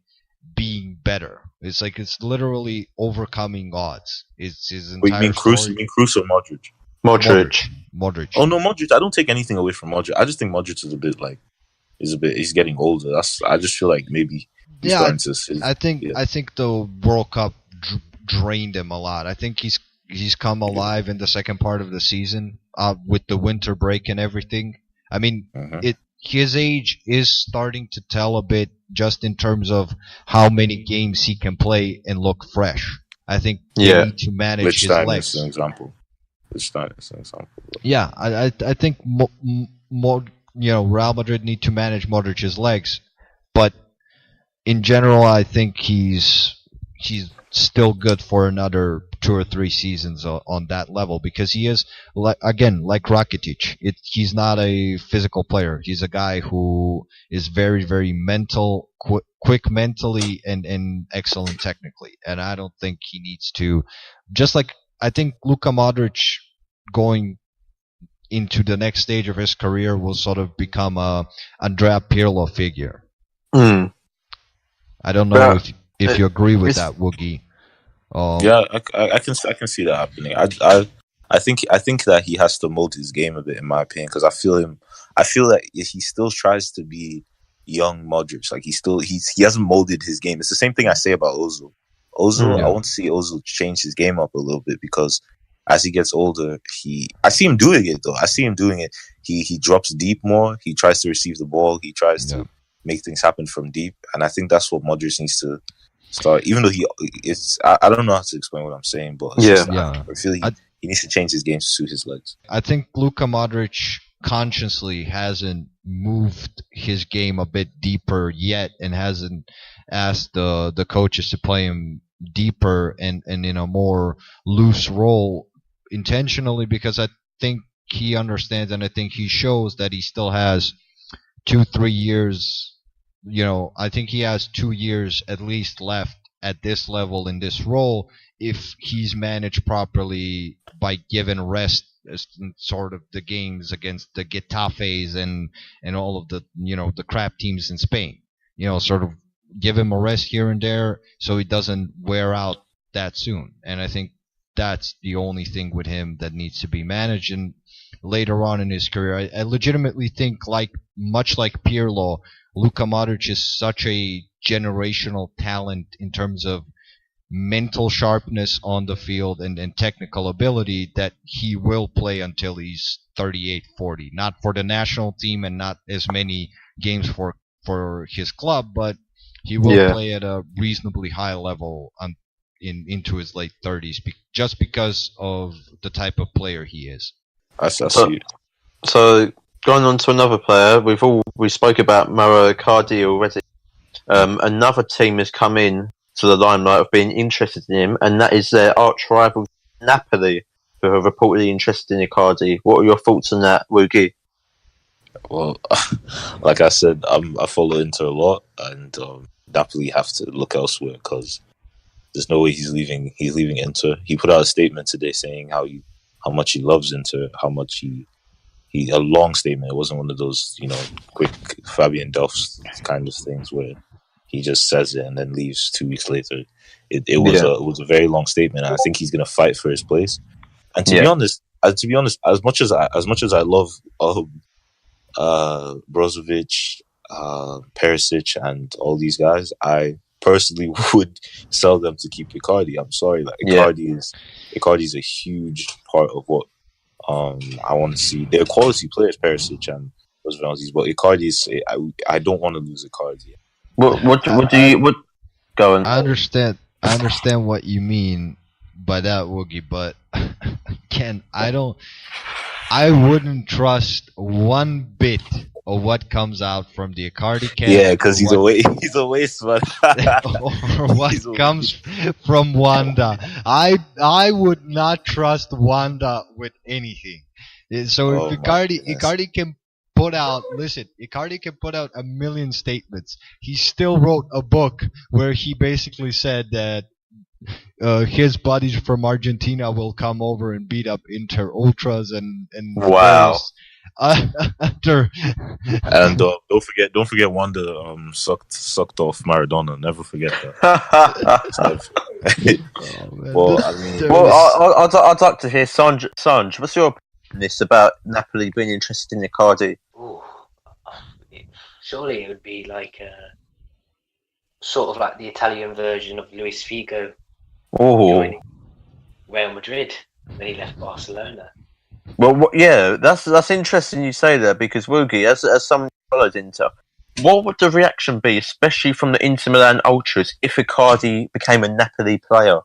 being better. It's like it's literally overcoming odds. It's his entire You mean Kroos or Modric? Modric. Oh no, Modric. I don't take anything away from Modric. I just think Modric is a bit he's getting older. I just feel like maybe he's starting to. I think the World Cup drained him a lot. I think he's come alive in the second part of the season with the winter break and everything. I mean, his age is starting to tell a bit, just in terms of how many games he can play and look fresh. I think they need to manage his legs. An example. Yeah, I think more. Real Madrid need to manage Modric's legs, but in general, I think he's still good for another 2 or 3 seasons on that level, because he is like Rakitic. He's not a physical player. He's a guy who is very, very mental, quick mentally, and excellent technically. And I don't think he needs to. Just like I think Luka Modric going into the next stage of his career will sort of become a Andrea Pirlo figure. Mm. I don't know if you agree with that, Woogie. Yeah, I can see that happening. I think that he has to mold his game a bit, in my opinion, because I feel that he still tries to be young Modric. Like he hasn't molded his game. It's the same thing I say about Ozil. I want to see Ozil change his game up a little bit, because as he gets older, I see him doing it though. He drops deep more. He tries to receive the ball. He tries to make things happen from deep, and I think that's what Modric needs to start. Even though I don't know how to explain what I'm saying, but I feel he needs to change his game to suit his legs. I think Luka Modric consciously hasn't moved his game a bit deeper yet, and hasn't asked the coaches to play him deeper and in a more loose role intentionally, because I think he understands, and I think he shows that he still has 2-3 years. I think he has 2 years at least left at this level in this role, if he's managed properly by giving rest in sort of the games against the Getafes and all of the the crap teams in Spain. Sort of give him a rest here and there so he doesn't wear out that soon. And I think that's the only thing with him that needs to be managed. And later on in his career, I legitimately think, much like Pirlo, Luka Modric is such a generational talent in terms of mental sharpness on the field and technical ability, that he will play until he's 38, 40. Not for the national team and not as many games for his club, but he will play at a reasonably high level into his late 30s, just because of the type of player he is. So going on to another player, we spoke about Mauro Icardi already. Another team has come in to the limelight of being interested in him, and that is their arch rival Napoli, who are reportedly interested in Icardi. What are your thoughts on that, Woogie? Well, like I said, I follow Inter a lot, and Napoli have to look elsewhere, because there's no way he's leaving Inter. He put out a statement today saying how much he loves Inter, how much a long statement. It wasn't one of those quick Fabian Delphs kind of things where he just says it and then leaves 2 weeks later. It was a very long statement, and I think he's going to fight for his place. And to be honest, as much as I love Brozovic, Perisic, and all these guys, I personally would sell them to keep Icardi. I'm sorry, Icardi is a huge part of what I want to see. They're quality players, Perisic and Brozovic, but Icardi is. I don't want to lose Icardi. What do you go on? I understand what you mean by that, Woogie, but Ken, I wouldn't trust one bit of what comes out from the Icardi camp. Yeah, because he's a waste man. Or what comes from Wanda. I would not trust Wanda with anything. So if Icardi can put out, Icardi can put out a million statements. He still wrote a book where he basically said that his buddies from Argentina will come over and beat up Inter Ultras and wow. And don't forget Wanda sucked off Maradona. Never forget that. I'd like to hear Sanj. What's your opinion on this about Napoli being interested in Icardi? Surely it would be sort of like the Italian version of Luis Figo joining Real Madrid when he left Barcelona. Well, that's interesting you say that, because Woogie, as someone who followed Inter, what would the reaction be, especially from the Inter Milan ultras, if Icardi became a Napoli player?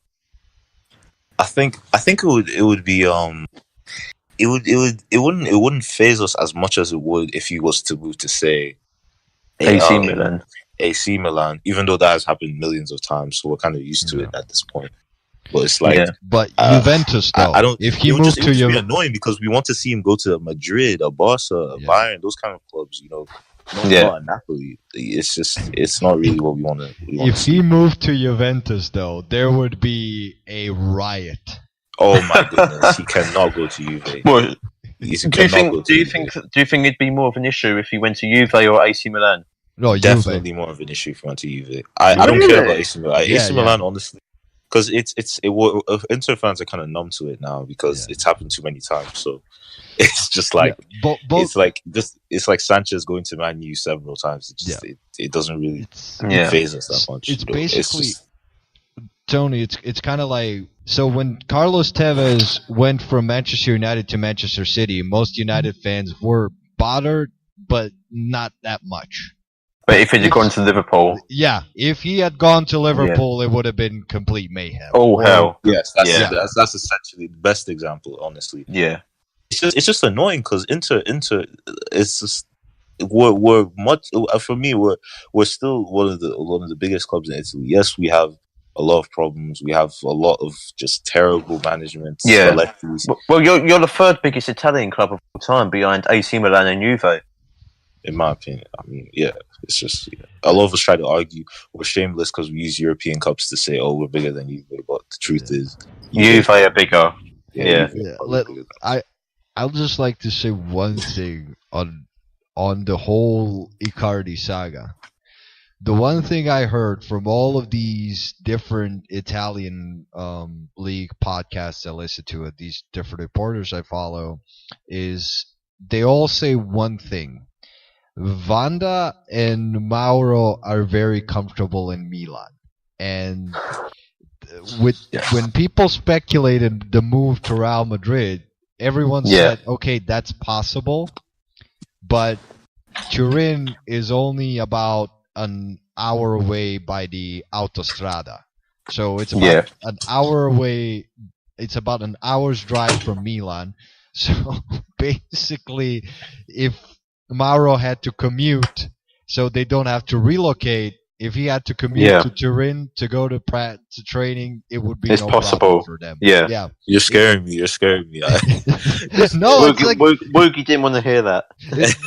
I think it would be it wouldn't phase us as much as it would if he was to move to, say, AC Milan. AC Milan, even though that has happened millions of times, so we're kind of used to it at this point. But it's like, but Juventus though. If he moved to Juventus, be annoying because we want to see him go to Madrid, a Barca, a Bayern, those kind of clubs. Not Napoli. It's not really what we want to. If he moved to Juventus, though, there would be a riot. Oh my goodness, he cannot go to Juve. Well, Do you think it'd be more of an issue if he went to Juve or AC Milan? No, definitely Juve. more of an issue if he went to Juve. I don't care about AC Milan. AC Milan, honestly, because Inter fans are kind of numb to it now because it's happened too many times. So it's just like it's like Sanchez going to Man U several times. It doesn't really phase us that much. It's basically Tony. It's kind of like, so when Carlos Tevez went from Manchester United to Manchester City, most United fans were bothered, but not that much. But if he had gone to Liverpool... Yeah, if he had gone to Liverpool, it would have been complete mayhem. Oh, hell. Yes, that's essentially the best example, honestly. Yeah. It's just annoying because Inter, it's just... We're much... For me, we're still one of the biggest clubs in Italy. Yes, we have a lot of problems. We have a lot of just terrible management. Yeah. Well, you're the third biggest Italian club of all time behind AC Milan and Juve. In my opinion, I mean, it's just a lot of us try to argue we're shameless because we use European cups to say, "Oh, we're bigger than Juve," but the truth is, Juve are bigger. I'll just like to say one thing on the whole Icardi saga. The one thing I heard from all of these different Italian league podcasts I listen to, these different reporters I follow, is they all say one thing. Vanda and Mauro are very comfortable in Milan. And when people speculated the move to Real Madrid, everyone said, okay, that's possible. But Turin is only about an hour away by the Autostrada. So it's about an hour away. It's about an hour's drive from Milan. So basically, if Mauro had to commute, so they don't have to relocate. If he had to commute to Turin to go to Pratt to training, it would be no problem for them. Yeah. You're scaring me. You're scaring me. No, Woogie didn't want to hear that.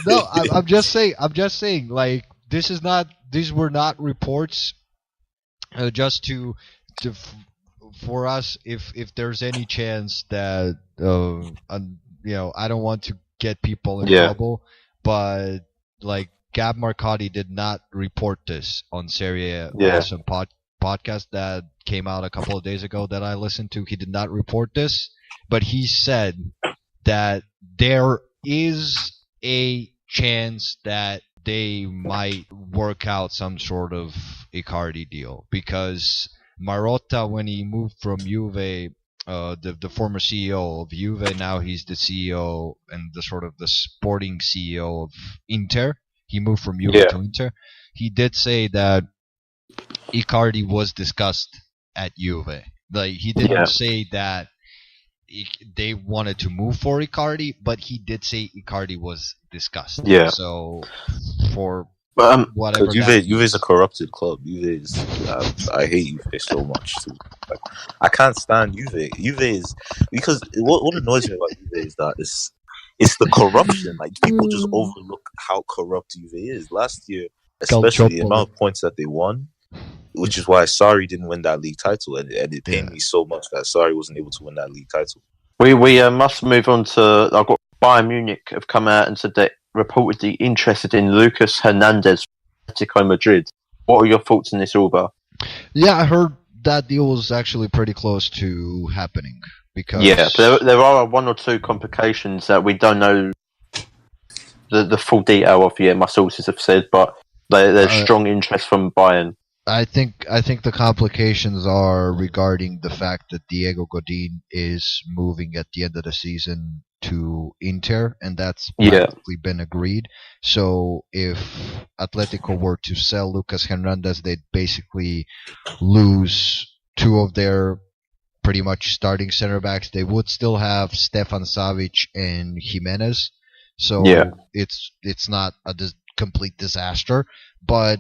No, I'm just saying. Like, these were not reports. Just to for us, if there's any chance that I don't want to get people in trouble. But like Gab Marcotti did not report this on Serie A. Some podcast that came out a couple of days ago that I listened to. He did not report this, but he said that there is a chance that they might work out some sort of Icardi deal because Marotta, when he moved from Juve. The former CEO of Juve, now he's the CEO and the sporting CEO of Inter. He moved from Juve to Inter. He did say that Icardi was discussed at Juve. Like, he didn't say that they wanted to move for Icardi, but he did say Icardi was discussed. Yeah. So for whatever. Juve is a corrupted club. Juve is. I hate Juve so much too. Like, I can't stand Juve. Juve is because what annoys me about Juve is that it's the corruption. Like, people just overlook how corrupt Juve is. Last year, especially the amount of points that they won, which is why Sarri didn't win that league title, and it pained me so much that Sarri wasn't able to win that league title. We must move on to. I've got Bayern Munich have come out and said that reportedly interested in Lucas Hernandez from Atletico Madrid. What are your thoughts on this, Alba? Yeah, I heard that deal was actually pretty close to happening. Because there are one or two complications that we don't know the full detail of yet. My sources have said, but there's strong interest from Bayern. I think the complications are regarding the fact that Diego Godin is moving at the end of the season to Inter, and that's practically been agreed. So if Atletico were to sell Lucas Hernandez, they'd basically lose two of their pretty much starting center backs. They would still have Stefan Savic and Jimenez, so it's not a complete disaster. But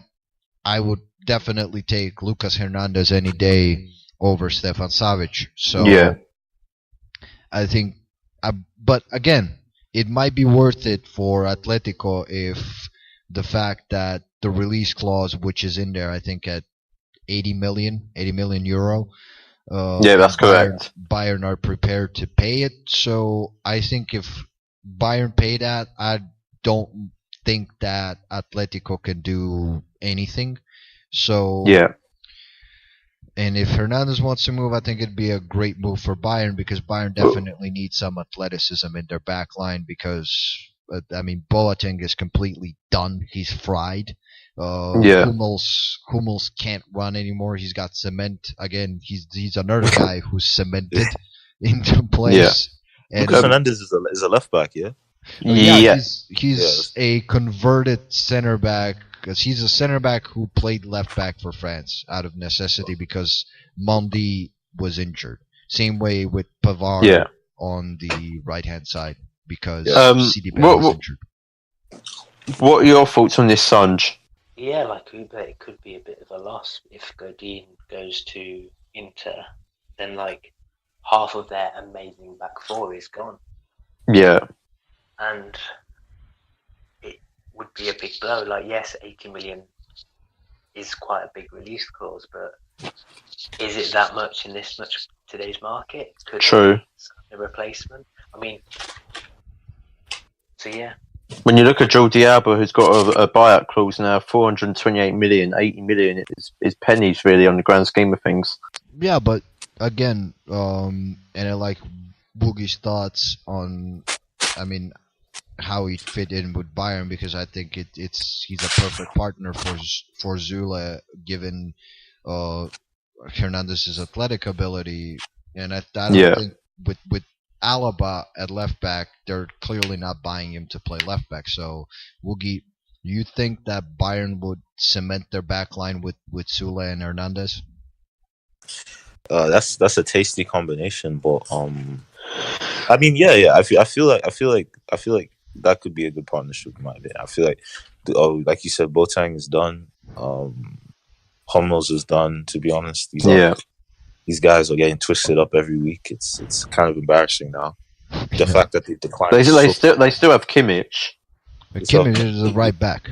I would definitely take Lucas Hernandez any day over Stefan Savic. So I think, but again, it might be worth it for Atletico if the fact that the release clause, which is in there, I think at 80 million euro. That's correct. Bayern are prepared to pay it. So I think if Bayern pay that, I don't think that Atletico can do anything. So yeah. And if Hernandez wants to move, I think it'd be a great move for Bayern because Bayern definitely needs some athleticism in their back line because, I mean, Boateng is completely done. He's fried. Hummels can't run anymore. He's got cement. Again, he's another guy who's cemented into place. Yeah. Lucas Hernandez is a left back, yeah? He's a converted center back. Because he's a center back who played left back for France out of necessity because Mendy was injured. Same way with Pavard on the right hand side because CD Bale was injured. What are your thoughts on this, Sanj? Yeah, like it could be a bit of a loss if Godin goes to Inter. Then like half of their amazing back four is gone. Yeah, and would be a big blow. Like, yes, 80 million is quite a big release clause, but is it that much in today's market? True. A replacement. I mean, so yeah. When you look at Jordi Alba, who's got a buyout clause now, 428 million, 80 million is pennies really on the grand scheme of things. Yeah, but again, and I like Boogie's thoughts on, I mean, how he'd fit in with Bayern because I think he's a perfect partner for Zule given Hernandez's athletic ability, and I don't think with Alaba at left back they're clearly not buying him to play left back. So Woogie, you think that Bayern would cement their back line with Zule and Hernandez? That's a tasty combination, but I mean I feel like that could be a good partnership in my opinion. I feel like you said, Boateng is done. Hummels is done. To be honest, these guys are getting twisted up every week. It's kind of embarrassing now. The fact that they declined. They still have Kimmich. Kimmich is a right back.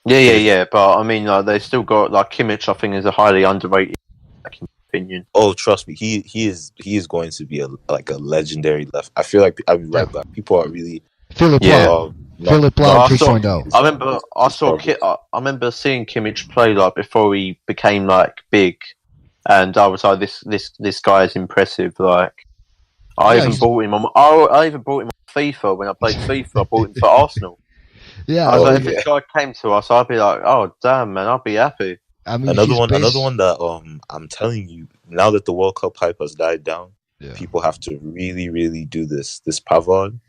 Yeah. But I mean, they still got like Kimmich. I think is a highly underrated back in my opinion. Oh, trust me, he is going to be a legendary left. I feel like right back. People are really. Philip Lahm 2.0. I remember seeing Kimmich play like before he became like big, and I was like, this guy is impressive. Like, I even bought him on FIFA when I played FIFA. I bought him for Arsenal. Yeah, I was like, if this guy came to us, I'd be like, oh damn man, I'd be happy. I mean, another one that I'm telling you, now that the World Cup hype has died down, people have to really, really do this Pavard.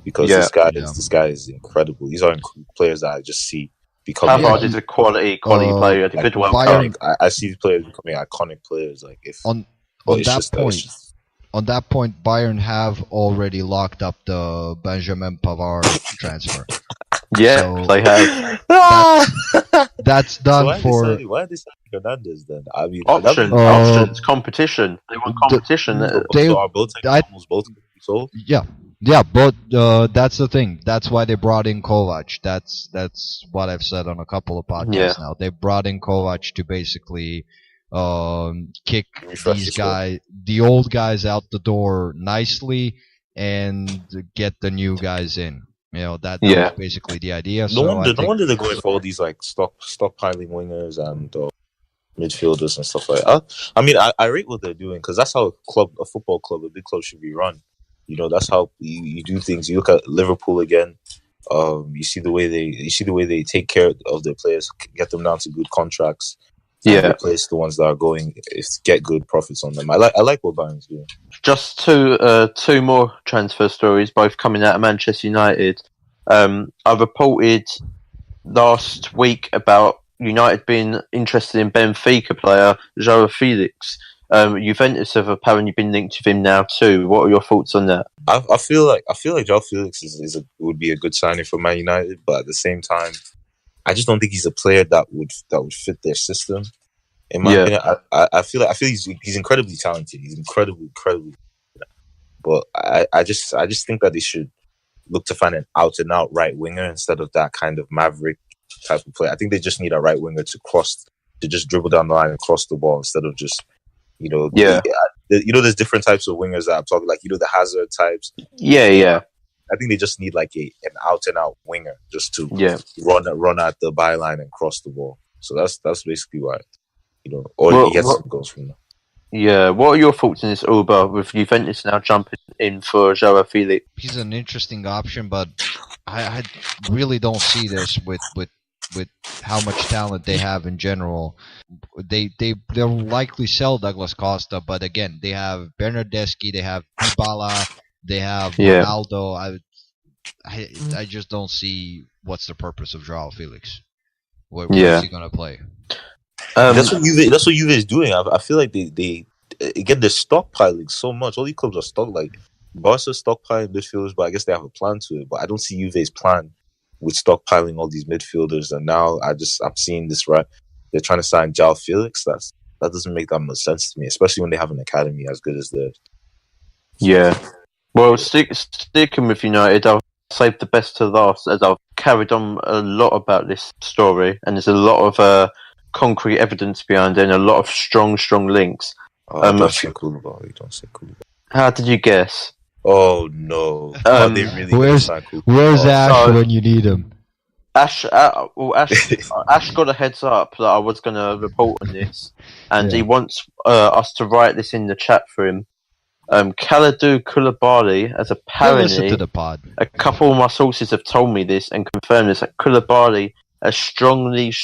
Because this guy is incredible. These are players that I just see becoming. Pavard is a quality player. A good World Cup. I see these players becoming iconic players. Like on that point, Bayern have already locked up the Benjamin Pavard transfer. Yeah, so they have. That's done for. Why are they signing Hernandez then? I mean, options, competition. They want competition. Both sold. Yeah, but that's the thing. That's why they brought in Kovac. That's what I've said on a couple of podcasts now. They brought in Kovac to basically kick these guys, the old guys out the door nicely and get the new guys in. You know, that was basically the idea. No wonder they're going for all these like stockpiling wingers and midfielders and stuff like that. I mean, I rate what they're doing because that's how a football club, a big club, should be run. You know, that's how you do things. You look at Liverpool again. You see the way they take care of their players, get them down to good contracts. Replace the ones that are going, get good profits on them. I like what Bayern's doing. Just two more transfer stories, both coming out of Manchester United. I reported last week about United being interested in Benfica player João Felix. Juventus have apparently been linked with him now too. What are your thoughts on that? I feel like João Felix would be a good signing for Man United, but at the same time, I just don't think he's a player that would fit their system. In my opinion, I feel he's incredibly talented. He's incredibly, but I just think that they should look to find an out and out right winger instead of that kind of maverick type of player. I think they just need a right winger to just dribble down the line and cross the ball instead of just. There's different types of wingers that I'm talking, like, the Hazard types. Yeah. I think they just need like an out and out winger just to run at the byline and cross the ball. So that's basically why, or he gets some goals from that. Yeah, what are your thoughts on this Alba with Juventus now jumping in for Joao Felix? He's an interesting option, but I really don't see this with how much talent they have in general. They'll likely sell Douglas Costa, but again, they have Bernardeschi, they have Dybala, they have Ronaldo. I just don't see what's the purpose of Joao Felix. Where is he gonna play? That's what Juve is doing. I feel like they again, they're stockpiling so much. All these clubs are Barca's stockpiling midfielders, but I guess they have a plan to it. But I don't see Juve's plan with stockpiling all these midfielders. And now I'm seeing this, right? They're trying to sign Joao Felix. That doesn't make that much sense to me, especially when they have an academy as good as theirs. Yeah. Well, sticking with United, I'll save the best to last, as I've carried on a lot about this story, and there's a lot of concrete evidence behind it and a lot of strong links. Don't say Koulibaly. How did you guess? Oh no! They really where's Ash when you need him? Ash got a heads up that I was going to report on this, and he wants us to write this in the chat for him. Kalidou Koulibaly, as apparently to the pod. A couple of my sources have told me this and confirmed this, that Koulibaly has strongly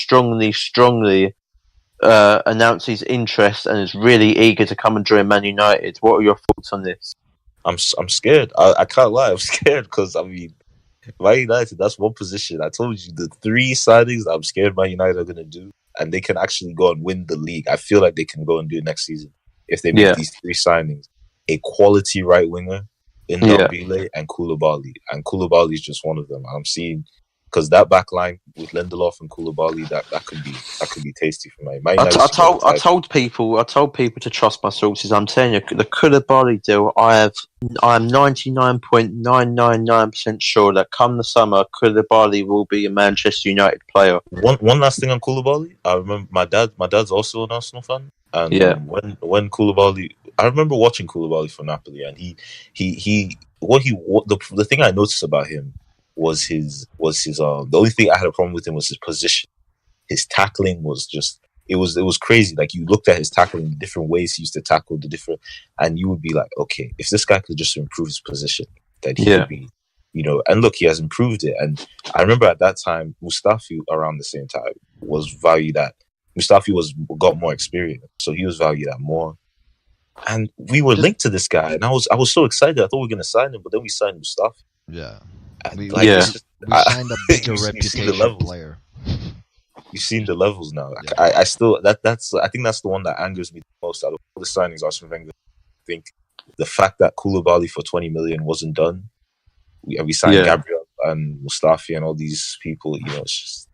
announced his interest and is really eager to come and join Man United. What are your thoughts on this? I'm scared. I can't lie. I'm scared because Man United, that's one position. I told you the 3 signings I'm scared Man United are going to do, and they can actually go and win the league. I feel like they can go and do it next season if they make these 3 signings. A quality right winger in Bale and Koulibaly. And Koulibaly is just one of them. I'm seeing, because that back line with Lindelof and Koulibaly, that could be tasty for me. I told people to trust my sources. I'm telling you, the Koulibaly deal, I'm 99.999% sure that come the summer, Koulibaly will be a Manchester United player. One last thing on Koulibaly. I remember my dad's also an Arsenal fan, and when Koulibaly, I remember watching Koulibaly for Napoli, and the thing I noticed about him was his the only thing I had a problem with him was his position. His tackling was just it was crazy. Like, you looked at his tackling, the different ways he used to tackle, and you would be like, okay, if this guy could just improve his position, then he would be, and look, he has improved it. And I remember at that time, Mustafi around the same time was valued at. Mustafi got more experience, so he was valued at more. And we were linked to this guy, and I was so excited. I thought we were going to sign him, but then we signed Mustafi. Yeah. We signed a bigger reputation player. You've seen the levels now. Yeah. I think that's the one that angers me the most out of all the signings Arsene Wenger. I think the fact that Koulibaly for 20 million wasn't done. We signed Gabriel and Mustafi and all these people. It's just,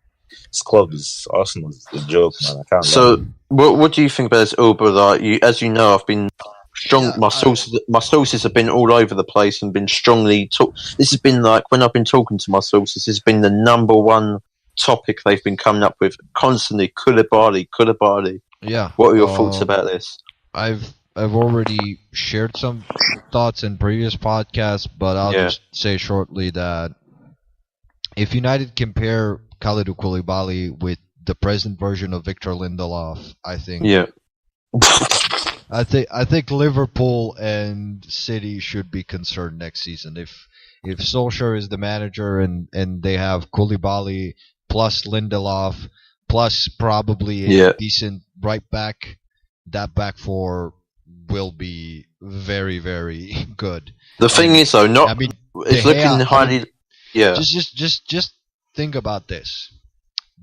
this club is Arsenal is a joke, man. I can't. So, what do you think about this Alba? As you know, I've been strong. My sources have been all over the place and been strongly. This has been like, when I've been talking to my sources, this has been the number one topic they've been coming up with constantly. Koulibaly. Yeah. What are your thoughts about this? I've already shared some thoughts in previous podcasts, but I'll just say shortly that if United compare Kalidou Koulibaly with the present version of Victor Lindelof, I think. Yeah. I think Liverpool and City should be concerned next season. If Solskjaer is the manager and they have Koulibaly plus Lindelof plus probably a decent right back, that back four will be very, very good. The thing is, though, it's looking highly. Just think about this.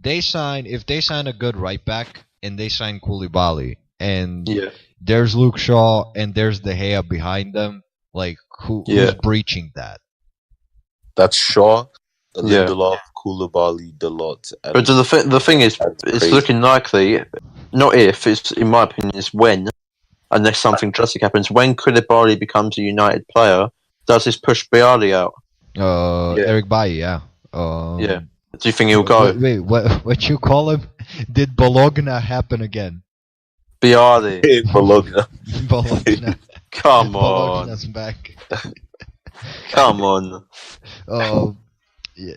If they sign a good right back and they sign Koulibaly and there's Luke Shaw and there's De Gea behind them, like who's breaching that? That's Shaw, Lindelof, Koulibaly, Dalot. But the thing is, it's looking likely. Not if, it's in my opinion, it's when, unless something drastic happens. When Koulibaly becomes a United player, does this push Bale out? Eric Bailly, Do you think he'll go? Wait, what you call him? Did Bologna happen again? Bologna. Bologna. Come on. Bologna's back. Come on. Yeah.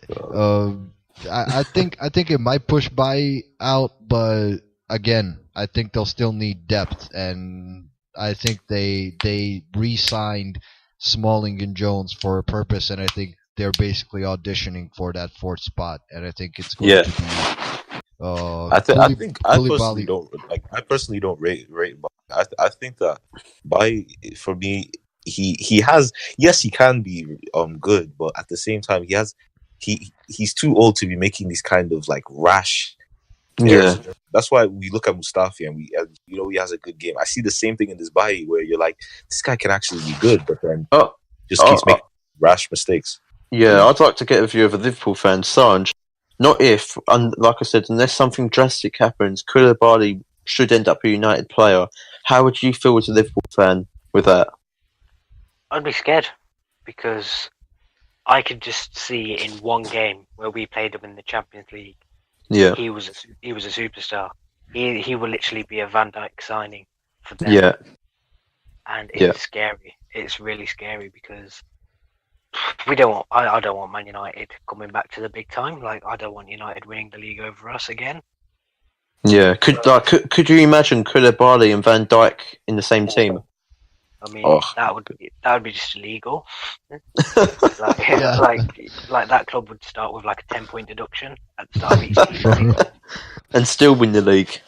I think it might push Bailly out, but again, I think they'll still need depth, and I think they re-signed Smalling and Jones for a purpose, and I think they're basically auditioning for that fourth spot, and I think it's going to be. I personally don't rate. I think that for me, he has, yes, he can be good, but at the same time he's too old to be making these kind of like rash errors. That's why we look at Mustafi and he has a good game. I see the same thing in this Bailly where you're like, this guy can actually be good, but then just keeps making rash mistakes. Yeah, I'd like to get a view of a Liverpool fan, Sanj. Not if, like I said, unless something drastic happens, Koulibaly should end up a United player. How would you feel as a Liverpool fan with that? I'd be scared because I could just see in one game where we played him in the Champions League. Yeah, he was a superstar. He will literally be a Van Dijk signing for them. Yeah, and it's scary. It's really scary because I don't want Man United coming back to the big time. Like, I don't want United winning the league over us again. Yeah, could you imagine Koulibaly and Van Dijk in the same team? I mean, that would be just illegal. like that club would start with like a 10-point deduction at the start of each season, and still win the league.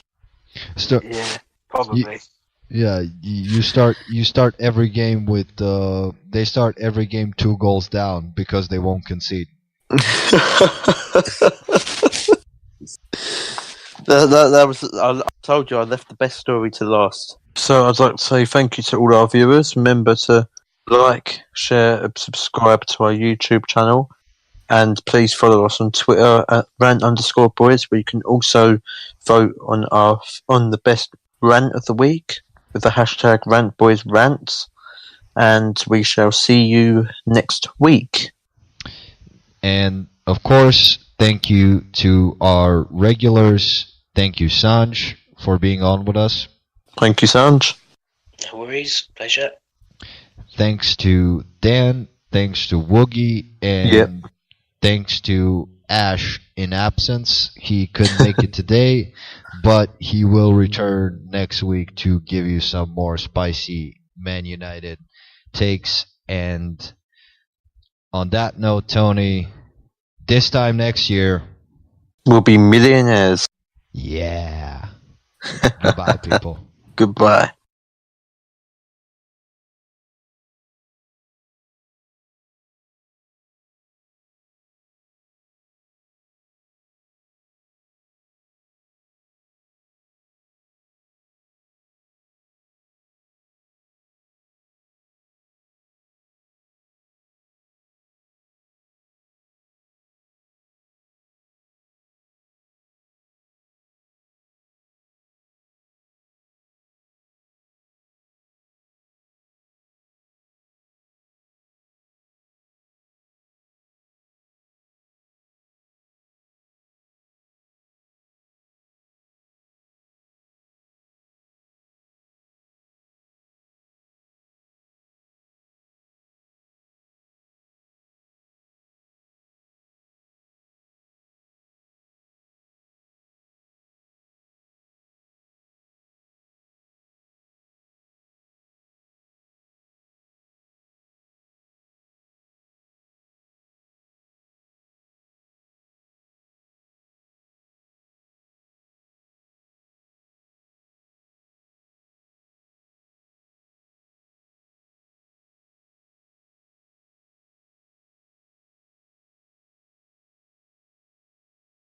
Yeah, probably. You start every game with they start every game 2 goals down because they won't concede. That was, I told you I left the best story to last. So I'd like to say thank you to all our viewers. Remember to like, share, and subscribe to our YouTube channel, and please follow us on Twitter at @rant_boys, where you can also vote on the best rant of the week with the hashtag #RantBoysRants, and we shall see you next week. And of course, thank you to our regulars. Thank you, Sanj, for being on with us. Thank you, Sanj. No worries, pleasure. Thanks to Dan, thanks to Woogie, and thanks to Ash in absence. He couldn't make it today, but he will return next week to give you some more spicy Man United takes. And on that note, Tony, this time next year, we'll be millionaires. Yeah. Goodbye, people. Goodbye.